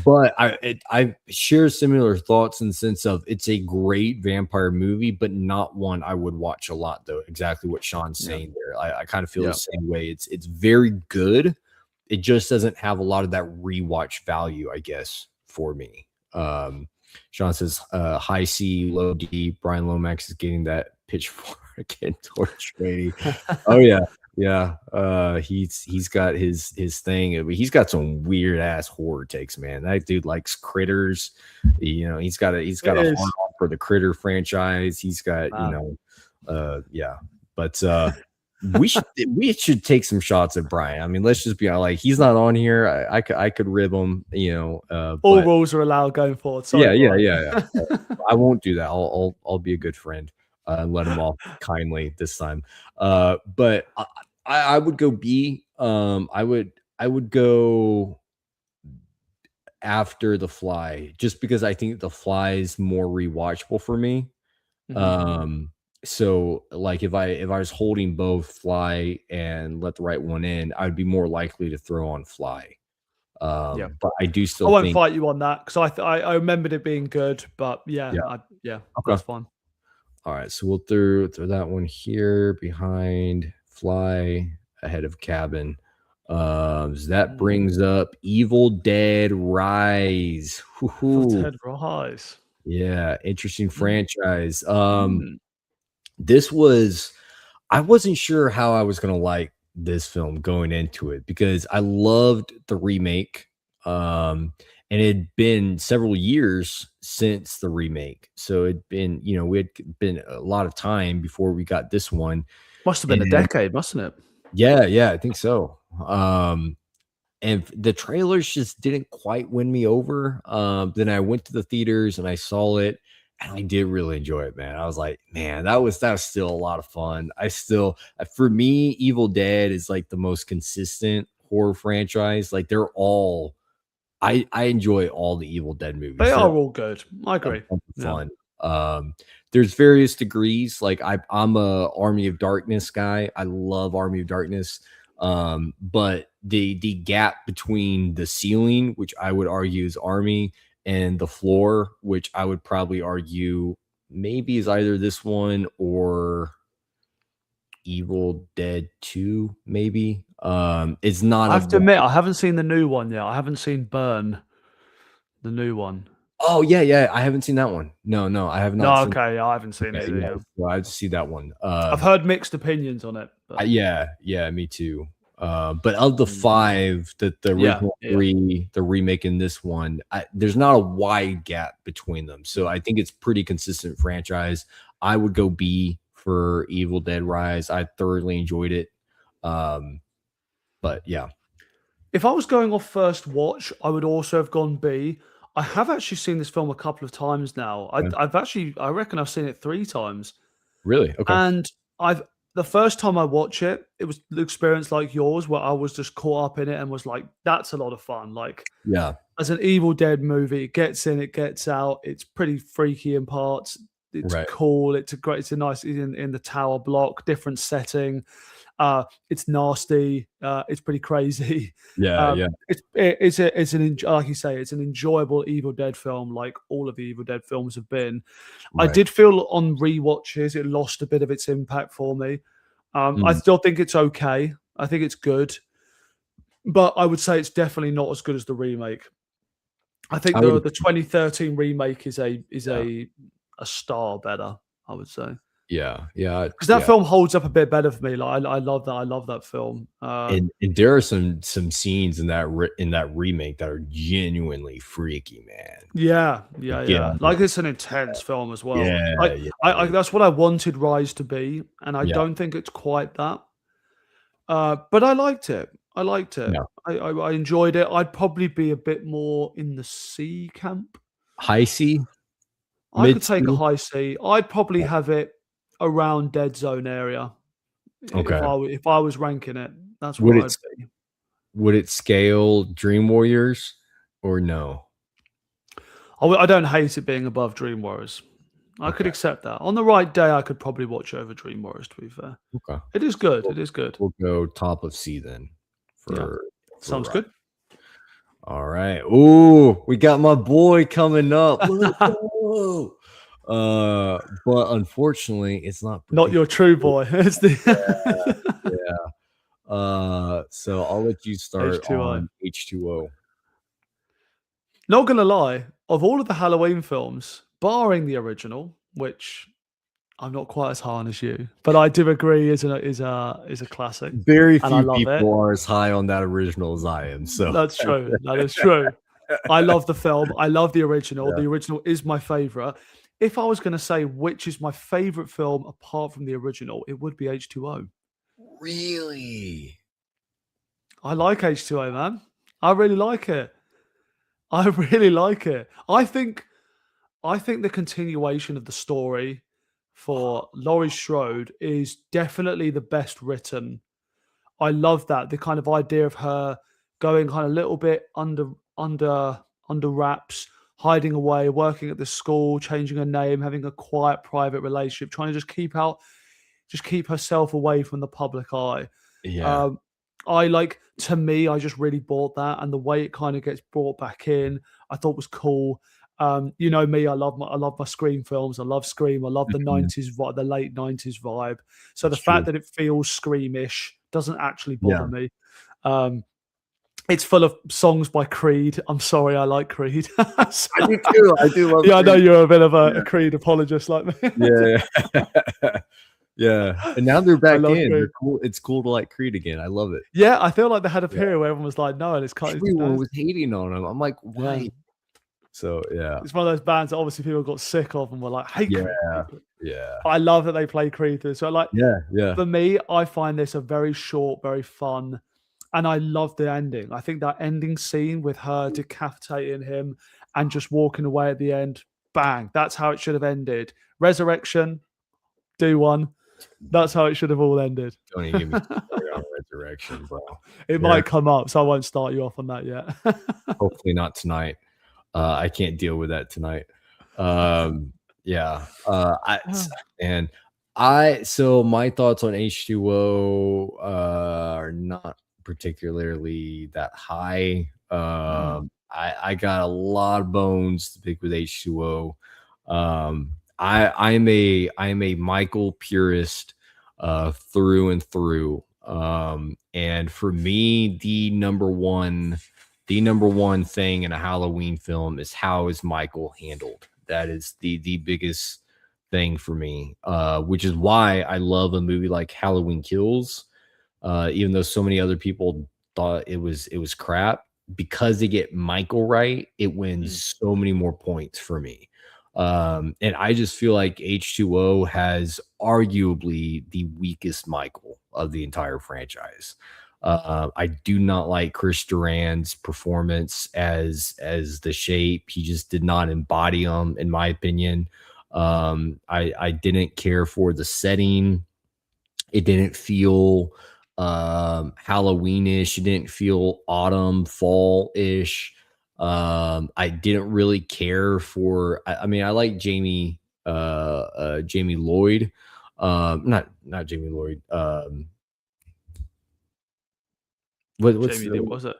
Speaker 1: But I share similar thoughts in the sense of it's a great vampire movie, but not one I would watch a lot, though. Exactly what Sean's
Speaker 2: Yeah,
Speaker 1: saying there. I kind of feel the
Speaker 2: yeah.
Speaker 1: same way. It's very good. It just doesn't have a lot of that rewatch value, I guess, for me. Um, Sean says, high C, low D. Brian Lomax is getting that pitchfork and torch rating. Oh yeah, yeah. He's got his thing. I mean, he's got some weird ass horror takes, man. That dude likes critters. He's
Speaker 2: It
Speaker 1: got a hard
Speaker 2: is.
Speaker 1: on for the Critter franchise. He's got,
Speaker 2: Man.
Speaker 1: yeah. But we should take some shots at Brian. I mean, let's just be like, he's not on here. I could rib him,
Speaker 2: All
Speaker 1: but
Speaker 2: rules are allowed going forward.
Speaker 1: yeah,
Speaker 2: Sorry,
Speaker 1: yeah,
Speaker 2: Brian.
Speaker 1: yeah, yeah. I won't do that. I'll be a good friend, and let him off kindly this time. But I would go B. I would go after The Fly, just because I think The Fly is more rewatchable for me.
Speaker 2: Mhm.
Speaker 1: Um, so like if I was holding both Fly and Let the Right One In, I'd be more likely to throw on Fly.
Speaker 2: Yeah.
Speaker 1: But I do
Speaker 2: I
Speaker 1: still
Speaker 2: won't
Speaker 1: think,
Speaker 2: fight you on that because I remembered it being good, but
Speaker 1: yeah,
Speaker 2: yeah,
Speaker 1: okay.
Speaker 2: that's fine.
Speaker 1: All right, so we'll throw that one here behind Fly, ahead of Cabin. So that
Speaker 2: Mm.
Speaker 1: brings up Evil Dead Rise.
Speaker 2: Evil
Speaker 1: Woo-hoo.
Speaker 2: Dead Rise.
Speaker 1: Yeah, interesting
Speaker 2: Mm.
Speaker 1: franchise.
Speaker 2: Mm.
Speaker 1: This was I wasn't sure how I was gonna like this film going into it because I loved the remake. And it had been several years since the remake. So it'd been, we had been a lot of time before we got this one.
Speaker 2: Must have been a
Speaker 1: And
Speaker 2: decade, mustn't it?
Speaker 1: yeah, yeah, I think so. And the trailers just didn't quite win me over. Then I went to the theaters and I saw it, and I did really enjoy it, man. I was like, man, that was still a lot of fun. For me, Evil Dead is like the most consistent horror franchise. Like they're all, I enjoy all the Evil Dead
Speaker 2: They
Speaker 1: movies.
Speaker 2: are
Speaker 1: They're
Speaker 2: all good. I
Speaker 1: a
Speaker 2: agree.
Speaker 1: bunch of
Speaker 2: Yeah.
Speaker 1: fun. There's various degrees. Like I'm a Army of Darkness guy. I love Army of Darkness. But the gap between the ceiling, which I would argue is Army, and the floor, which I would probably argue maybe is either this one or Evil Dead 2, maybe. It's not
Speaker 2: I
Speaker 1: a
Speaker 2: have to admit, I haven't seen the new one yet. I haven't seen Burn, the new one.
Speaker 1: Oh, yeah, yeah, I haven't seen that one. No, no, I have
Speaker 2: No,
Speaker 1: not seen.
Speaker 2: okay, I haven't seen
Speaker 1: Okay,
Speaker 2: it either,
Speaker 1: yeah,
Speaker 2: yeah.
Speaker 1: so I have to see that one.
Speaker 2: I've heard mixed opinions on it, but
Speaker 1: Yeah, yeah, me too. But of the five, the original three, the remake, and this one, there's not a wide gap between them. So I think it's pretty consistent franchise. I would go B for Evil Dead Rise. I thoroughly enjoyed it. But yeah.
Speaker 2: If I was going off first watch, I would also have gone B. I have actually seen this film a couple of times now. I reckon I've seen it 3 times.
Speaker 1: Really? Okay.
Speaker 2: And the first time I watch it, it was the experience like yours, where I was just caught up in it and was like, that's a lot of fun. Like,
Speaker 1: yeah,
Speaker 2: as an Evil Dead movie, it gets in, it gets out. It's pretty freaky in parts. It's cool. It's a nice in the tower block, different setting. It's nasty. It's pretty crazy.
Speaker 1: Yeah.
Speaker 2: It's like you say, it's an enjoyable Evil Dead film, like all of the Evil Dead films have been. I did feel on rewatches it lost a bit of its impact for me. I still think it's okay. I think it's good, but I would say it's definitely not as good as the remake. I think the 2013 remake is a star better, I would say.
Speaker 1: Yeah.
Speaker 2: Because that film holds up a bit better for me. Like I love that. I love that film.
Speaker 1: And there are some scenes in that remake that are genuinely freaky, man.
Speaker 2: Yeah. Like it's an intense film as well. I that's what I wanted Rise to be, and I don't think it's quite that. But I liked it. Yeah. I enjoyed it. I'd probably be a bit more in the C camp.
Speaker 1: High C?
Speaker 2: I could take a high C. I'd probably have it around Dead Zone area.
Speaker 1: Okay.
Speaker 2: If I was ranking it, that's what I'd be.
Speaker 1: Would it scale Dream Warriors or no?
Speaker 2: I don't hate it being above Dream Warriors. I could accept that. On the right day, I could probably watch over Dream Warriors, to be fair.
Speaker 1: Okay.
Speaker 2: It is good. It is good.
Speaker 1: We'll go top of C then.
Speaker 2: Sounds good.
Speaker 1: All right. Ooh, we got my boy coming up. But unfortunately, it's not
Speaker 2: your true boy. It's the
Speaker 1: so I'll let you start on H2O.
Speaker 2: Not gonna lie, of all of the Halloween films, barring the original, which I'm not quite as high on as you, but I do agree is a classic.
Speaker 1: Very few people are as high on that original as I am. So
Speaker 2: that's true. That is true. I love the film. I love the original. Yeah. The original is my favorite. If I was going to say which is my favorite film apart from the original, it would be H2O.
Speaker 1: Really?
Speaker 2: I like H2O, man. I really like it. I really like it. I think the continuation of the story for Laurie Strode is definitely the best written. I love that. The kind of idea of her going kind of a little bit under wraps, hiding away, working at the school, changing her name, having a quiet private relationship, trying to just keep herself away from the public eye.
Speaker 1: Yeah.
Speaker 2: To me, I just really bought that, and the way it kind of gets brought back in, I thought was cool. You know me, I love my Scream films. I love Scream. I love the 90s, the late 90s vibe. So the fact that it feels Screamish doesn't actually bother me. It's full of songs by Creed. I'm sorry, I like Creed.
Speaker 1: I do too. I do love
Speaker 2: Creed. I know you're a bit of a Creed apologist like me.
Speaker 1: Yeah. And now they're back in. They're cool. It's cool to like Creed again. I love it.
Speaker 2: Yeah, I feel like they had a period where everyone was like, no, and it's kind of
Speaker 1: everyone was hating on them. I'm like, why? Yeah. So yeah,
Speaker 2: it's one of those bands that obviously people got sick of and were like, "Hey, Creed."
Speaker 1: Yeah.
Speaker 2: I love that they play Creed through. So
Speaker 1: yeah.
Speaker 2: For me, I find this a very short, very fun, and I love the ending. I think that ending scene with her decapitating him and just walking away at the end, bang! That's how it should have ended. Resurrection, do one. That's how it should have all ended.
Speaker 1: Don't even get me started on Resurrection, bro.
Speaker 2: It might come up, so I won't start you off on that yet.
Speaker 1: Hopefully not tonight. I can't deal with that tonight. So my thoughts on H2O are not particularly that high. I got a lot of bones to pick with H2O. I'm a Michael purist through and through. And for me, the number one thing in a Halloween film is how is Michael handled. That is the biggest thing for me, which is why I love a movie like Halloween Kills, even though so many other people thought it was crap. Because they get Michael right, it wins
Speaker 2: Mm.
Speaker 1: so many more points for me. And I just feel like H2O has arguably the weakest Michael of the entire franchise. I do not like Chris Duran's performance as the Shape. He just did not embody him, in my opinion. I didn't care for the setting. It didn't feel Halloweenish. It didn't feel autumn, fall-ish. I didn't really care for I mean, I like Jamie Lloyd. Not Jamie Lloyd. What's
Speaker 2: Jamie Lee,
Speaker 1: the
Speaker 2: what was it?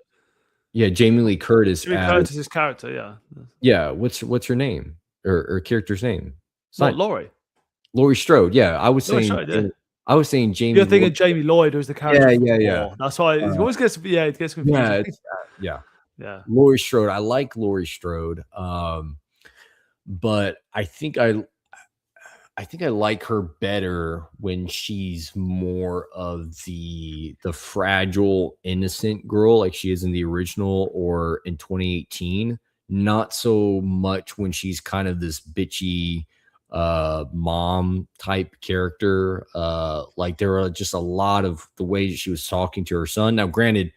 Speaker 1: yeah, Jamie Lee Curtis
Speaker 2: Jimmy
Speaker 1: as
Speaker 2: Curtis's character, yeah.
Speaker 1: yeah, what's her name? Or character's name? It's
Speaker 2: What,
Speaker 1: not
Speaker 2: Laurie?
Speaker 1: Laurie Strode. Yeah,
Speaker 2: Laurie Strode, yeah.
Speaker 1: I was saying
Speaker 2: You're
Speaker 1: Jamie
Speaker 2: thinking
Speaker 1: Lloyd.
Speaker 2: Jamie Lloyd, who's the
Speaker 1: Yeah,
Speaker 2: character from
Speaker 1: yeah, yeah.
Speaker 2: War. That's why it
Speaker 1: Uh,
Speaker 2: always gets, yeah, it gets
Speaker 1: yeah,
Speaker 2: confusing.
Speaker 1: yeah.
Speaker 2: Yeah.
Speaker 1: Laurie Strode. I like Laurie Strode. But I think I like her better when she's more of the fragile, innocent girl like she is in the original or in 2018. Not so much when she's kind of this bitchy mom type character. Like there are just a lot of the way she was talking to her son. Now, granted,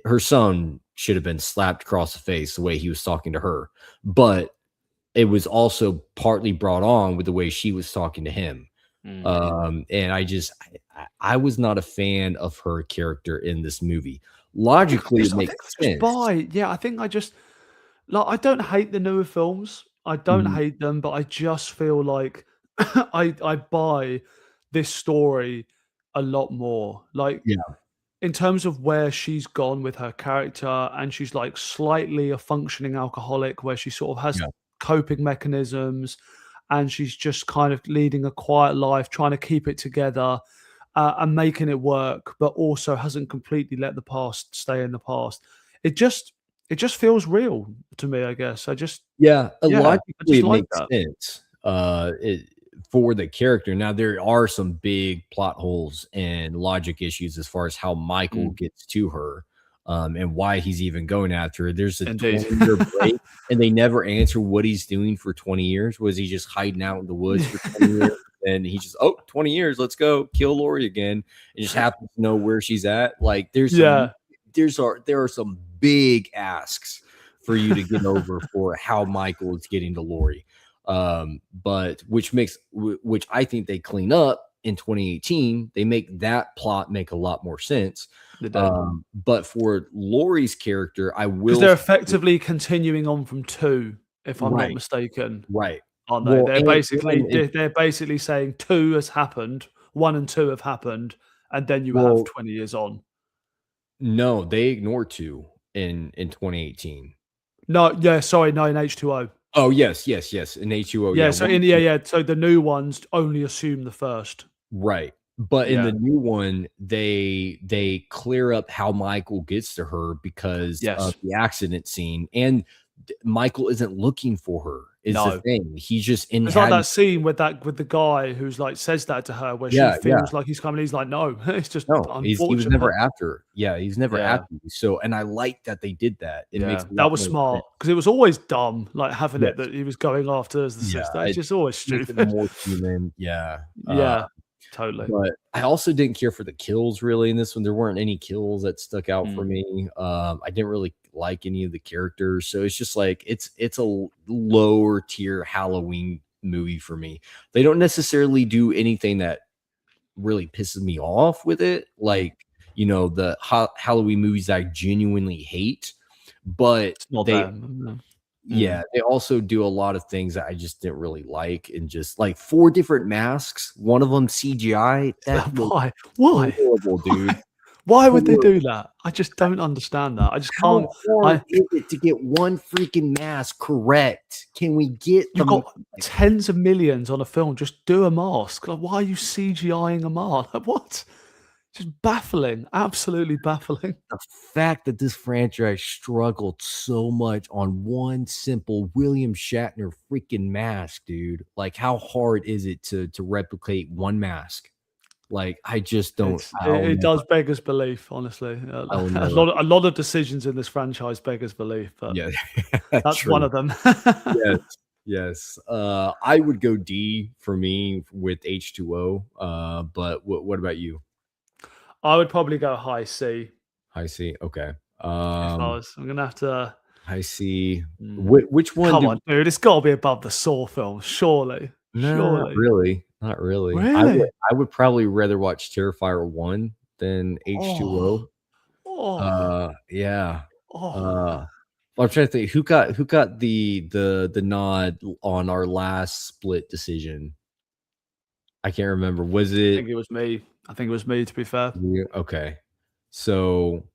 Speaker 1: her son should have been slapped across the face the way he was talking to her, but it was also partly brought on with the way she was talking to him.
Speaker 2: Mm.
Speaker 1: And I was not a fan of her character in this movie. Logically, it
Speaker 2: I
Speaker 1: makes
Speaker 2: think I just
Speaker 1: sense.
Speaker 2: buy, yeah, I think I just, like, I don't hate the newer films. I don't
Speaker 1: Mhm.
Speaker 2: hate them, but I just feel like I buy this story a lot more. Like,
Speaker 1: Yeah,
Speaker 2: in terms of where she's gone with her character, and she's like slightly a functioning alcoholic where she sort of has
Speaker 1: yeah,
Speaker 2: coping mechanisms, and she's just kind of leading a quiet life, trying to keep it together, and making it work, but also hasn't completely let the past stay in the past. It just it just feels real to me, I guess.
Speaker 1: yeah.
Speaker 2: Yeah, I
Speaker 1: Logically,
Speaker 2: just
Speaker 1: it
Speaker 2: like
Speaker 1: makes
Speaker 2: that.
Speaker 1: sense. For the character. Now, there are some big plot holes and logic issues as far as how Michael
Speaker 2: Mm,
Speaker 1: gets to her, and why he's even going after her. There's a
Speaker 2: indeed.
Speaker 1: 20-year break, and they never answer what he's doing for 20 years. Was he just hiding out in the woods for 20 years? And he just, oh, 20 years, let's go kill Lori again. And just happens to know where she's at. Like,
Speaker 2: Yeah,
Speaker 1: there are some big asks for you to get over for how Michael is getting to Lori. But which I think they clean up in 2018. They make that plot make a lot more sense.
Speaker 2: they do.
Speaker 1: But for Laurie's character, I
Speaker 2: 'Cause
Speaker 1: will
Speaker 2: they're
Speaker 1: say,
Speaker 2: effectively continuing on from 2, if I'm not
Speaker 1: right,
Speaker 2: mistaken,
Speaker 1: right.
Speaker 2: aren't they?
Speaker 1: Well,
Speaker 2: They're
Speaker 1: and
Speaker 2: basically
Speaker 1: one and
Speaker 2: they're basically saying 2 has happened, 1 and 2 have happened, and then you have
Speaker 1: well,
Speaker 2: 20 years on.
Speaker 1: no, they ignore two in 2018.
Speaker 2: No, yeah, sorry, no, in H2O.
Speaker 1: Oh yes, yes, yes. In H2O,
Speaker 2: Yeah,
Speaker 1: yeah,
Speaker 2: so
Speaker 1: one,
Speaker 2: in yeah, yeah, so the new ones only assume the first.
Speaker 1: right. But in the
Speaker 2: Yeah.
Speaker 1: new one, they clear up how Michael gets to her because of
Speaker 2: Yes.
Speaker 1: the accident scene, and Michael isn't looking for her is the
Speaker 2: No.
Speaker 1: thing. He's just in
Speaker 2: It's like
Speaker 1: had
Speaker 2: that scene with the guy who's like says that to her where she
Speaker 1: yeah, yeah.
Speaker 2: feels like he's coming, he's like, "No." It's just
Speaker 1: No, he was never
Speaker 2: unfortunate.
Speaker 1: after. Yeah, he's never
Speaker 2: Yeah.
Speaker 1: after you. So, and I like that they did that. It makes
Speaker 2: Yeah.
Speaker 1: a
Speaker 2: That
Speaker 1: lot
Speaker 2: was
Speaker 1: more sense.
Speaker 2: smart because it was always dumb, like, having it
Speaker 1: Yes.
Speaker 2: that he was going after as the
Speaker 1: Yeah,
Speaker 2: sister. It's
Speaker 1: it
Speaker 2: just always
Speaker 1: makes it
Speaker 2: stupid.
Speaker 1: more human. Yeah.
Speaker 2: Yeah. Totally.
Speaker 1: But I also didn't care for the kills really in this one. There weren't any kills that stuck out for
Speaker 2: Mm.
Speaker 1: me. I didn't really like any of the characters, so it's just like it's a lower tier Halloween movie for me. They don't necessarily do anything that really pisses me off with it,
Speaker 2: Mm.
Speaker 1: like the Halloween movies I genuinely hate, but
Speaker 2: It's not
Speaker 1: they
Speaker 2: them. No.
Speaker 1: yeah,
Speaker 2: Mm.
Speaker 1: they also do a lot of things that I just didn't really like, and just like 4 different masks, one of them CGI, that looks
Speaker 2: Why? Why?
Speaker 1: horrible, dude.
Speaker 2: Why? Why would they
Speaker 1: Horrible.
Speaker 2: do that? I just don't understand that. I just can't.
Speaker 1: How hard
Speaker 2: I
Speaker 1: is it to get one freaking mask correct? Can we get
Speaker 2: You've
Speaker 1: them
Speaker 2: got
Speaker 1: like,
Speaker 2: tens of millions on a film. Just do a mask. Like, why are you CGIing a mask? Like, what? Just baffling. Absolutely baffling.
Speaker 1: the fact that this franchise struggled so much on one simple William Shatner freaking mask, dude? Like, how hard is it to replicate one mask? Like I just don't.
Speaker 2: It does beg us belief, honestly.
Speaker 1: I will
Speaker 2: A
Speaker 1: never.
Speaker 2: lot of decisions in this franchise beg us belief, but
Speaker 1: Yeah,
Speaker 2: that's one
Speaker 1: true.
Speaker 2: of them.
Speaker 1: Yes, yes. I would go D for me with H2O. But what about you?
Speaker 2: I would probably go high C
Speaker 1: I see. Okay.
Speaker 2: if I was. I'm gonna have to.
Speaker 1: I see.
Speaker 2: Mm,
Speaker 1: Which one
Speaker 2: come
Speaker 1: do?
Speaker 2: on, dude! It's got to be above the Saw film, surely.
Speaker 1: No, not
Speaker 2: Surely.
Speaker 1: really. Not really.
Speaker 2: Really?
Speaker 1: I would probably rather watch Terrifier 1 than
Speaker 2: Oh,
Speaker 1: H2O.
Speaker 2: oh,
Speaker 1: Yeah.
Speaker 2: oh!
Speaker 1: Uh, I'm trying to think who got the nod on our last split decision. I can't remember. Was
Speaker 2: I
Speaker 1: it
Speaker 2: think it was me. I think it was me. To be fair,
Speaker 1: you? Okay. So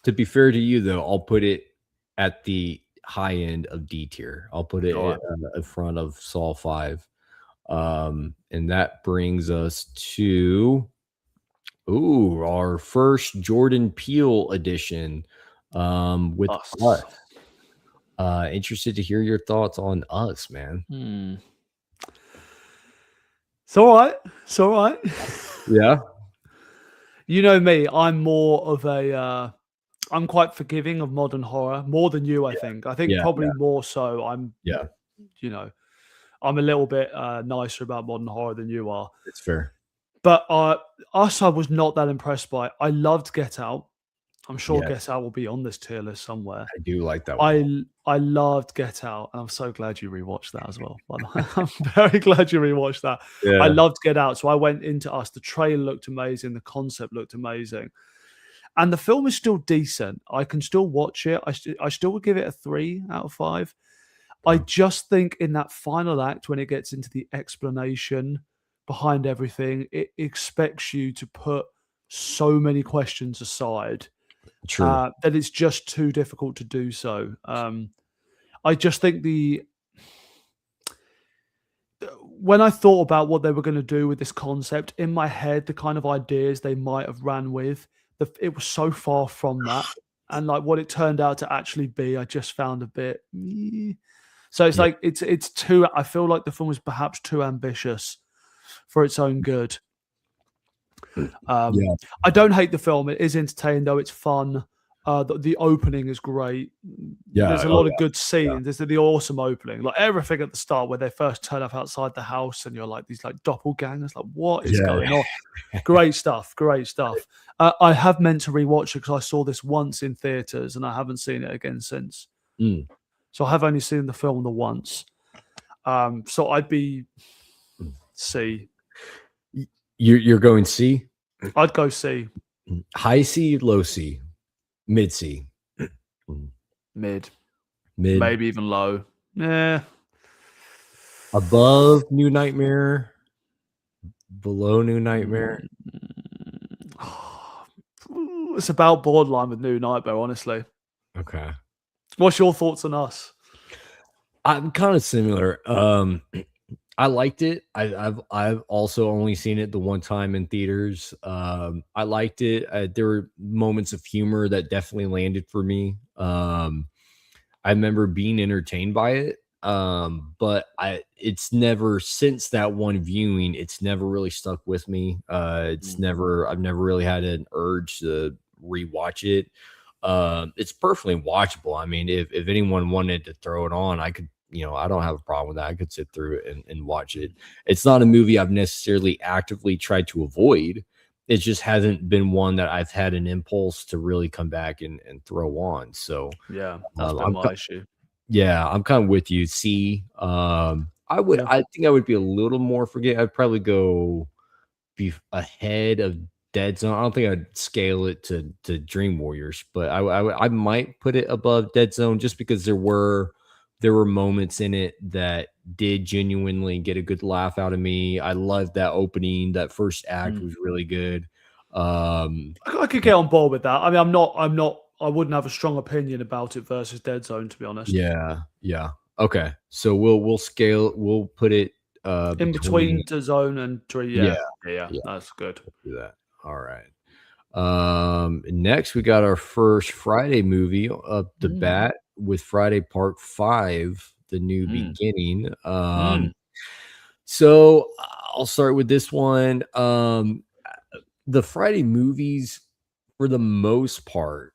Speaker 1: to be fair to you though, I'll put it at the high end of D tier. I'll put
Speaker 2: all
Speaker 1: it
Speaker 2: right.
Speaker 1: in front of Saw 5. And that brings us to our first Jordan Peele edition with
Speaker 2: Us.
Speaker 1: Us. Interested to hear your thoughts on Us, man.
Speaker 2: Hmm. It's all right. It's all right.
Speaker 1: Yeah.
Speaker 2: You know me. I'm more of a. I'm quite forgiving of modern horror, more than you. I think. I think
Speaker 1: Yeah,
Speaker 2: probably
Speaker 1: yeah,
Speaker 2: more so. I'm.
Speaker 1: yeah.
Speaker 2: You know, I'm a little bit nicer about modern horror than you are.
Speaker 1: It's fair.
Speaker 2: But Us, I was not that impressed by. I loved Get Out. I'm sure
Speaker 1: Yes,
Speaker 2: Get Out will be on this tier list somewhere.
Speaker 1: I do like that one a lot.
Speaker 2: I loved Get Out, and I'm so glad you rewatched that as well. By the way. I'm very glad you rewatched that. I
Speaker 1: Yeah.
Speaker 2: loved Get Out, so I went into Us. The trailer looked amazing, the concept looked amazing, and the film is still decent. I can still watch it. I still would give it a 3 out of 5. I
Speaker 1: Okay.
Speaker 2: just think in that final act, when it gets into the explanation behind everything, it expects you to put so many questions aside
Speaker 1: True.
Speaker 2: that it's just too difficult to do so. I just think when I thought about what they were going to do with this concept in my head, the kind of ideas they might have ran with, it was so far from that, and like what it turned out to actually be, I just found a bit. So it's
Speaker 1: Yeah.
Speaker 2: like it's too. I feel like the film is perhaps too ambitious for its own good.
Speaker 1: Yeah.
Speaker 2: I don't hate the film. It is entertaining, though. It's fun. The opening is great. There's
Speaker 1: Yeah.
Speaker 2: a
Speaker 1: Oh
Speaker 2: lot of good
Speaker 1: yeah.
Speaker 2: scenes. There's the awesome opening, like everything at the start where they first turn up outside the house, and you're like these like doppelgangers. Like, what is
Speaker 1: Yeah.
Speaker 2: going on? Great stuff. Great stuff. I have meant to rewatch it because I saw this once in theaters, and I haven't seen it again since.
Speaker 1: Mm.
Speaker 2: So I have only seen the film the once. So I'd be C.
Speaker 1: You're going C?
Speaker 2: I'd go C.
Speaker 1: High C, low C, mid C. Mm.
Speaker 2: Mid.
Speaker 1: Mid.
Speaker 2: Maybe even low. Yeah.
Speaker 1: Above New Nightmare, below New Nightmare.
Speaker 2: It's about borderline with New Nightmare, honestly.
Speaker 1: Okay.
Speaker 2: What's your thoughts on Us?
Speaker 1: I'm kind of similar. I liked it. I've also only seen it the one time in theaters. I liked it. There were moments of humor that definitely landed for me. I remember being entertained by it. But it's never since that one viewing, it's never really stuck with me. I've never really had an urge to rewatch it. It's perfectly watchable. I mean, if anyone wanted to throw it on, I could, I don't have a problem with that. I could sit through it and watch it. It's not a movie I've necessarily actively tried to avoid. It just hasn't been one that I've had an impulse to really come back and throw on. So
Speaker 2: Yeah, that's been my issue.
Speaker 1: yeah, I'm kind of with you. C.
Speaker 2: Yeah.
Speaker 1: I think I would be a little more forget. I'd probably go be ahead of Dead Zone. I don't think I'd scale it to Dream Warriors, but I might put it above Dead Zone just because there were moments in it that did genuinely get a good laugh out of me. I loved that opening. That first act was really good.
Speaker 2: I could get on board with that. I mean, I wouldn't have a strong opinion about it versus Dead Zone, to be honest.
Speaker 1: Yeah, yeah. Okay, so we'll put it
Speaker 2: In
Speaker 1: between.
Speaker 2: between the Zone and Dream.
Speaker 1: Yeah,
Speaker 2: Yeah,
Speaker 1: yeah.
Speaker 2: that's good.
Speaker 1: Do that. All right. Next we got our first Friday movie up the bat with Friday Part 5, The New
Speaker 2: Mm.
Speaker 1: Beginning.
Speaker 2: Mm.
Speaker 1: So I'll start with this one. The Friday movies, for the most part,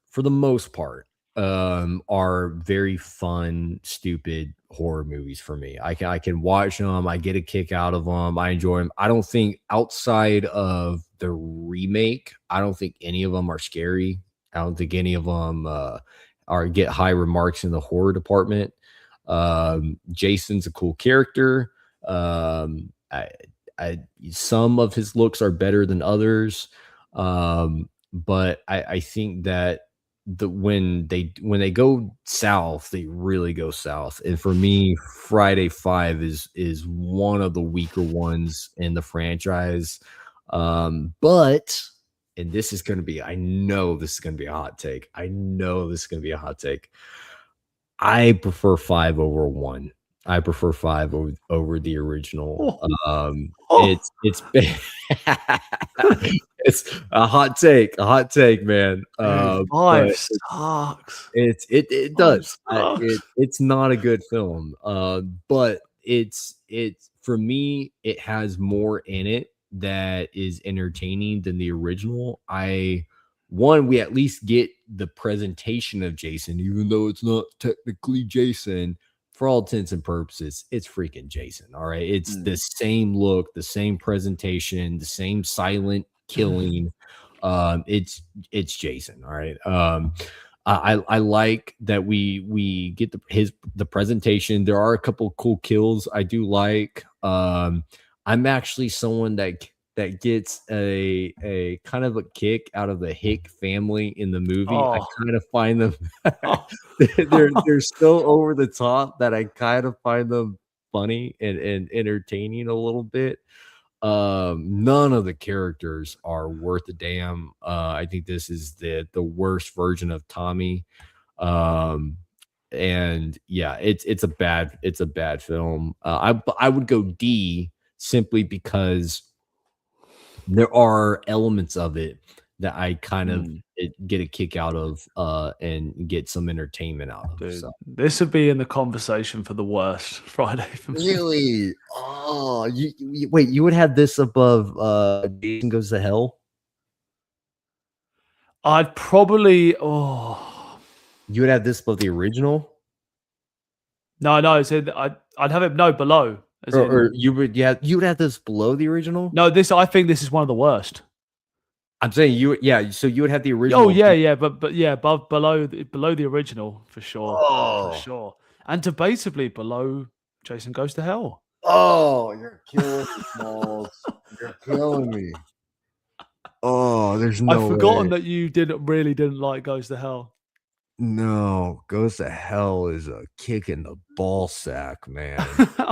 Speaker 1: are very fun, stupid horror movies for me. I can watch them. I get a kick out of them. I enjoy them. I don't think outside of the remake, I don't think any of them are scary. I don't think any of them are get high remarks in the horror department. Jason's a cool character. Um, I, some of his looks are better than others. But I think that when they go south, they really go south. And for me, Friday 5 is one of the weaker ones in the franchise. But and this is going to be, I know this is going to be a hot take. I know this is going to be a hot take. I prefer 5 over 1. I prefer 5 over the original. It's been it's a hot take, man.
Speaker 2: Dude,
Speaker 1: But
Speaker 2: five sucks.
Speaker 1: it
Speaker 2: Five
Speaker 1: does.
Speaker 2: sucks.
Speaker 1: It's not a good film. But it's for me, it has more in it that is entertaining than the original. We at least get the presentation of Jason, even though it's not technically Jason. For all intents and purposes, it's freaking Jason. All right. It's the same look, the same presentation, the same silent killing. It's Jason. All right. I like that we get the presentation. There are a couple cool kills I do like. I'm actually someone that gets a kind of a kick out of the Hick family in the movie. I kind of find them they're so over the top that I kind of find them funny and entertaining a little bit. None of the characters are worth a damn. I think this is the worst version of Tommy. And yeah, it's a bad film. I would go D simply because there are elements of it that I kind of get a kick out of and get some entertainment out of.
Speaker 2: Dude,
Speaker 1: So
Speaker 2: this would be in the conversation for the worst Friday for me.
Speaker 1: really, oh, wait, you would have this above Jason Goes to Hell?
Speaker 2: I'd probably
Speaker 1: You would have this above the original?
Speaker 2: no, I'd have it below.
Speaker 1: Or you would have this below the original?
Speaker 2: No, I think this is one of the worst.
Speaker 1: I'm saying so you would have the original.
Speaker 2: Oh yeah, but below the original for sure.
Speaker 1: Oh.
Speaker 2: For sure. And debatably below Jason Goes to Hell.
Speaker 1: Oh, you're killing me, Smalls. You're killing me. Oh, there's no
Speaker 2: I've forgotten
Speaker 1: way.
Speaker 2: that you didn't like Goes to Hell.
Speaker 1: No, Goes to Hell is a kick in the ball sack, man.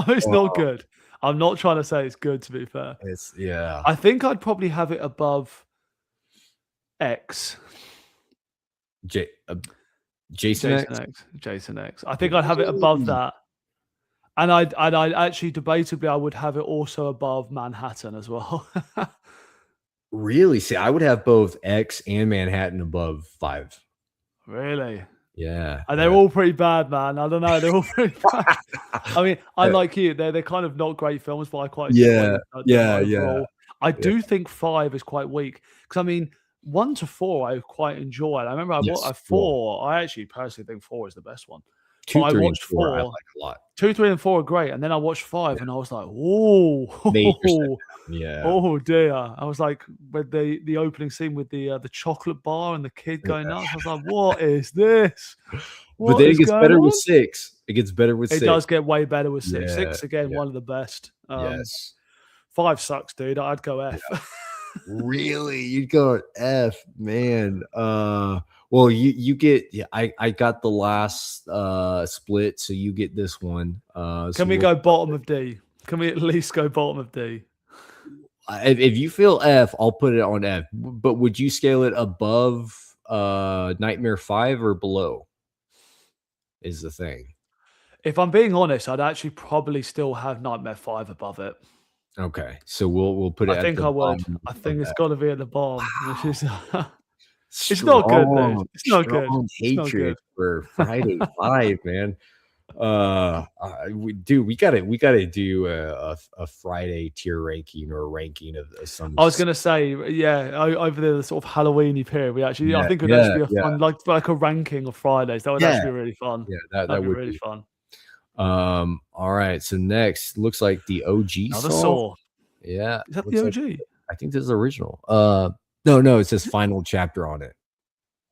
Speaker 2: It's not good. I'm not trying to say it's good, to be fair.
Speaker 1: Yeah.
Speaker 2: I think I'd probably have it above X.
Speaker 1: Jason X?
Speaker 2: Jason X. I think I'd have it above that. And I'd actually debatably I would have it also above Manhattan as well.
Speaker 1: Really? See, I would have both X and Manhattan above 5.
Speaker 2: Really?
Speaker 1: Yeah.
Speaker 2: And they're all pretty bad, man. I don't know. They're all pretty bad. I mean, I like you. They're kind of not great films, but I quite enjoy them.
Speaker 1: Yeah.
Speaker 2: I do think 5 is quite weak. Because I mean, 1 to 4 I quite enjoyed. I remember I watched 4. I actually personally think 4 is the best one.
Speaker 1: 2, 3,
Speaker 2: I watched
Speaker 1: and 4 I
Speaker 2: 4.
Speaker 1: like a lot.
Speaker 2: 2, 3, and 4 are great. And then I watched 5 and I was like, whoa.
Speaker 1: Yeah.
Speaker 2: Oh dear. I was like, with the opening scene with the chocolate bar and the kid going nuts. I was like, what is this?
Speaker 1: But then it gets better with 6. It gets better with 6.
Speaker 2: It does get way better with 6.
Speaker 1: Yeah,
Speaker 2: 6 again, one of the best.
Speaker 1: Yes.
Speaker 2: 5 sucks, dude. I'd go F.
Speaker 1: Yeah. Really? You'd go F, man. Well, you get I got the last split, so you get this one.
Speaker 2: Can we go bottom of D? Can we at least go bottom of D?
Speaker 1: If you feel F, I'll put it on F. But would you scale it above Nightmare 5 or below? Is the thing.
Speaker 2: If I'm being honest, I'd actually probably still have Nightmare 5 above it.
Speaker 1: Okay, so we'll put it.
Speaker 2: I think I would. I think it's got to be at the bottom.
Speaker 1: Wow.
Speaker 2: Which is, it's not good, dude. It's not good.
Speaker 1: Hatred for Friday 5, man. we gotta do a Friday tier ranking or a ranking of some.
Speaker 2: I was gonna say, yeah, over the sort of Halloweeny period, I
Speaker 1: Yeah,
Speaker 2: think it would
Speaker 1: yeah,
Speaker 2: actually be a
Speaker 1: yeah,
Speaker 2: fun, like a ranking of Fridays. That would
Speaker 1: yeah,
Speaker 2: actually be really fun.
Speaker 1: yeah. That
Speaker 2: That'd
Speaker 1: that
Speaker 2: be
Speaker 1: would
Speaker 2: really
Speaker 1: be.
Speaker 2: fun.
Speaker 1: All right. So next looks like the OG
Speaker 2: Another
Speaker 1: Saw.
Speaker 2: Saw.
Speaker 1: Yeah,
Speaker 2: Is that the
Speaker 1: looks like.
Speaker 2: OG?
Speaker 1: I think this is original. No, it says final chapter on it.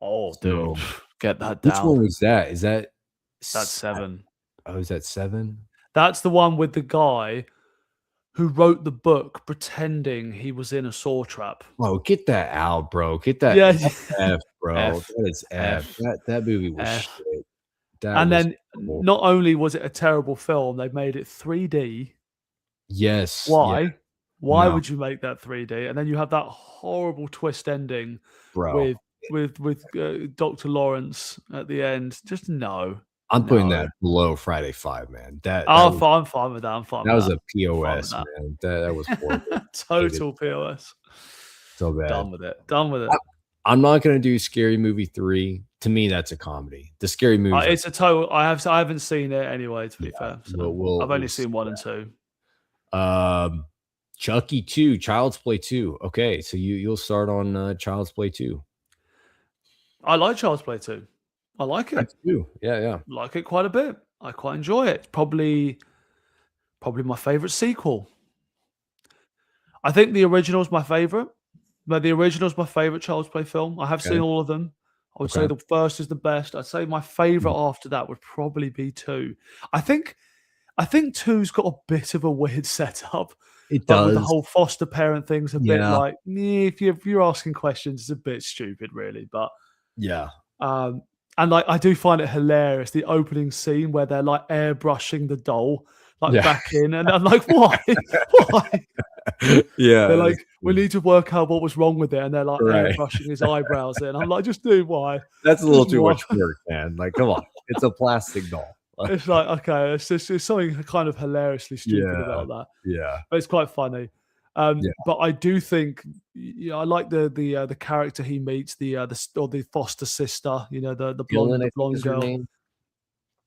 Speaker 2: Oh, dude,
Speaker 1: So
Speaker 2: get that
Speaker 1: which one
Speaker 2: down.
Speaker 1: was that? Is that?
Speaker 2: That's 7.
Speaker 1: Oh, is that 7?
Speaker 2: That's the one with the guy who wrote the book pretending he was in a saw trap.
Speaker 1: Oh, get that out, bro. Get that.
Speaker 2: Yeah,
Speaker 1: That's F, bro.
Speaker 2: F,
Speaker 1: That is F.
Speaker 2: F,
Speaker 1: That movie was
Speaker 2: F.
Speaker 1: shit. That
Speaker 2: And
Speaker 1: was
Speaker 2: then
Speaker 1: horrible.
Speaker 2: not only was it a terrible film, they made it 3D.
Speaker 1: Yes. Yeah.
Speaker 2: Why? Why
Speaker 1: No,
Speaker 2: would you make that 3D? And then you have that horrible twist ending
Speaker 1: bro.
Speaker 2: with Dr. Lawrence at the end. Just no,
Speaker 1: I'm putting
Speaker 2: no.
Speaker 1: that below Friday 5, man. That
Speaker 2: Oh,
Speaker 1: was
Speaker 2: I'm fine with that. I'm fine
Speaker 1: that
Speaker 2: with
Speaker 1: was
Speaker 2: that.
Speaker 1: a
Speaker 2: I'm fine with
Speaker 1: POS,
Speaker 2: that.
Speaker 1: man. That was horrible. Hated it
Speaker 2: Total POS.
Speaker 1: so bad.
Speaker 2: Done with it. Done with it.
Speaker 1: I'm not gonna do Scary Movie 3. To me, that's a comedy. The scary movies are
Speaker 2: It's a total. I haven't seen it anyway. To be
Speaker 1: yeah.
Speaker 2: fair, so
Speaker 1: We'll
Speaker 2: I've only
Speaker 1: we'll
Speaker 2: seen 1 and 2.
Speaker 1: Um, Chucky 2, Child's Play 2. Okay, so you'll start on Child's Play 2.
Speaker 2: I like Child's Play 2. I like it.
Speaker 1: That's 2. Yeah, yeah.
Speaker 2: Like it quite a bit. I quite enjoy it. Probably my favorite sequel. I think the original is my favorite. But the original is my favorite Child's Play film. I have seen
Speaker 1: Okay.
Speaker 2: all of them. I would say
Speaker 1: Okay.
Speaker 2: the first is the best. I'd say my favorite
Speaker 1: Mhm.
Speaker 2: after that would probably be 2. I think 2's got a bit of a weird setup.
Speaker 1: It
Speaker 2: Like with the
Speaker 1: does.
Speaker 2: whole foster parent thing's a bit
Speaker 1: Yeah.
Speaker 2: like, if you're asking questions, it's a bit stupid, really. But
Speaker 1: Yeah.
Speaker 2: um, and like I do find it hilarious the opening scene where they're like airbrushing the doll like
Speaker 1: Yeah.
Speaker 2: back in, and I'm like, why? Why?
Speaker 1: Yeah.
Speaker 2: They're
Speaker 1: That's
Speaker 2: like, we need to work out what was wrong with it, and they're like
Speaker 1: right.
Speaker 2: airbrushing his eyebrows in. I'm like, just do why?
Speaker 1: That's a little
Speaker 2: Just
Speaker 1: too
Speaker 2: why?
Speaker 1: much work, man. Like, come on. It's a plastic doll.
Speaker 2: It's like, okay, it's something kind of hilariously stupid
Speaker 1: Yeah.
Speaker 2: about that,
Speaker 1: Yeah.
Speaker 2: but it's quite funny.
Speaker 1: Yeah.
Speaker 2: But I do think, I like the character he meets, the foster sister,
Speaker 1: Dylan,
Speaker 2: the
Speaker 1: I think
Speaker 2: blonde
Speaker 1: is her
Speaker 2: girl.
Speaker 1: name.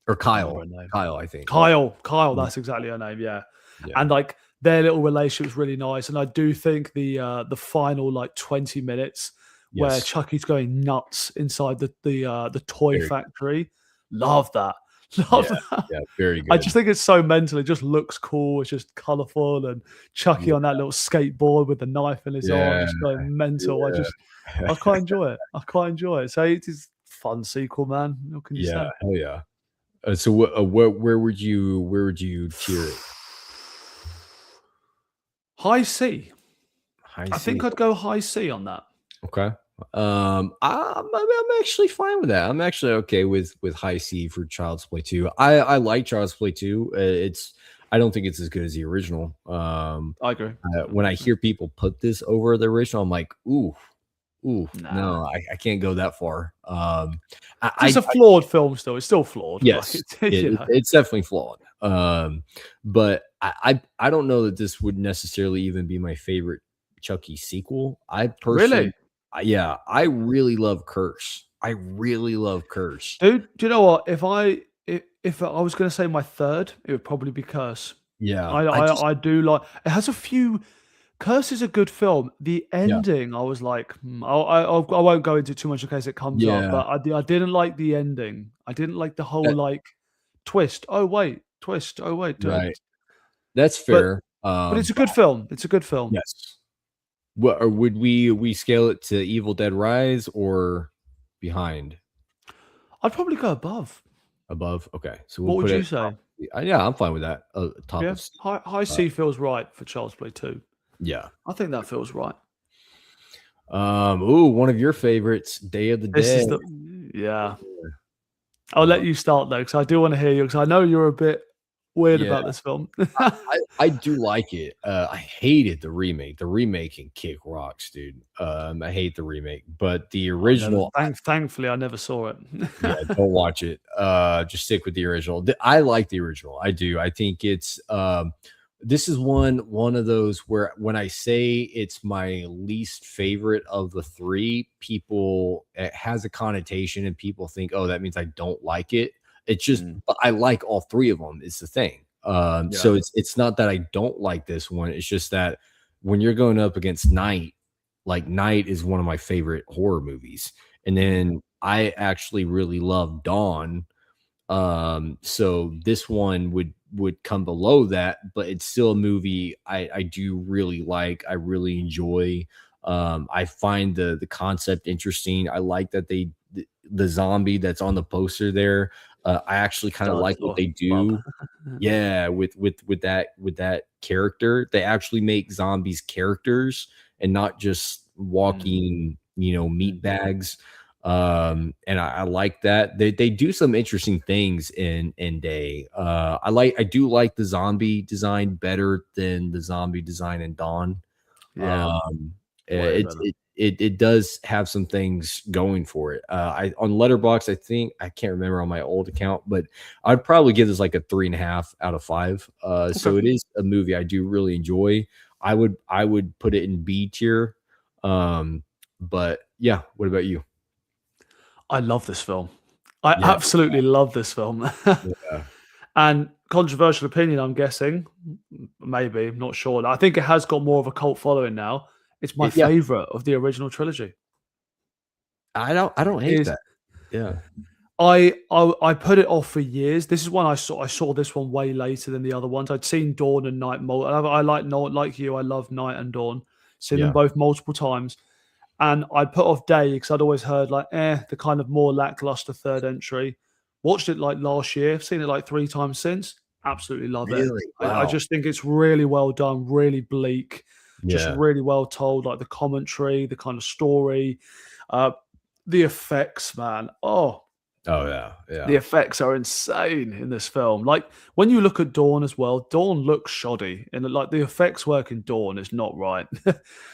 Speaker 1: Or
Speaker 2: I can't remember
Speaker 1: Kyle.
Speaker 2: her name.
Speaker 1: Kyle, I think.
Speaker 2: Kyle,
Speaker 1: Yeah.
Speaker 2: that's exactly her name, yeah.
Speaker 1: Yeah.
Speaker 2: And, like, their little relationship was really nice, and I do think the final, like, 20 minutes where
Speaker 1: Yes.
Speaker 2: Chucky's going nuts inside the toy
Speaker 1: Very good.
Speaker 2: factory, love that. Love
Speaker 1: Yeah.
Speaker 2: that.
Speaker 1: Yeah. Very
Speaker 2: I
Speaker 1: good.
Speaker 2: just think it's so mental, it just looks cool, it's just colourful, and Chucky
Speaker 1: Yeah.
Speaker 2: on that little skateboard with the knife in his arm,
Speaker 1: Yeah.
Speaker 2: just going mental.
Speaker 1: Yeah.
Speaker 2: I quite enjoy it. I quite enjoy it. So it is fun sequel, man. What can you
Speaker 1: Yeah.
Speaker 2: say?
Speaker 1: Hell yeah. So where would you tier it?
Speaker 2: High C.
Speaker 1: High
Speaker 2: I think
Speaker 1: C.
Speaker 2: I'd go high C on that.
Speaker 1: Okay. I'm actually fine with that. I'm actually okay with high C for Child's Play 2. I like Child's Play 2. I don't think it's as good as the original.
Speaker 2: I agree.
Speaker 1: When I hear people put this over the original, I'm like, ooh,
Speaker 2: Nah.
Speaker 1: no, I can't go that far.
Speaker 2: It's a flawed film still. It's still flawed.
Speaker 1: Yes,
Speaker 2: Like,
Speaker 1: it's definitely flawed. But I don't know that this would necessarily even be my favorite Chucky sequel. I personally,
Speaker 2: Really?
Speaker 1: yeah, I really love Curse. I really love Curse.
Speaker 2: Dude, do you know what? If I was going to say my third, it would probably be Curse.
Speaker 1: Yeah,
Speaker 2: I do like it. Has a few. Curse is a good film. The
Speaker 1: yeah,
Speaker 2: ending, I was like, I won't go into too much in case it comes up,
Speaker 1: yeah,
Speaker 2: but I didn't like the ending. I didn't like the whole
Speaker 1: that,
Speaker 2: like twist. Oh wait, twist. Oh wait,
Speaker 1: right. That's
Speaker 2: but
Speaker 1: fair.
Speaker 2: it's a good film. It's a good film.
Speaker 1: Yes. What or would we scale it to Evil Dead Rise or behind?
Speaker 2: I'd probably go above.
Speaker 1: Above? Okay, so
Speaker 2: What
Speaker 1: we'll
Speaker 2: would
Speaker 1: put
Speaker 2: you
Speaker 1: it.
Speaker 2: say?
Speaker 1: Yeah, I'm fine with that. Top
Speaker 2: Yeah,
Speaker 1: of C.
Speaker 2: high
Speaker 1: Uh,
Speaker 2: C feels right for Child's Play 2.
Speaker 1: yeah.
Speaker 2: I think that feels right.
Speaker 1: Ooh, one of your favorites, Day of the
Speaker 2: This
Speaker 1: Dead.
Speaker 2: is the yeah. I'll let
Speaker 1: Uh,
Speaker 2: you start though, because I do want to hear you, because I know you're a bit weird
Speaker 1: yeah,
Speaker 2: about this film.
Speaker 1: I do like it. I hated the remake. The remake can kick rocks, dude. I hate the remake, but the original,
Speaker 2: Thankfully, I never saw it.
Speaker 1: yeah, don't watch it. Just stick with the original. I like the original. I do. I think it's this is one of those where when I say it's my least favorite of the three, people it has a connotation and people think, oh, that means I don't like it. It's just but I like all three of them. Is the thing.
Speaker 2: Yeah.
Speaker 1: So it's not that I don't like this one. It's just that when you're going up against Night, like Night is one of my favorite horror movies, and then I actually really love Dawn. So this one would come below that, but it's still a movie I do really like. I really enjoy. I find the concept interesting. I like that the zombie that's on the poster there. I actually kind of
Speaker 2: Stud
Speaker 1: like what
Speaker 2: or
Speaker 1: they
Speaker 2: bub.
Speaker 1: do. Yeah, with that character, they actually make zombies characters and not just walking, meat bags. And I like that they do some interesting things in Day. I do like the zombie design better than the zombie design in Dawn.
Speaker 2: Yeah,
Speaker 1: Um,
Speaker 2: way
Speaker 1: it
Speaker 2: better.
Speaker 1: it it does have some things going for it. I on Letterbox, I think I can't remember on my old account, but I'd probably give this like a 3.5 out of 5.
Speaker 2: Okay.
Speaker 1: So it is a movie I do really enjoy. I would put it in B tier. But yeah, what about you?
Speaker 2: I love this film. I
Speaker 1: Yeah,
Speaker 2: absolutely love this film.
Speaker 1: yeah,
Speaker 2: And controversial opinion, I'm guessing. Maybe, I'm not sure. I think it has got more of a cult following now. It's my
Speaker 1: yeah.
Speaker 2: favorite of the original trilogy.
Speaker 1: I don't hate
Speaker 2: Is
Speaker 1: that. Yeah,
Speaker 2: I put it off for years. This is one I saw this one way later than the other ones. I'd seen Dawn and Night. I like like you. I love Night and Dawn. Seen them
Speaker 1: yeah,
Speaker 2: both multiple times. And I put off Day because I'd always heard like, the kind of more lackluster third entry. Watched it like last year, seen it like 3 times since. Absolutely love it.
Speaker 1: really?
Speaker 2: I
Speaker 1: Wow.
Speaker 2: just think it's really well done, really bleak, just
Speaker 1: Yeah.
Speaker 2: really well told. Like the commentary, the kind of story, uh, the effects, man. Oh,
Speaker 1: Oh yeah,
Speaker 2: the
Speaker 1: yeah.
Speaker 2: effects are insane in this film. Like when you look at Dawn as well, Dawn looks shoddy, and like the effects work in Dawn is not right.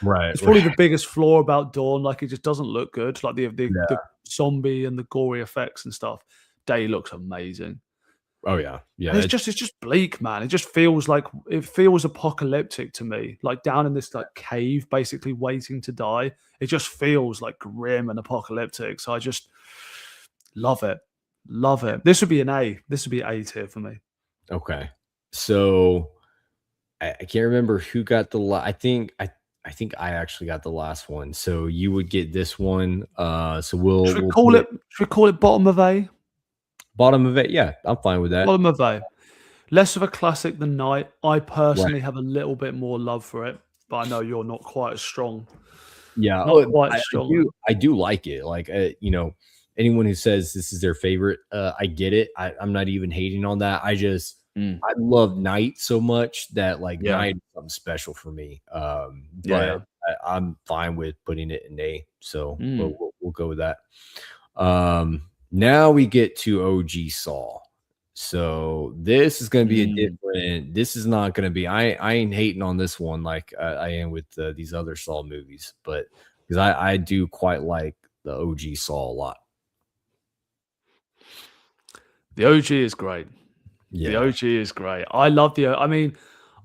Speaker 1: Right,
Speaker 2: It's probably
Speaker 1: right.
Speaker 2: the biggest flaw about Dawn. Like it just doesn't look good. Like the
Speaker 1: Yeah.
Speaker 2: zombie and the gory effects and stuff. Day looks amazing.
Speaker 1: Oh yeah, yeah.
Speaker 2: And it's just bleak, man. It just feels like it feels apocalyptic to me. Like down in this like cave, basically waiting to die. It just feels like grim and apocalyptic. So I just love it. Love it. This would be an A. This would be A tier for me.
Speaker 1: Okay. So I can't remember who got I think I actually got the last one. So you would get this one. So we'll put it
Speaker 2: Should we call it bottom of A?
Speaker 1: bottom of it. Yeah, I'm fine with that.
Speaker 2: Bottom of A. Less of a classic than Night. I
Speaker 1: Right.
Speaker 2: personally have a little bit more love for it, but I know you're not quite as strong.
Speaker 1: Yeah.
Speaker 2: Not
Speaker 1: Oh,
Speaker 2: quite
Speaker 1: I,
Speaker 2: as
Speaker 1: I
Speaker 2: strong.
Speaker 1: do. I do like it. Like, anyone who says this is their favorite, I get it. I'm not even hating on that.
Speaker 2: Mm.
Speaker 1: I love Night so much that like
Speaker 2: Yeah.
Speaker 1: Night is something special for me.
Speaker 2: Yeah,
Speaker 1: But
Speaker 2: yeah.
Speaker 1: I'm fine with putting it in A. So
Speaker 2: Mm.
Speaker 1: we'll go with that. Now we get to OG Saw. So this is going to be a
Speaker 2: Mm.
Speaker 1: different. This is not going to be. I ain't hating on this one like I am with these other Saw movies, but because I do quite like the OG Saw a lot.
Speaker 2: The OG is great. The
Speaker 1: Yeah,
Speaker 2: OG is great. I love I mean,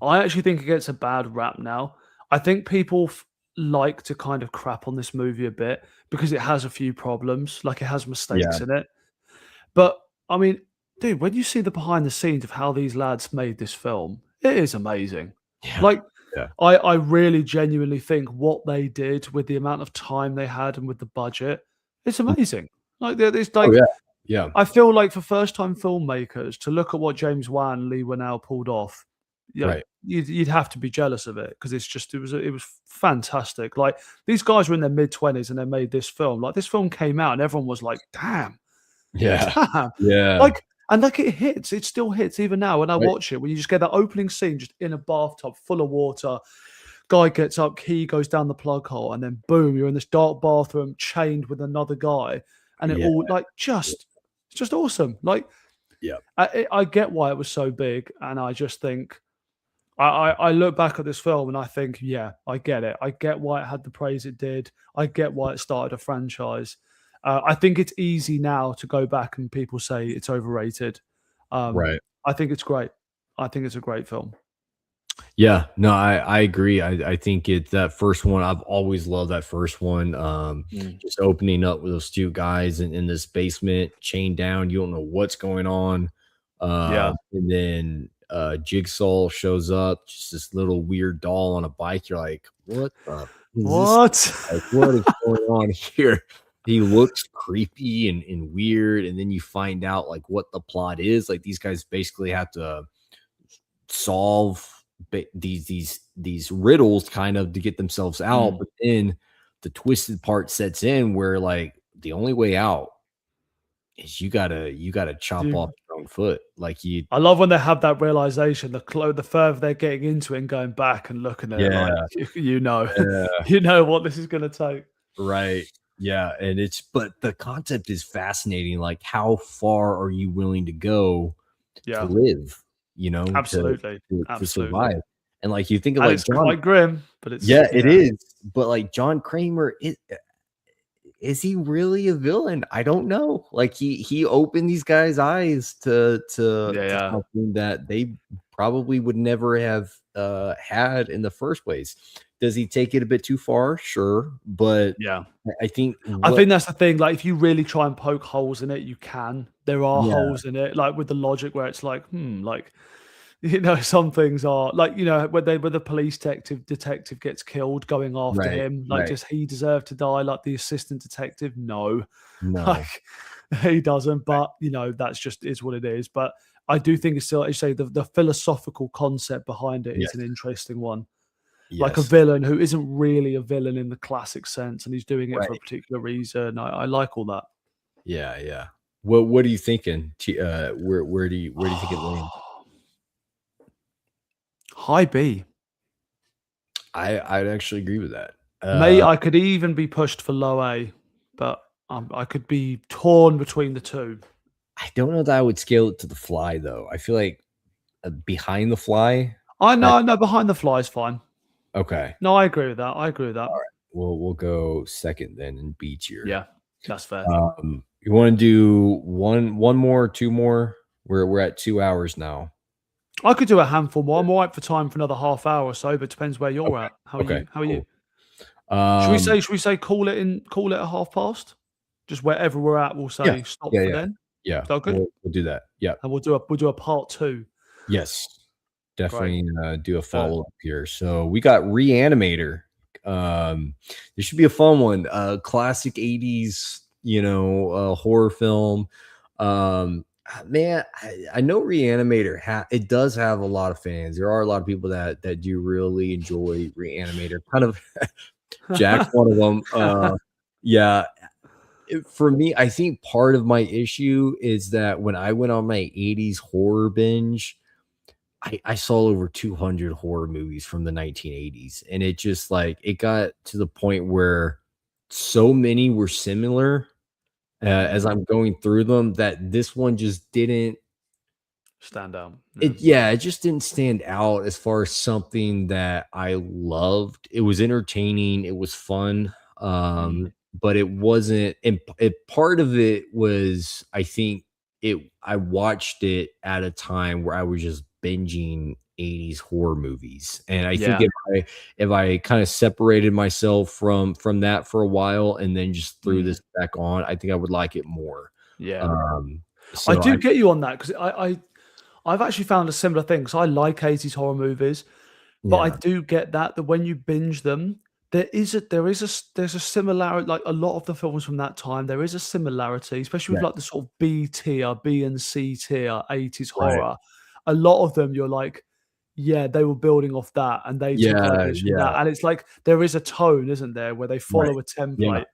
Speaker 2: I actually think it gets a bad rap now. I think people like to kind of crap on this movie a bit because it has a few problems, like it has
Speaker 1: yeah,
Speaker 2: mistakes in it. But I mean, dude, when you see the behind the scenes of how these lads made this film, it is amazing.
Speaker 1: yeah,
Speaker 2: Like,
Speaker 1: yeah.
Speaker 2: I really genuinely think what they did with the amount of time they had and with the budget, it's amazing. Like, it's
Speaker 1: Oh
Speaker 2: like
Speaker 1: yeah, yeah.
Speaker 2: I feel like for first time filmmakers to look at what James Wan and Lee Winnell pulled off, you know,
Speaker 1: Right.
Speaker 2: you'd have to be jealous of it because it was fantastic. Like these guys were in their mid-20s and they made this film. Like this film came out and everyone was like, "Damn,
Speaker 1: Yeah,
Speaker 2: damn!"
Speaker 1: yeah.
Speaker 2: Like and like it hits. It still hits even now when I
Speaker 1: Right.
Speaker 2: watch it. When you just get that opening scene just in a bathtub full of water, guy gets up, key goes down the plug hole, and then boom, you're in this dark bathroom chained with another guy, and it
Speaker 1: Yeah,
Speaker 2: all like it's just awesome. Like
Speaker 1: yeah.
Speaker 2: I get why it was so big, and I just think I look back at this film and I think, yeah, I get it. I get why it had the praise it did. I get why it started a franchise. I think it's easy now to go back and people say it's overrated.
Speaker 1: Right.
Speaker 2: I think it's great. I think it's a great film.
Speaker 1: Yeah, no, I agree. I think it's that first one. I've always loved that first one.
Speaker 2: Mm.
Speaker 1: Just opening up with those two guys in this basement, chained down. You don't know what's going on.
Speaker 2: Yeah.
Speaker 1: And then Jigsaw shows up, just this little weird doll on a bike. You're like, what the is this?
Speaker 2: What?
Speaker 1: Like, what is going on here? He looks creepy and weird, and then you find out like what the plot is. Like these guys basically have to solve these riddles kind of to get themselves out,
Speaker 2: Mm.
Speaker 1: but then the twisted part sets in where like the only way out is you gotta chop off
Speaker 2: You
Speaker 1: your own foot. Like you
Speaker 2: I love when they have that realization, the further they're getting into it and going back and looking at it, like,
Speaker 1: yeah,
Speaker 2: you know,
Speaker 1: yeah,
Speaker 2: you know what this is gonna take.
Speaker 1: right. Yeah, and it's but the concept is fascinating. Like how far are you willing to go to
Speaker 2: Yeah,
Speaker 1: live, you know,
Speaker 2: absolutely,
Speaker 1: to
Speaker 2: absolutely.
Speaker 1: survive? And like you think of
Speaker 2: And
Speaker 1: like
Speaker 2: it's
Speaker 1: John.
Speaker 2: quite grim, but it's
Speaker 1: Yeah, it
Speaker 2: yeah.
Speaker 1: is, but like John Kramer, is he really a villain? I don't know. Like he opened these guys' eyes
Speaker 2: Yeah,
Speaker 1: to
Speaker 2: yeah.
Speaker 1: something that they probably would never have had in the first place. Does he take it a bit too far? Sure, but
Speaker 2: Yeah.
Speaker 1: I think
Speaker 2: I
Speaker 1: what
Speaker 2: think that's the thing, like, if you really try and poke holes in it, you can. There are
Speaker 1: yeah,
Speaker 2: holes in it, like, with the logic where it's like, like, some things are like, when the police detective gets killed going after
Speaker 1: right,
Speaker 2: him, like,
Speaker 1: right.
Speaker 2: does he deserve to die like the assistant detective? No.
Speaker 1: No.
Speaker 2: Like, he doesn't, but, that's just is what it is, but I do think it's still, like you say, the philosophical concept behind it is
Speaker 1: Yes.
Speaker 2: an interesting one. Like a
Speaker 1: Yes.
Speaker 2: villain who isn't really a villain in the classic sense, and he's doing it for a
Speaker 1: Right.
Speaker 2: particular reason. I like all that.
Speaker 1: Yeah, yeah. What are you thinking? Where do you think it lands?
Speaker 2: High B.
Speaker 1: I'd actually agree with that.
Speaker 2: I could even be pushed for low A, but I could be torn between the two.
Speaker 1: I don't know that I would scale it to The Fly, though. I feel like, Behind the Fly,
Speaker 2: I
Speaker 1: that
Speaker 2: know, no, Behind the Fly is fine.
Speaker 1: okay.
Speaker 2: No, I agree with that. I agree with that.
Speaker 1: We'll go second then in B tier.
Speaker 2: Yeah, that's fair.
Speaker 1: You wanna do one more, 2 more? We're at 2 hours now.
Speaker 2: I could do a handful more. I'm all right for time for another half hour or so, but it depends where you're
Speaker 1: Okay,
Speaker 2: at. How are
Speaker 1: okay,
Speaker 2: you? How are you?
Speaker 1: cool. Um,
Speaker 2: Should we say call it a half past? Just wherever we're at, we'll
Speaker 1: yeah,
Speaker 2: say stop
Speaker 1: yeah,
Speaker 2: for
Speaker 1: yeah,
Speaker 2: then.
Speaker 1: yeah,
Speaker 2: Is that good?
Speaker 1: we'll do that. Yeah.
Speaker 2: And we'll do a part two.
Speaker 1: Yes.
Speaker 2: Great.
Speaker 1: Definitely, do a
Speaker 2: Fair.
Speaker 1: follow-up here. So, we got Reanimator. This should be a fun one. Classic 80s, horror film. Man, I know Reanimator it does have a lot of fans. There are a lot of people that do really enjoy Reanimator. Kind of Jack's one of them. Yeah, for me, I think part of my issue is that when I went on my 80s horror binge, I saw over 200 horror movies from the 1980s, and it just like it got to the point where so many were similar, as
Speaker 2: Mm,
Speaker 1: I'm going through them, that this one just didn't
Speaker 2: stand out. Yeah.
Speaker 1: it yeah, it just didn't stand out as far as something that I loved. It was entertaining, it was fun,
Speaker 2: Mm,
Speaker 1: but it wasn't and part of it was, I think I watched it at a time where I was just binging 80s horror movies, and I think
Speaker 2: yeah.
Speaker 1: if I kinda separated myself from that for a while and then just threw
Speaker 2: Mm,
Speaker 1: this back on, I think I would like it more.
Speaker 2: yeah.
Speaker 1: Um,
Speaker 2: I
Speaker 1: so
Speaker 2: do
Speaker 1: I
Speaker 2: get you on that because I've actually found a similar thing. So I like 80s horror movies, but I
Speaker 1: yeah,
Speaker 2: do get that when you binge them, there's a similarity. Like a lot of the films from that time, there is a similarity, especially with
Speaker 1: right,
Speaker 2: like the sort of B tier, B and C tier 80s
Speaker 1: right.
Speaker 2: horror. A lot of them, you're like, yeah, they were building off that and they took
Speaker 1: Yeah,
Speaker 2: ideas from
Speaker 1: yeah,
Speaker 2: that. And it's like there is a tone, isn't there, where they
Speaker 1: right.
Speaker 2: follow a
Speaker 1: Yeah,
Speaker 2: template.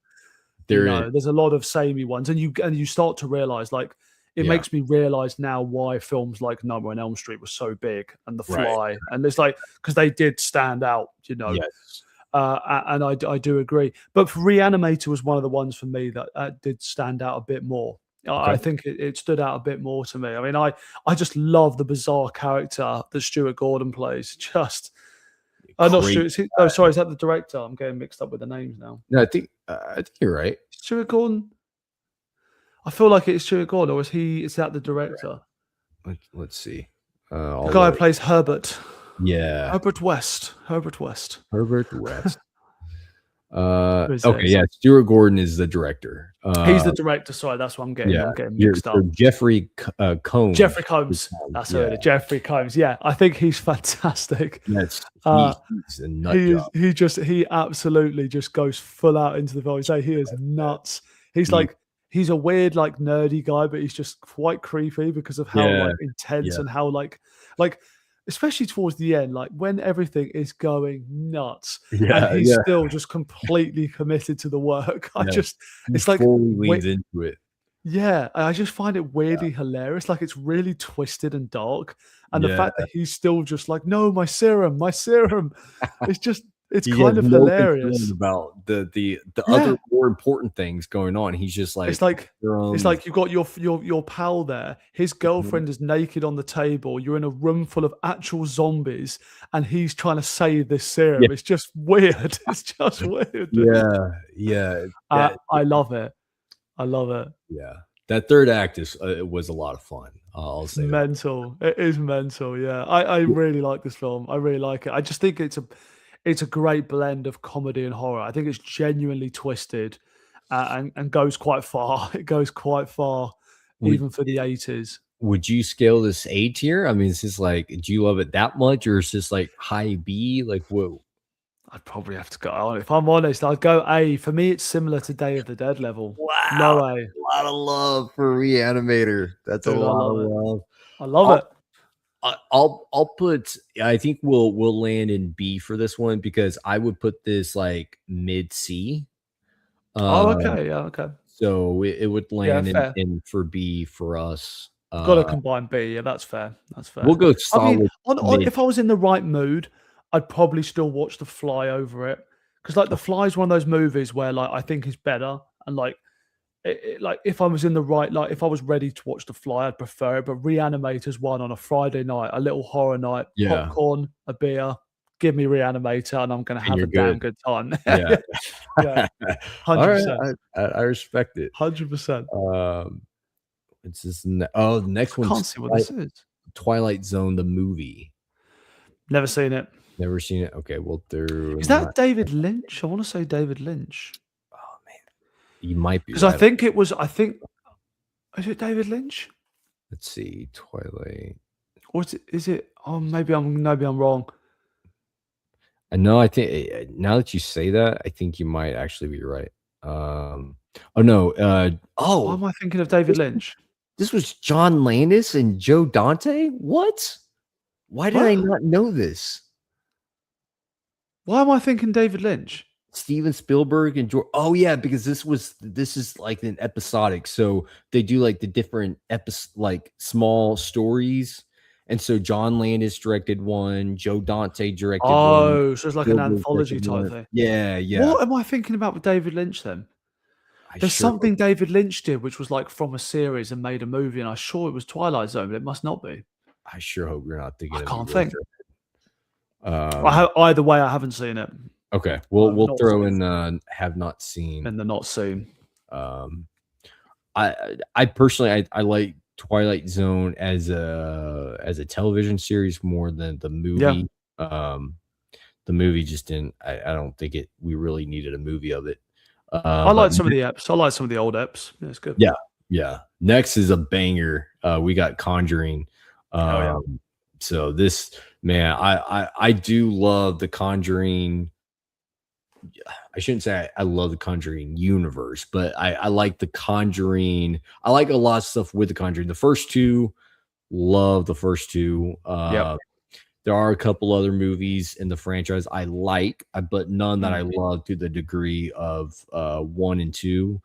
Speaker 1: there is.
Speaker 2: There's a lot of samey ones, and you start to realize, like, it
Speaker 1: Yeah,
Speaker 2: makes me realize now why films like Nightmare on Elm Street was so big, and The
Speaker 1: right.
Speaker 2: Fly, and it's like because they did stand out,
Speaker 1: Yes.
Speaker 2: and I do agree. But Reanimator was one of the ones for me that did stand out a bit more. I
Speaker 1: Okay.
Speaker 2: think it stood out a bit more to me. I mean, I just love the bizarre character that Stuart Gordon plays. Just not
Speaker 1: Great.
Speaker 2: Stuart. Oh, sorry, is that the director? I'm getting mixed up with the names now.
Speaker 1: No, I think you're right.
Speaker 2: Stuart Gordon. I feel like it's Stuart Gordon, or is that the
Speaker 1: You're right.
Speaker 2: director?
Speaker 1: Let's see.
Speaker 2: The
Speaker 1: I'll
Speaker 2: guy
Speaker 1: let
Speaker 2: who plays Herbert.
Speaker 1: Yeah,
Speaker 2: Herbert West. Herbert West.
Speaker 1: Herbert West.
Speaker 2: Who is
Speaker 1: Okay,
Speaker 2: this?
Speaker 1: yeah, Stuart Gordon is the director.
Speaker 2: He's the director. Sorry, that's what I'm getting.
Speaker 1: Yeah,
Speaker 2: I'm getting
Speaker 1: you're
Speaker 2: mixed
Speaker 1: so
Speaker 2: up.
Speaker 1: Jeffrey Combs.
Speaker 2: Jeffrey Combs. That's who
Speaker 1: Yeah,
Speaker 2: it is. Jeffrey Combs. Yeah, I think he's fantastic.
Speaker 1: that's
Speaker 2: Uh,
Speaker 1: he's a nut job.
Speaker 2: he absolutely just goes full out into the film. He is nuts. He's
Speaker 1: He,
Speaker 2: like he's a weird like nerdy guy, but he's just quite creepy because of how
Speaker 1: yeah,
Speaker 2: like intense
Speaker 1: yeah,
Speaker 2: and how like especially towards the end, like when everything is going nuts and
Speaker 1: yeah,
Speaker 2: he's
Speaker 1: yeah,
Speaker 2: still just completely committed to the work.
Speaker 1: yeah. He
Speaker 2: It's like
Speaker 1: fully leans into it.
Speaker 2: yeah, I just find it weirdly hilarious. Like it's really twisted and dark, and the
Speaker 1: Yeah,
Speaker 2: fact that he's still just like, "No, my serum, my serum." It's just, it's
Speaker 1: he has
Speaker 2: kind of
Speaker 1: no concern
Speaker 2: hilarious.
Speaker 1: about the other
Speaker 2: Yeah,
Speaker 1: more important things going on. He's just
Speaker 2: it's
Speaker 1: like,
Speaker 2: like it's
Speaker 1: um,
Speaker 2: like you've got your pal there. His girlfriend is naked on the table. You're in a room full of actual zombies, and he's trying to save this
Speaker 1: yeah,
Speaker 2: serum. It's just weird. It's just weird, dude.
Speaker 1: yeah, yeah. That
Speaker 2: I love it. I love it.
Speaker 1: yeah, that third act is it was a lot of fun. I'll
Speaker 2: It's
Speaker 1: say that.
Speaker 2: mental. It is mental. Yeah, I really like this film. I really like it. I just think it's a great blend of comedy and horror. I think it's genuinely twisted, and goes quite far. It goes quite far,
Speaker 1: Would
Speaker 2: even for the 80s.
Speaker 1: would you scale this A tier? I mean, is this like, do you love it that much, or is this like high B? Like, whoa,
Speaker 2: I'd probably have to go on. If I'm honest, I'd go A. For me, it's similar to Day of the Dead level.
Speaker 1: wow,
Speaker 2: Low A.
Speaker 1: a lot of love for Reanimator. That's a
Speaker 2: Dude, I
Speaker 1: lot of
Speaker 2: love it.
Speaker 1: love.
Speaker 2: I love
Speaker 1: I'll
Speaker 2: it.
Speaker 1: I'll put. I think we'll land in B for this one because I would put this like mid C.
Speaker 2: Oh,
Speaker 1: Um,
Speaker 2: okay. Yeah, okay.
Speaker 1: so it would
Speaker 2: Yeah,
Speaker 1: land
Speaker 2: fair.
Speaker 1: in for B for us.
Speaker 2: Got to combine B. Yeah, that's fair. That's
Speaker 1: We'll
Speaker 2: fair.
Speaker 1: go
Speaker 2: I mean,
Speaker 1: solid
Speaker 2: on
Speaker 1: mid.
Speaker 2: if I was in the right mood, I'd probably still watch The Fly over it because, like, The Fly is one of those movies where, like, I think is better, and like, like if I was in the right, like, if I was ready to watch The Fly, I'd prefer it. But Reanimator's one on a Friday night, a little horror night,
Speaker 1: Yeah,
Speaker 2: popcorn, a beer, give me Reanimator, and I'm gonna
Speaker 1: and
Speaker 2: have
Speaker 1: you're
Speaker 2: a damn
Speaker 1: good.
Speaker 2: good time.
Speaker 1: Yeah.
Speaker 2: Yeah,
Speaker 1: All
Speaker 2: hundred
Speaker 1: right,
Speaker 2: percent,
Speaker 1: I respect it.
Speaker 2: 100%.
Speaker 1: Um, it's just oh, the next
Speaker 2: I
Speaker 1: one's
Speaker 2: can't see what this is.
Speaker 1: Twilight Zone, the movie.
Speaker 2: Never seen it.
Speaker 1: Never seen it. Okay, well, they're
Speaker 2: Is
Speaker 1: not.
Speaker 2: that David Lynch? I want to say David Lynch.
Speaker 1: Oh man, you might be
Speaker 2: Because I
Speaker 1: right.
Speaker 2: think it was, I think, is it David Lynch?
Speaker 1: Let's see, Twilight.
Speaker 2: Or is it, oh, maybe I'm wrong.
Speaker 1: I know. I think now that you say that, I think you might actually be right. Oh no.
Speaker 2: Why
Speaker 1: Oh,
Speaker 2: am I thinking of David
Speaker 1: this,
Speaker 2: Lynch?
Speaker 1: this was John Landis and Joe Dante. What? Why did I
Speaker 2: What?
Speaker 1: not know this?
Speaker 2: Why am I thinking David Lynch?
Speaker 1: Steven Spielberg and George. Oh yeah, because this is like an episodic. So they do like the different like small stories. And so John Landis directed one, Joe Dante directed one,
Speaker 2: Oh, so it's like an
Speaker 1: Spielberg
Speaker 2: anthology
Speaker 1: directed
Speaker 2: type
Speaker 1: one.
Speaker 2: thing.
Speaker 1: Yeah, yeah.
Speaker 2: What am I thinking about with David Lynch then?
Speaker 1: I
Speaker 2: There's
Speaker 1: sure hope
Speaker 2: something David Lynch did which was like from a series and made a movie, and I sure it was Twilight Zone, but it must not be.
Speaker 1: I sure hope you're not
Speaker 2: I
Speaker 1: thinking of
Speaker 2: can't think.
Speaker 1: Eraser.
Speaker 2: Either way, I haven't seen it.
Speaker 1: Okay,
Speaker 2: I've
Speaker 1: we'll
Speaker 2: not
Speaker 1: throw
Speaker 2: seen
Speaker 1: in have not seen.
Speaker 2: and they're not seen.
Speaker 1: Um, I personally I like Twilight Zone as a television series more than the
Speaker 2: Yeah,
Speaker 1: movie. The movie just didn't. I don't think we really needed a movie of it.
Speaker 2: I
Speaker 1: But
Speaker 2: like some of the eps. I like some of the old eps. Yeah, it's good.
Speaker 1: yeah, yeah. Next is a banger. We got Conjuring.
Speaker 2: Oh yeah.
Speaker 1: So this man, I do love the Conjuring. I shouldn't say I love the Conjuring universe, but I like the Conjuring. I like a lot of stuff with the Conjuring. The first two, love the first two.
Speaker 2: Yep.
Speaker 1: There are a couple other movies in the franchise I like, but none that I
Speaker 2: Mm.
Speaker 1: love to the degree of one and two.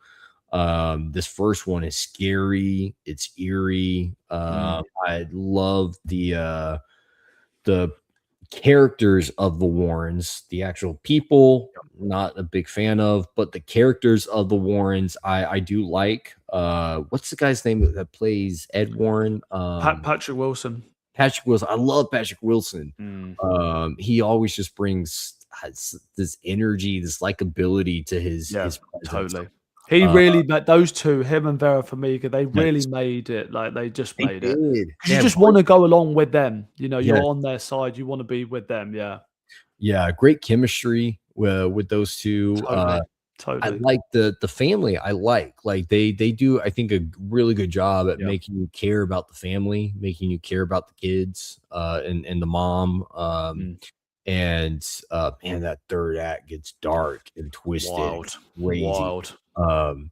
Speaker 1: This first one is scary. It's eerie. I love the characters of the Warrens, the actual people, not a big fan of, but the characters of the Warrens, I do like. What's the guy's name that plays Ed Warren?
Speaker 2: Patrick Wilson.
Speaker 1: Patrick Wilson. I love Patrick Wilson.
Speaker 2: Mm.
Speaker 1: He always just brings this energy, this likability to his
Speaker 2: Yeah,
Speaker 1: presence.
Speaker 2: totally. He really met those two, him and Vera Farmiga. They really
Speaker 1: Yes,
Speaker 2: made it. Like they just
Speaker 1: they
Speaker 2: made it
Speaker 1: did.
Speaker 2: because
Speaker 1: They
Speaker 2: you
Speaker 1: have
Speaker 2: just
Speaker 1: great.
Speaker 2: want to go along with them. You know, you're
Speaker 1: Yes,
Speaker 2: on their side. You want to be with them. Yeah,
Speaker 1: yeah, great chemistry with those two.
Speaker 2: totally,
Speaker 1: I
Speaker 2: totally.
Speaker 1: like the family. I like they do. I think a really good job at
Speaker 2: Yeah.
Speaker 1: making you care about the family, making you care about the kids, and the mom.
Speaker 2: Mm.
Speaker 1: And man, that third act gets dark and twisted, and
Speaker 2: Wild,
Speaker 1: crazy.
Speaker 2: wild.
Speaker 1: Um,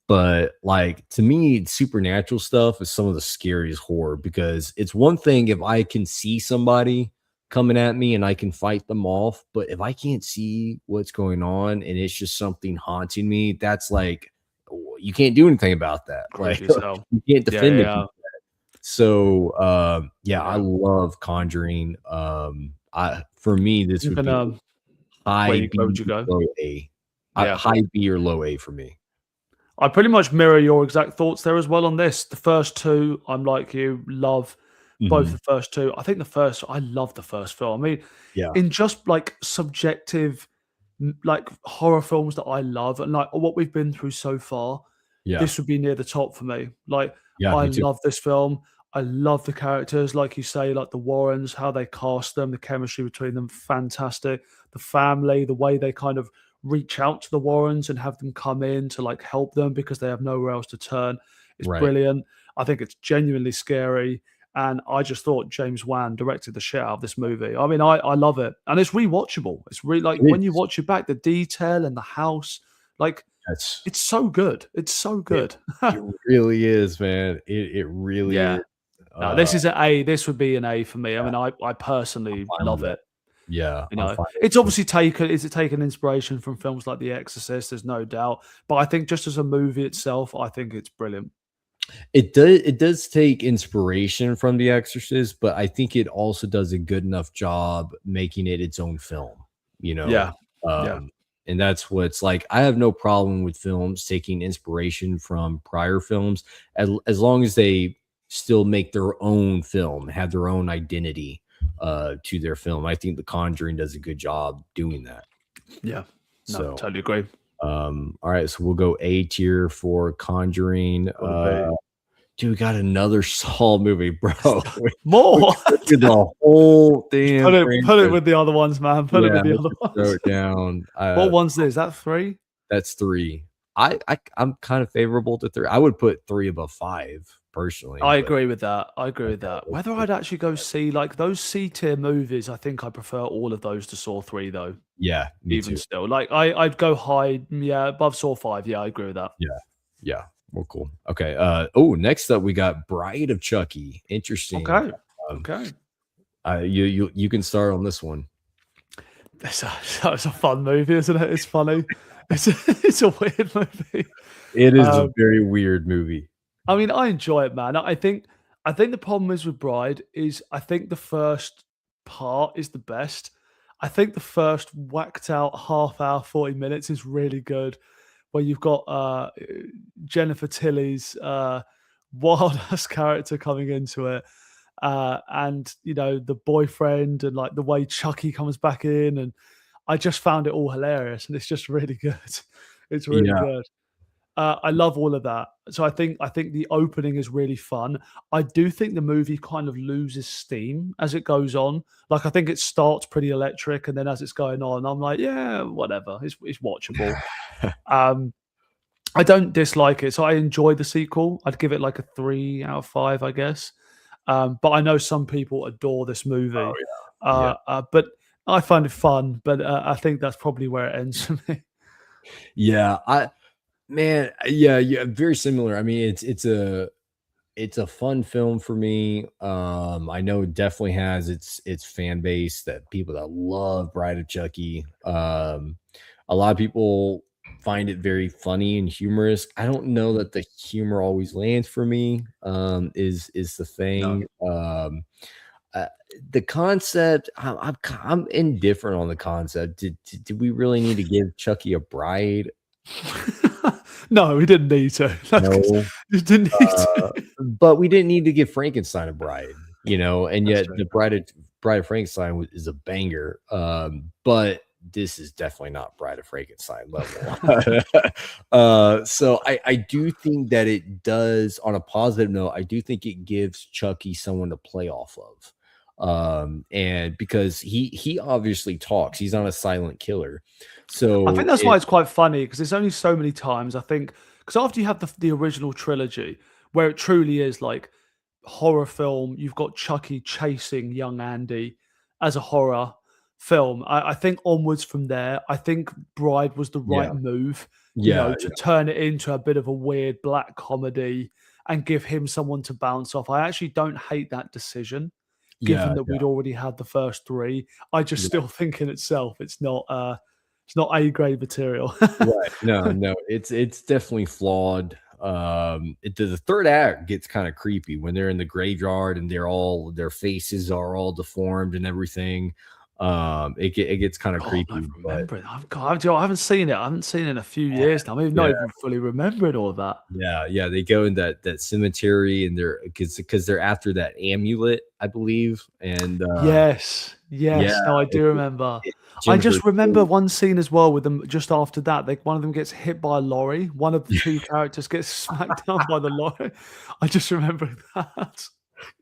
Speaker 1: but like to me, supernatural stuff is some of the scariest horror because it's one thing if I can see somebody coming at me and I can fight them off, but if I can't see what's going on and it's just something haunting me, that's like you can't do anything about that. Like
Speaker 2: Creepy as hell.
Speaker 1: you can't
Speaker 2: Yeah, yeah,
Speaker 1: defend it.
Speaker 2: yeah.
Speaker 1: So yeah, I
Speaker 2: Yeah.
Speaker 1: love Conjuring. I for me this
Speaker 2: You
Speaker 1: would
Speaker 2: can
Speaker 1: be high
Speaker 2: where
Speaker 1: B,
Speaker 2: would you go?
Speaker 1: low A.
Speaker 2: Yeah.
Speaker 1: High B or low A for me.
Speaker 2: I pretty much mirror your exact thoughts there as well on this. The first two, I'm like you, love both
Speaker 1: Mhm.
Speaker 2: the first two. I think the first, I love the first film. I mean,
Speaker 1: Yeah,
Speaker 2: in just like subjective, like horror films that I love and like what we've been through so far,
Speaker 1: yeah,
Speaker 2: this would be near the top for me. Like,
Speaker 1: yeah,
Speaker 2: I
Speaker 1: me too.
Speaker 2: love this film. I love the characters, like you say, like the Warrens, how they cast them, the chemistry between them, fantastic. The family, the way they kind of reach out to the Warrens and have them come in to like help them because they have nowhere else to turn is
Speaker 1: Right.
Speaker 2: brilliant. I think it's genuinely scary. And I just thought James Wan directed the shit out of this movie. I mean, I love it. And it's rewatchable. It's really like
Speaker 1: It
Speaker 2: when you
Speaker 1: is.
Speaker 2: watch it back, the detail and the house, like
Speaker 1: That's
Speaker 2: it's so good. It's so
Speaker 1: it
Speaker 2: good.
Speaker 1: it really is, man. It really
Speaker 2: Yeah.
Speaker 1: is.
Speaker 2: No,
Speaker 1: Uh,
Speaker 2: this is an A. This would be an A for me. I
Speaker 1: yeah,
Speaker 2: mean, I personally
Speaker 1: I'm fine with
Speaker 2: love
Speaker 1: that.
Speaker 2: it.
Speaker 1: Yeah,
Speaker 2: You
Speaker 1: I'm
Speaker 2: know,
Speaker 1: fine
Speaker 2: it's
Speaker 1: with
Speaker 2: obviously taken is it taken inspiration from films like The Exorcist, there's no doubt. But I think just as a movie itself, I think it's brilliant.
Speaker 1: it does take inspiration from The Exorcist, but I think it also does a good enough job making it its own film, you know?
Speaker 2: Yeah. Yeah.
Speaker 1: Um, and that's what's like I have no problem with films taking inspiration from prior films as long as they still make their own film, have their own identity to their film. I think The Conjuring does a good job doing that.
Speaker 2: Yeah. No,
Speaker 1: So,
Speaker 2: totally agree.
Speaker 1: all right, so we'll go A tier for Conjuring.
Speaker 2: Gotta be.
Speaker 1: Dude, we got another Saw movie, bro. We
Speaker 2: More.
Speaker 1: went through the whole damn
Speaker 2: Put it
Speaker 1: franchise.
Speaker 2: with the other ones, man. Put it
Speaker 1: Yeah,
Speaker 2: with the
Speaker 1: let's
Speaker 2: other
Speaker 1: just throw
Speaker 2: ones.
Speaker 1: it down.
Speaker 2: What one's this? Is that 3?
Speaker 1: That's 3. I'm kind of favorable to 3. I would put 3 above 5 personally,
Speaker 2: I
Speaker 1: but
Speaker 2: agree with that. I agree with
Speaker 1: okay,
Speaker 2: that. Whether I'd actually go see like those C tier movies, I think I prefer all of those to Saw 3 though.
Speaker 1: yeah, me
Speaker 2: Even
Speaker 1: too.
Speaker 2: still. Like I'd go high, yeah, above Saw 5. Yeah, I agree with that.
Speaker 1: Yeah, yeah. Well, cool. Okay. Oh, next up we got Bride of Chucky. Interesting.
Speaker 2: Okay.
Speaker 1: Um,
Speaker 2: Okay.
Speaker 1: you can start on this one.
Speaker 2: It's a fun movie, isn't it? It's funny. It's a weird movie.
Speaker 1: It is a
Speaker 2: Um,
Speaker 1: very weird movie.
Speaker 2: I mean, I enjoy it, man. I think the problem is with Bride is I think the first part is the best. I think the first whacked out half hour, 40 minutes is really good. Where you've got Jennifer Tilly's wild ass character coming into it. And you know, the boyfriend and like the way Chucky comes back in, and I just found it all hilarious and it's just really good. It's really
Speaker 1: Yeah.
Speaker 2: good. I love all of that. So I think the opening is really fun. I do think the movie kind of loses steam as it goes on. Like I think it starts pretty electric, and then as it's going on, I'm like, yeah, whatever. It's watchable. Um, I don't dislike it, so I enjoy the sequel. I'd give it like a 3 out of 5, I guess. But I know some people adore this
Speaker 1: Oh
Speaker 2: movie.
Speaker 1: yeah. Yeah.
Speaker 2: But I find it fun. But I think that's probably where it ends for me.
Speaker 1: Yeah. Man, yeah, yeah, very similar. I mean, it's a fun film for me. I know it definitely has its fan base that people that love Bride of Chucky. A lot of people find it very funny and humorous. I don't know that the humor always lands for me. Is the
Speaker 2: No.
Speaker 1: thing. Uh, the concept, I'm indifferent on the concept. Did we really need to give Chucky a bride?
Speaker 2: No, we didn't need to. That's 'cause
Speaker 1: No.
Speaker 2: you didn't need
Speaker 1: Uh,
Speaker 2: to.
Speaker 1: but we didn't need to give Frankenstein a bride, and
Speaker 2: That's
Speaker 1: yet
Speaker 2: true.
Speaker 1: the Bride of Frankenstein is a banger. But this is definitely not Bride of Frankenstein level. So I do think that it does, on a positive note, I do think it gives Chucky someone to play off of. And because he obviously talks, he's not a silent killer.
Speaker 2: I think
Speaker 1: So
Speaker 2: that's why
Speaker 1: it
Speaker 2: it's quite funny because there's only so many times I think because after you have the original trilogy where it truly is like horror film, you've got Chucky chasing young Andy as a horror film. I think onwards from there, I think Bride was the right
Speaker 1: yeah,
Speaker 2: move,
Speaker 1: yeah,
Speaker 2: to turn it into a bit of a weird black comedy and give him someone to bounce off. I actually don't hate that decision,
Speaker 1: yeah,
Speaker 2: given that we'd already had the first three. I just
Speaker 1: yeah.
Speaker 2: still think in itself it's not A grade material.
Speaker 1: Right. No, no, it's definitely flawed. The third act gets kind of creepy when they're in the graveyard and their faces are all deformed and everything. It gets kind of
Speaker 2: Oh, I'm not
Speaker 1: creepy,
Speaker 2: even
Speaker 1: but
Speaker 2: remembering. I haven't seen it. I haven't seen it in a few
Speaker 1: yeah,
Speaker 2: years now. I'm not
Speaker 1: yeah,
Speaker 2: even fully remembering all of that.
Speaker 1: yeah, yeah. They go in that cemetery and they're because they're after that amulet, I believe, and
Speaker 2: Yes,
Speaker 1: yeah,
Speaker 2: yes. No, I do
Speaker 1: it,
Speaker 2: remember. I
Speaker 1: Jennifer
Speaker 2: just remember
Speaker 1: Tilly.
Speaker 2: one scene as well with them just after that. One of them gets hit by a lorry. One of the two characters gets smacked down by the lorry. I just remember that.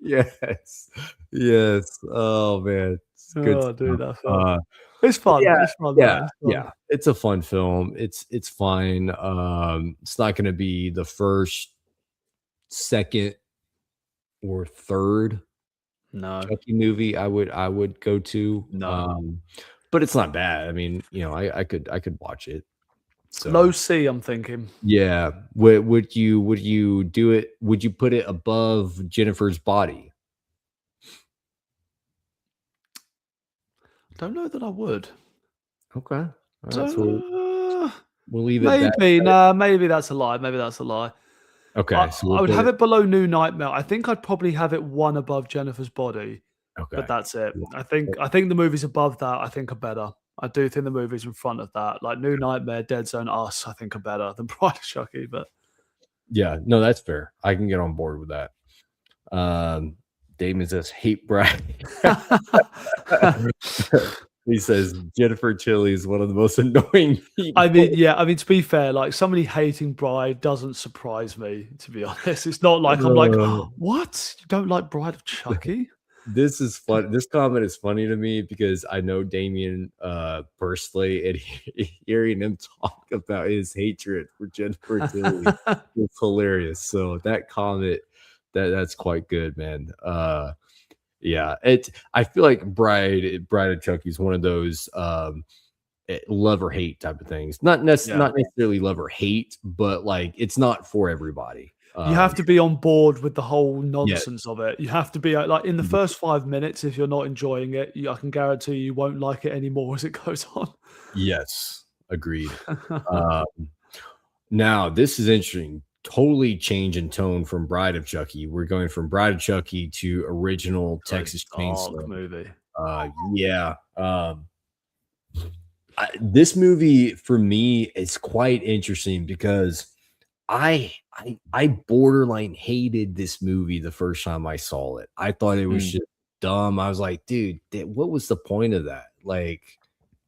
Speaker 1: Yes, yes. Oh man, it's good
Speaker 2: Oh, dude,
Speaker 1: stuff.
Speaker 2: that film. It's fun.
Speaker 1: Yeah,
Speaker 2: It's fun,
Speaker 1: yeah,
Speaker 2: man. It's fun.
Speaker 1: yeah. It's a fun film. It's fine. It's not gonna be the first, second, or third
Speaker 2: No,
Speaker 1: Chucky movie I would go to.
Speaker 2: no.
Speaker 1: But it's not bad. I mean, I could watch it.
Speaker 2: Low
Speaker 1: So
Speaker 2: C, I'm thinking.
Speaker 1: yeah. Would you do it? Would you put it above Jennifer's Body?
Speaker 2: Don't know that I would.
Speaker 1: Okay. All right. So
Speaker 2: Uh,
Speaker 1: we'll leave it that.
Speaker 2: maybe. Nah, maybe that's a lie. Maybe that's a lie.
Speaker 1: Okay. So
Speaker 2: I
Speaker 1: we'll
Speaker 2: would
Speaker 1: put
Speaker 2: have
Speaker 1: it.
Speaker 2: it below New Nightmare. I think I'd probably have it one above Jennifer's Body, but
Speaker 1: Okay.
Speaker 2: that's it.
Speaker 1: Yeah.
Speaker 2: I think the movies above that I think are better. I do think the movies in front of that, like New Nightmare, Dead Zone, Us, I think are better than Bride of Chucky. But
Speaker 1: Yeah, no, that's fair. I can get on board with that. Um, Damon says hate Brad. He says Jennifer Tilly is one of the most annoying
Speaker 2: I mean,
Speaker 1: people.
Speaker 2: yeah, I mean to be fair, like somebody hating Bride doesn't surprise me. To be honest, it's not like I'm like,
Speaker 1: Uh,
Speaker 2: what? You don't like Bride of Chucky?
Speaker 1: this is fun. This comment is funny to me because I know Damien personally, and hearing him talk about his hatred for Jennifer Tilly is hilarious. So that comment, that's quite good, man. Yeah, I feel like Bride of Chucky is one of those love or hate type of things.
Speaker 2: Yeah.
Speaker 1: Not necessarily love or hate, but like it's not for everybody.
Speaker 2: You have to be on board with the whole
Speaker 1: Yeah,
Speaker 2: nonsense of it. You have to be like in the first 5 minutes. If you're not enjoying it, I can guarantee you won't like it anymore as it goes on.
Speaker 1: yes, agreed. Uh, Now this is interesting. Totally change in tone from Bride of Chucky. We're going from Bride of Chucky to original
Speaker 2: Very
Speaker 1: Texas
Speaker 2: dark
Speaker 1: Chainsaw.
Speaker 2: movie.
Speaker 1: Yeah. This movie for me is quite interesting because I borderline hated this movie the first time I saw it. I thought it was
Speaker 2: Mm,
Speaker 1: just dumb. I was like, dude, what was the point of that? Like,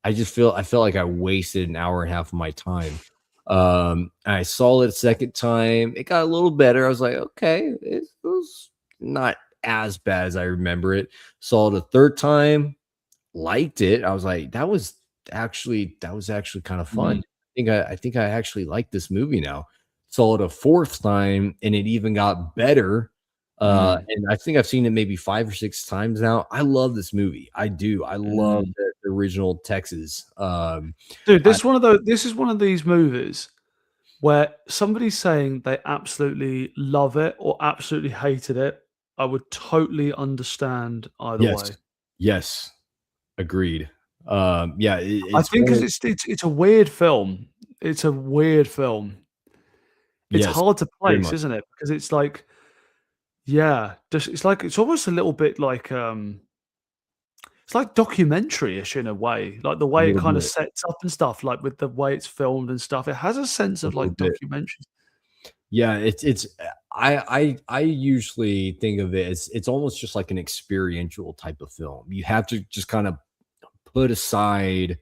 Speaker 1: I felt like I wasted an hour and a half of my time. I saw it a second time. It got a little better. I was like, okay, it was not as bad as I remember it. Saw it a third time, liked it. I was like, that was actually kind of fun.
Speaker 2: mm,
Speaker 1: I think I actually like this movie now. Saw it a fourth time and it even got better.
Speaker 2: mm,
Speaker 1: And I think I've seen it maybe 5 or 6 times now. I love this movie. I do. I love
Speaker 2: mm.
Speaker 1: the original Texas.
Speaker 2: Dude,
Speaker 1: I
Speaker 2: this is one of these movies where somebody's saying they absolutely love it or absolutely hated it. I would totally understand either
Speaker 1: yes,
Speaker 2: way.
Speaker 1: yes, agreed. Yeah,
Speaker 2: I
Speaker 1: it's
Speaker 2: think
Speaker 1: one
Speaker 2: 'cause
Speaker 1: of
Speaker 2: it's a weird film. It's a weird film. It's
Speaker 1: yes,
Speaker 2: hard to
Speaker 1: very
Speaker 2: place,
Speaker 1: much.
Speaker 2: isn't it? Because it's like, yeah, just it's like it's almost a little bit like it's like documentary-ish in a way, like the
Speaker 1: A
Speaker 2: way it
Speaker 1: little
Speaker 2: kind of
Speaker 1: bit,
Speaker 2: sets up and stuff, like with the way it's filmed and stuff. It has a sense
Speaker 1: a
Speaker 2: of
Speaker 1: little
Speaker 2: like
Speaker 1: bit.
Speaker 2: documentary.
Speaker 1: Yeah, I usually think of it as it's almost just like an experiential type of film. You have to just kind of put aside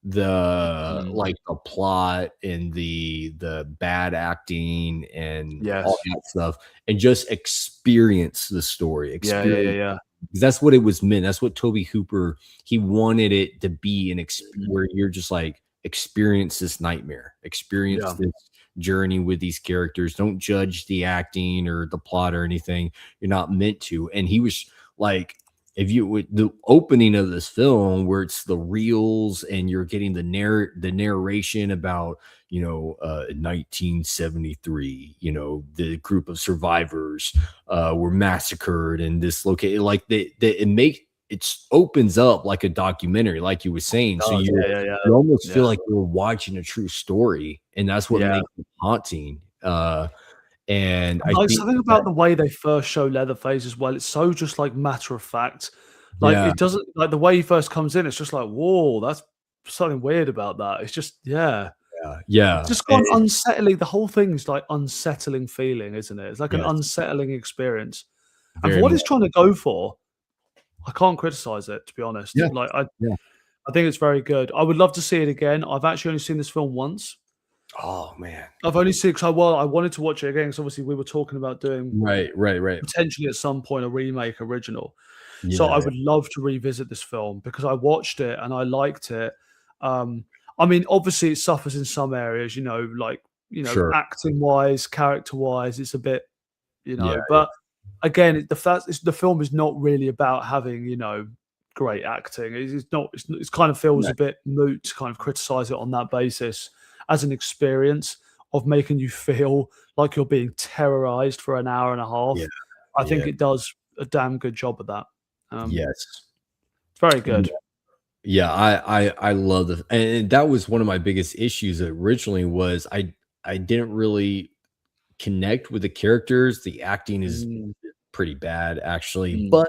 Speaker 1: the
Speaker 2: Mm.
Speaker 1: like the plot and the bad acting and all
Speaker 2: Yes.
Speaker 1: that stuff, and just experience the story,
Speaker 2: Yeah, yeah, yeah,
Speaker 1: experience,
Speaker 2: yeah.
Speaker 1: because that's what it was meant. That's what Toby Hooper, he wanted it to be
Speaker 2: Mm.
Speaker 1: where you're just like experience this nightmare, experience
Speaker 2: Yeah.
Speaker 1: this journey with these characters. Don't judge the acting or the plot or anything. You're not meant to. And he was like, if you with the opening of this film where it's the reels and you're getting the narration about 1973, the group of survivors were massacred in this location, like it opens up like a documentary, like you were saying, so
Speaker 2: Does. Yeah, yeah, yeah.
Speaker 1: you almost
Speaker 2: Yeah.
Speaker 1: feel like you're watching a true story, and that's what
Speaker 2: Yeah.
Speaker 1: makes it haunting. And I
Speaker 2: Like,
Speaker 1: think
Speaker 2: something
Speaker 1: that,
Speaker 2: about the way they first show Leatherface as well, it's so just, like, matter of fact. Like,
Speaker 1: yeah,
Speaker 2: it doesn't like, the way he first comes in, it's just like, "Whoa, that's something weird about that." It's just yeah.
Speaker 1: yeah,
Speaker 2: It's
Speaker 1: yeah,
Speaker 2: just got an unsettling the whole thing's, like, unsettling feeling, isn't it? It's like an
Speaker 1: yes,
Speaker 2: unsettling experience. And for
Speaker 1: very
Speaker 2: what
Speaker 1: much,
Speaker 2: it's trying to go for, I can't criticize it, to be honest.
Speaker 1: yeah,
Speaker 2: Like,
Speaker 1: yeah.
Speaker 2: I think it's very good. I would love to see it again. I've actually only seen this film once.
Speaker 1: Oh man,
Speaker 2: I've only seen 'cause I wanted to watch it again because obviously we were talking about doing
Speaker 1: right,
Speaker 2: potentially at some point a remake original. So I
Speaker 1: yeah,
Speaker 2: would love to revisit this film because I watched it and I liked it. Um, I mean, obviously it suffers in some areas, like,
Speaker 1: sure,
Speaker 2: acting wise, character wise, it's a bit,
Speaker 1: yeah,
Speaker 2: but again, the fact is the film is not really about having, great acting. It's not, it's kind of feels
Speaker 1: yeah,
Speaker 2: a bit moot to kind of criticize it on that basis as an experience of making you feel like you're being terrorized for an hour and a
Speaker 1: yeah,
Speaker 2: half. I think
Speaker 1: yeah,
Speaker 2: it does a damn good job of that.
Speaker 1: yes.
Speaker 2: It's very good.
Speaker 1: Yeah, I love the, and that was one of my biggest issues originally was I didn't really connect with the characters. The acting is
Speaker 2: Mm,
Speaker 1: pretty bad actually,
Speaker 2: mm.
Speaker 1: but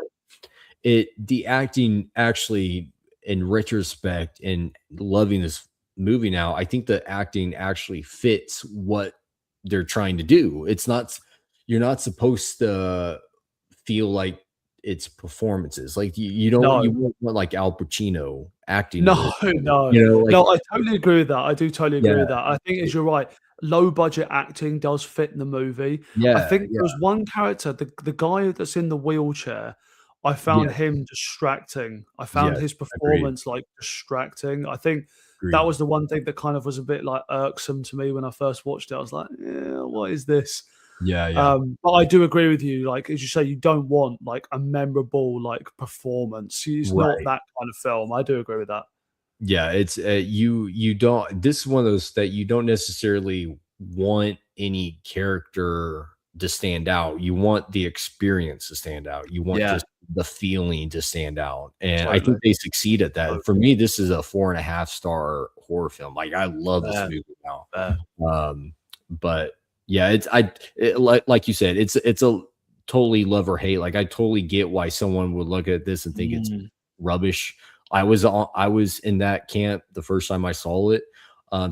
Speaker 1: the acting actually, in retrospect and loving this movie now, I think the acting actually fits what they're trying to do. It's not, you're not supposed to feel like it's performances. Like you
Speaker 2: No.
Speaker 1: won't want like Al Pacino acting in
Speaker 2: No,
Speaker 1: this,
Speaker 2: no.
Speaker 1: like,
Speaker 2: No, I totally agree with that. I do totally agree
Speaker 1: yeah,
Speaker 2: with that. I think
Speaker 1: it-
Speaker 2: as you're right, low budget acting does fit in the movie. I
Speaker 1: yeah,
Speaker 2: think
Speaker 1: yeah,
Speaker 2: there was one character, the guy that's in the wheelchair, I found
Speaker 1: yes,
Speaker 2: him distracting. I found
Speaker 1: yes,
Speaker 2: his
Speaker 1: agreed,
Speaker 2: performance, like, distracting. I think that
Speaker 1: agreed.
Speaker 2: was the one thing that kind of was a bit, like, irksome to me when I first watched it. I was like, "Yeah, what is this?"
Speaker 1: Yeah, yeah,
Speaker 2: But I do agree with you, like, as you say, you don't want, like, a memorable, like, performance. It's not
Speaker 1: right.
Speaker 2: that kind of film. I do agree with that.
Speaker 1: Yeah, it's you don't, this is one of those that you don't necessarily want any character to stand out. You want the experience to stand out. You want
Speaker 2: Yeah.
Speaker 1: just the feeling to stand out. And I
Speaker 2: Totally,
Speaker 1: think they succeed at that. For
Speaker 2: totally.
Speaker 1: me, this is a 4.5 star horror film. Like I love this
Speaker 2: Fair,
Speaker 1: movie now.
Speaker 2: fair.
Speaker 1: But yeah, like you said, it's a totally love or hate. Like I totally get why someone would look at this and think it's
Speaker 2: Mm,
Speaker 1: rubbish. I was in that camp the first time I saw it.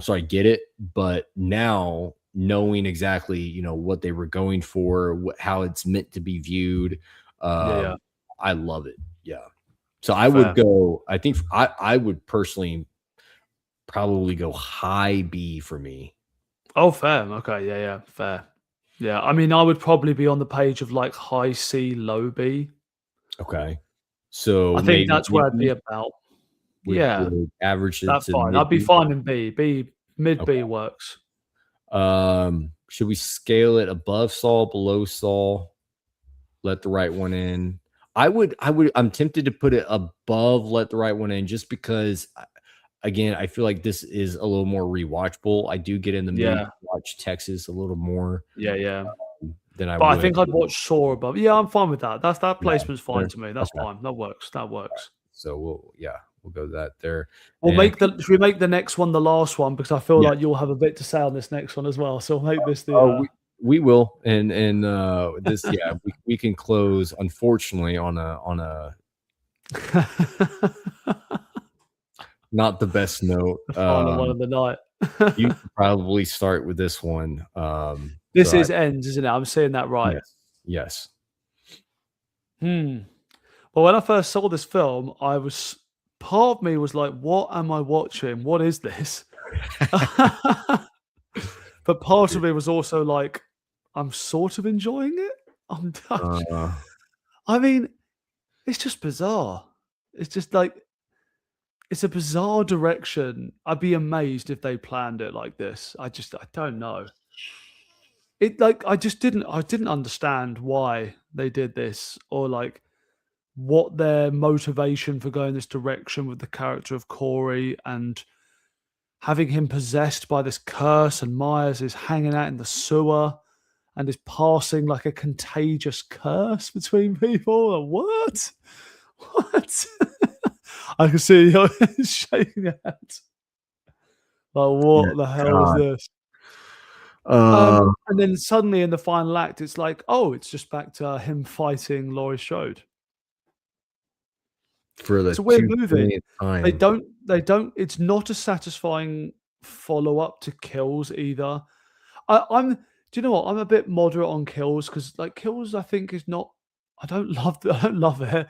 Speaker 1: So I get it, but now knowing exactly, what they were going for, how it's meant to be viewed,
Speaker 2: yeah, yeah,
Speaker 1: um, I love it. Yeah. So I would
Speaker 2: fair.
Speaker 1: go, I think I would personally probably go high B for me.
Speaker 2: Oh, fair. Okay, yeah, yeah, fair. Yeah, I mean, I would probably be on the page of, like, high C, low B.
Speaker 1: Okay. So
Speaker 2: I think
Speaker 1: maybe
Speaker 2: that's where
Speaker 1: mid
Speaker 2: I'd be about. Yeah,
Speaker 1: would average it
Speaker 2: that's
Speaker 1: to
Speaker 2: fine. I'd
Speaker 1: mid
Speaker 2: be
Speaker 1: B.
Speaker 2: fine in B. Mid
Speaker 1: Okay.
Speaker 2: B works.
Speaker 1: Should we scale it above Saul, below Saul? Let the right one in. I'm tempted to put it above Let the Right One In just because again, I feel like this is a little more rewatchable. I do get in the mood
Speaker 2: Yeah,
Speaker 1: to watch Texas a little more
Speaker 2: yeah, yeah.
Speaker 1: than I
Speaker 2: But I
Speaker 1: would.
Speaker 2: think I'd watch Saw above. Yeah, I'm fine with that. That
Speaker 1: Yeah.
Speaker 2: placement's fine
Speaker 1: There.
Speaker 2: to me. That's
Speaker 1: Okay.
Speaker 2: fine. That works. That works.
Speaker 1: So we'll go that there.
Speaker 2: We'll
Speaker 1: And
Speaker 2: make the should we make the next one the last one? Because I feel
Speaker 1: yeah.
Speaker 2: like you'll have a bit to say on this next one as well. So we'll make this the
Speaker 1: Oh, we will. And this, yeah, we can close unfortunately on a not the best note.
Speaker 2: the final one of the night.
Speaker 1: You should probably start with this one.
Speaker 2: This
Speaker 1: So I
Speaker 2: is Ends, isn't it? I'm saying that right.
Speaker 1: yes, yes.
Speaker 2: Hmm. Well, when I first saw this film, I was part of me was like, "What am I watching? What is this?" But part of me was also like, "I'm sort of enjoying it." I'm
Speaker 1: Uh,
Speaker 2: I mean, it's just bizarre. It's just like it's a bizarre direction. I'd be amazed if they planned it like this. I don't know. It like I didn't understand why they did this or like what their motivation for going this direction with the character of Corey and having him possessed by this curse and Myers is hanging out in the sewer and is passing like a contagious curse between people. Like, what? What? I can see you shaking your head. Like,
Speaker 1: yeah,
Speaker 2: what the hell is
Speaker 1: God.
Speaker 2: this?
Speaker 1: Uh,
Speaker 2: And then suddenly in the final act, it's like, oh, it's just back to him fighting Laurie Strode.
Speaker 1: for the
Speaker 2: It's a weird
Speaker 1: two
Speaker 2: movie.
Speaker 1: millionth time.
Speaker 2: It's not a satisfying follow-up to Kills either. Do you know what? I'm a bit moderate on Kills because like Kills, I think is not. I don't love it,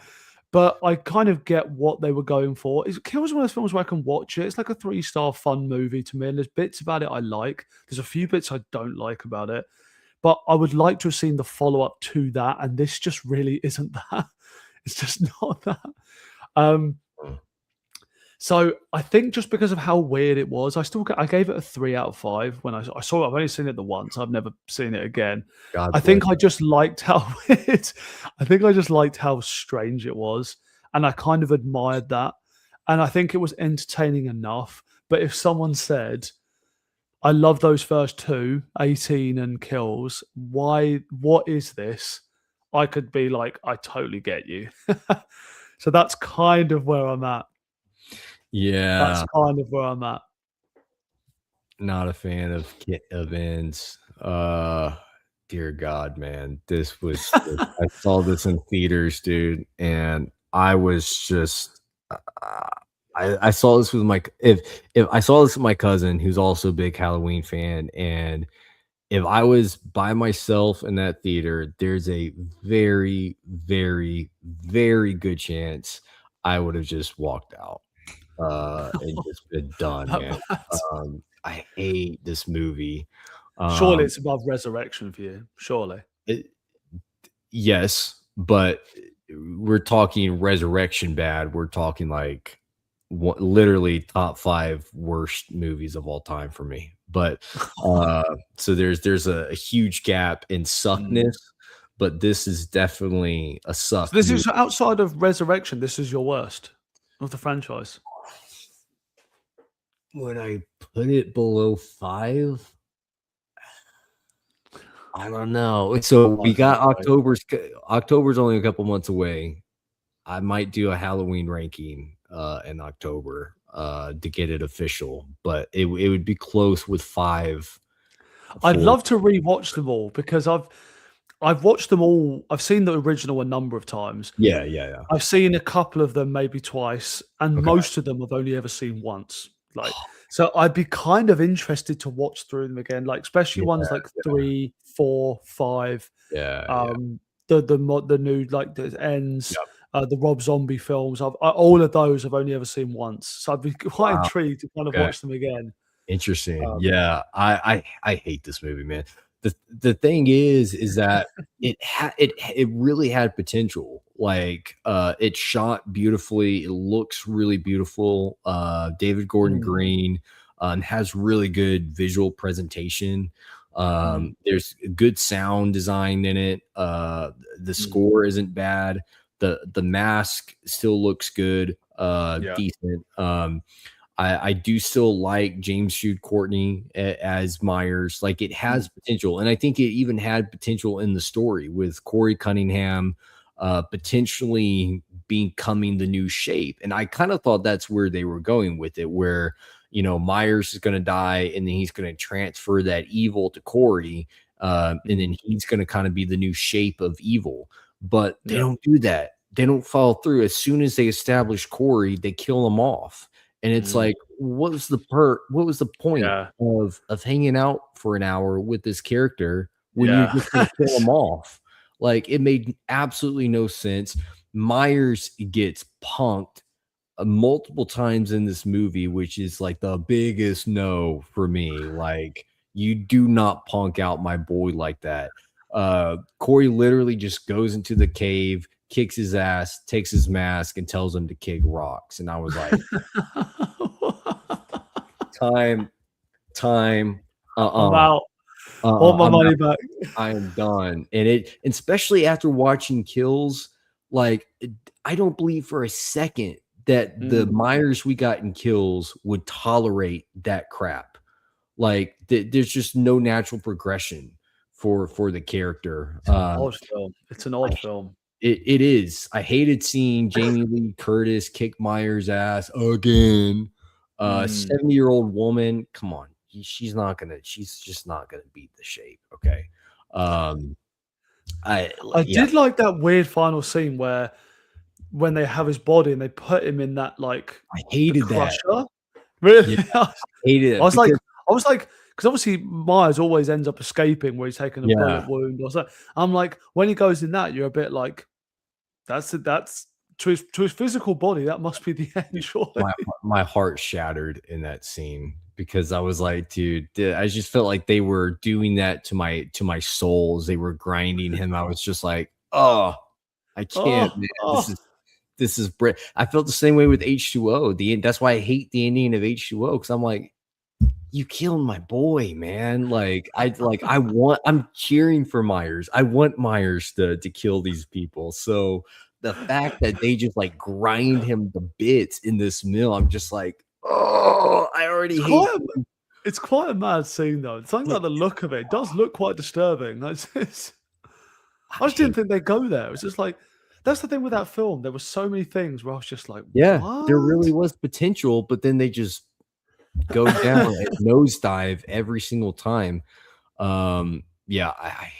Speaker 2: but I kind of get what they were going for. Is Kills one of those films where I can watch it? It's like a 3-star fun movie to me, and there's bits about it I like. There's a few bits I don't like about it, but I would like to have seen the follow-up to that, and this just really isn't that. It's just not that. Um,
Speaker 1: Mm.
Speaker 2: so I think just because of how weird it was, I gave it a 3 out of 5 when I saw it. I've only seen it the once. I've never seen it again.
Speaker 1: God
Speaker 2: I
Speaker 1: bless.
Speaker 2: think I just liked how weird. I think I just liked how strange it was, and I kind of admired that. And I think it was entertaining enough. But if someone said, "I love those first two, 18 and Kills. Why? What is this?" I could be like, "I totally get you." So that's kind of where I'm at. That's
Speaker 1: Yeah,
Speaker 2: kind of where I'm at.
Speaker 1: not a fan of ends. Dear God, man, this was. I saw this in theaters, dude, and I was just. Uh, I saw this with my if I saw this with my cousin who's also a big Halloween fan, and if I was by myself in that theater, there's a very, very, very good chance I would have just walked out, and just been done, man. I hate this movie.
Speaker 2: Surely
Speaker 1: Um,
Speaker 2: it's above Resurrection for you. Surely.
Speaker 1: it yes, but we're talking Resurrection bad. We're talking like literally top 5 worst movies of all time for me. But so there's a huge gap in
Speaker 2: Mm.
Speaker 1: suckness, but this is definitely a
Speaker 2: So
Speaker 1: suck
Speaker 2: this
Speaker 1: movie.
Speaker 2: is outside of Resurrection, this is your worst of the franchise.
Speaker 1: Would I put it below 5? I don't know. So we got
Speaker 2: Okay.
Speaker 1: October's only a couple months away. I might do a Halloween ranking in October to get it official, but it would be close with 5
Speaker 2: I'd
Speaker 1: for
Speaker 2: love to rewatch them all because I've watched them all. I've seen the original a number of times.
Speaker 1: yeah, yeah, yeah.
Speaker 2: I've seen a couple of them maybe twice, and
Speaker 1: Okay.
Speaker 2: most of them I've only ever seen once. Like, so I'd be kind of interested to watch through them again, like especially
Speaker 1: Yeah,
Speaker 2: ones like
Speaker 1: yeah,
Speaker 2: 3, 4, 5.
Speaker 1: yeah, yeah.
Speaker 2: Um, the new like the ends,
Speaker 1: Yep.
Speaker 2: the Rob Zombie films. All of those I've only ever seen once, so I'd be quite
Speaker 1: Wow,
Speaker 2: intrigued to kind of
Speaker 1: okay.
Speaker 2: watch them again.
Speaker 1: Interesting.
Speaker 2: Um,
Speaker 1: Yeah, I hate this movie, man. The thing is that it really had potential. Like, it's shot beautifully. It looks really beautiful. David Gordon
Speaker 2: mm,
Speaker 1: Green has really good visual presentation.
Speaker 2: mm,
Speaker 1: There's good sound design in it. The
Speaker 2: mm,
Speaker 1: score isn't bad. The mask still looks good,
Speaker 2: yeah,
Speaker 1: decent. I do still like James Jude Courtney as Myers. Like, it
Speaker 2: mm,
Speaker 1: has potential, and I think it even had potential in the story with Corey Cunningham potentially becoming the new Shape. And I kind of thought that's where they were going with it, where Myers is going to die, and then he's going to transfer that evil to Corey, and
Speaker 2: mm,
Speaker 1: then he's going to kind of be the new Shape of evil. But they
Speaker 2: yeah,
Speaker 1: don't do that. They don't follow through. As soon as they establish Corey, they kill him off. And it's
Speaker 2: mm,
Speaker 1: like, what was the point
Speaker 2: yeah,
Speaker 1: of hanging out for an hour with this character when you're
Speaker 2: yeah.
Speaker 1: just gonna kill him off? Like, it made absolutely no sense. Myers gets punked multiple times in this movie, which is like the biggest no for me. Like, you do not punk out my boy like that. Corey literally just goes into the cave, kicks his ass, takes his mask, and tells him to kick rocks. And I was like, time, time,
Speaker 2: I'm
Speaker 1: uh-uh,
Speaker 2: out. Want my
Speaker 1: I'm
Speaker 2: money back.
Speaker 1: I am done. And especially after watching Kills, like, I don't believe for a second that the Myers we got in Kills would tolerate that crap. Like, there's just no natural progression for the character.
Speaker 2: Odd film. It's an odd film.
Speaker 1: It is. I hated seeing Jamie Lee Curtis kick Myers' ass again. 70-year-old woman. Come on. She's just not gonna beat the Shape. Okay.
Speaker 2: I did like that weird final scene where when they have his body and they put him in that, like,
Speaker 1: I hated that.
Speaker 2: crusher. Really?
Speaker 1: Yeah, I hated it.
Speaker 2: I was like, because obviously Myers always ends up escaping where he's taking a bullet wound or something. I'm like, when he goes in that, you're a bit like, that's to his physical body, that must be the end, surely.
Speaker 1: My heart shattered in that scene because I was like, dude, I just felt like they were doing that to my souls. They were grinding him. I was just like, oh, I can't, man. This is I felt the same way with H2O. That's why I hate the ending of H2O, because I'm like, you killed my boy, man. I'm cheering for Myers. I want Myers to kill these people. So the fact that they just like grind him to bits in this mill, I'm just like, oh, I already hate him.
Speaker 2: It's quite a mad scene, though. Something about the look of it. It does look quite disturbing. I just didn't think they'd go there. It's just like, that's the thing with that film. There were so many things where I was just like, what?
Speaker 1: There really was potential, but then they just go down and nosedive every single time. I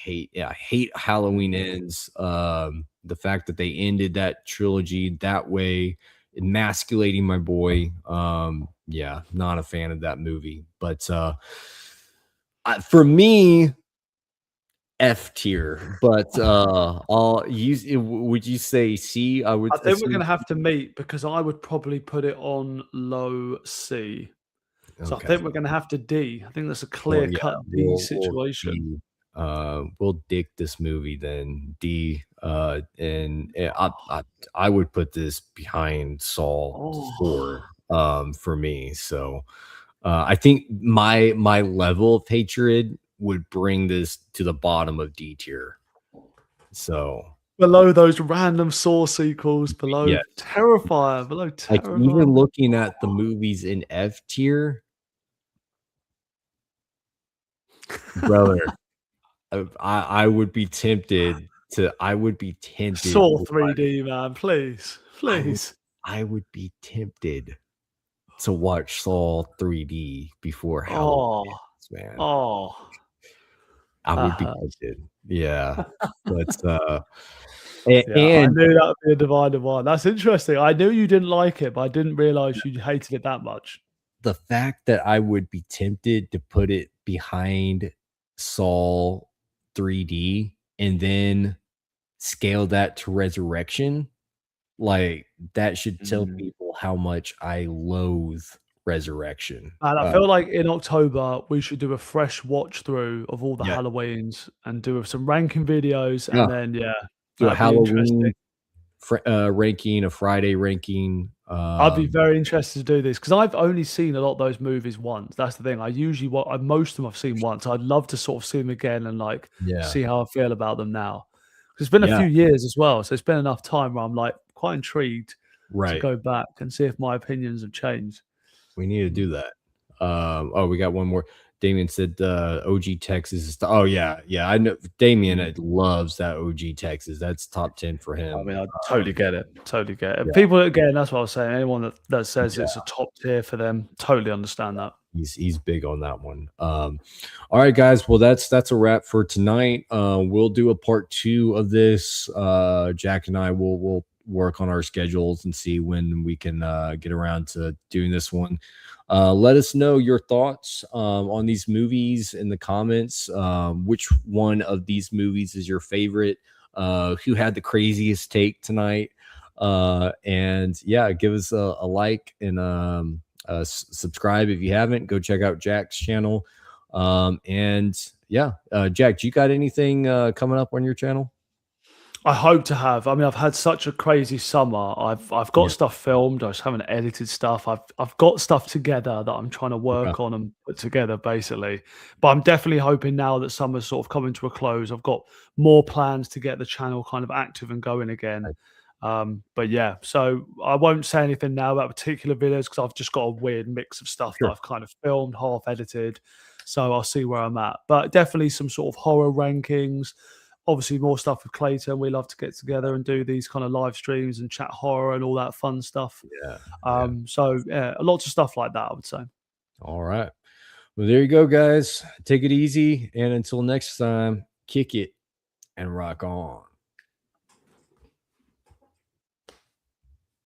Speaker 1: hate Halloween Ends. The fact that they ended that trilogy that way, emasculating my boy. Not a fan of that movie. But for me, F tier. But would you say C? I
Speaker 2: think we're gonna have to meet, because I would probably put it on low C. So I think we're going to have to D. I think that's a clear-cut D situation.
Speaker 1: We'll dick this movie then, D. And I would put this behind Saw 4 for me. So I think my level of hatred would bring this to the bottom of D tier. So
Speaker 2: below those random Saw sequels, below Terrifier, below Terrifier.
Speaker 1: Like, even looking at the movies in F tier, brother, I would be tempted to.
Speaker 2: Saw 3D, man, please.
Speaker 1: I would be tempted to watch Saw 3D before Halloween, man. I would be tempted. Yeah, but
Speaker 2: I knew that would be a divided one. That's interesting. I knew you didn't like it, but I didn't realize you hated it that much.
Speaker 1: The fact that I would be tempted to put it behind Saw 3D and then scale that to Resurrection, like, that should tell people how much I loathe Resurrection.
Speaker 2: And I feel like in October we should do a fresh watch through of all the Halloweens and do some ranking videos, and then
Speaker 1: do a Halloween ranking, a Friday ranking.
Speaker 2: I'd be very interested to do this, because I've only seen a lot of those movies once. That's the thing. I usually most of them I've seen once. I'd love to sort of see them again and see how I feel about them now. It's been a few years as well, so it's been enough time where I'm like quite intrigued to go back and see if my opinions have changed.
Speaker 1: We need to do that. We got one more. Damien said OG Texas. Oh yeah. I know Damien loves that OG Texas. That's top 10 for him.
Speaker 2: I mean, I totally get it. Yeah. People, again, that's what I was saying. Anyone that says it's a top tier for them, totally understand that.
Speaker 1: He's big on that one. All right, guys. Well, that's a wrap for tonight. We'll do a part 2 of this. Jack and I will work on our schedules and see when we can get around to doing this one. Let us know your thoughts on these movies in the comments. Which one of these movies is your favorite? Who had the craziest take tonight? And yeah, give us a like and subscribe if you haven't. Go check out Jack's channel. And yeah, Jack, do you got anything coming up on your channel?
Speaker 2: I hope to have. I mean, I've had such a crazy summer. I've got
Speaker 1: Yeah.
Speaker 2: stuff filmed. I just haven't edited stuff. I've got stuff together that I'm trying to
Speaker 1: Okay.
Speaker 2: work on and put together, basically. But I'm definitely hoping now that summer's sort of coming to a close. I've got more plans to get the channel kind of active and going again. But yeah, so I won't say anything now about particular videos because I've just got a weird mix of stuff that
Speaker 1: Sure.
Speaker 2: I've kind of filmed, half edited. So I'll see where I'm at. But definitely some sort of horror rankings. Obviously, more stuff with Clayton. We love to get together and do these kind of live streams and chat horror and all that fun stuff.
Speaker 1: Yeah. Yeah.
Speaker 2: So yeah, lots of stuff like that, I would say.
Speaker 1: All right. Well, there you go, guys. Take it easy. And until next time, kick it and rock on.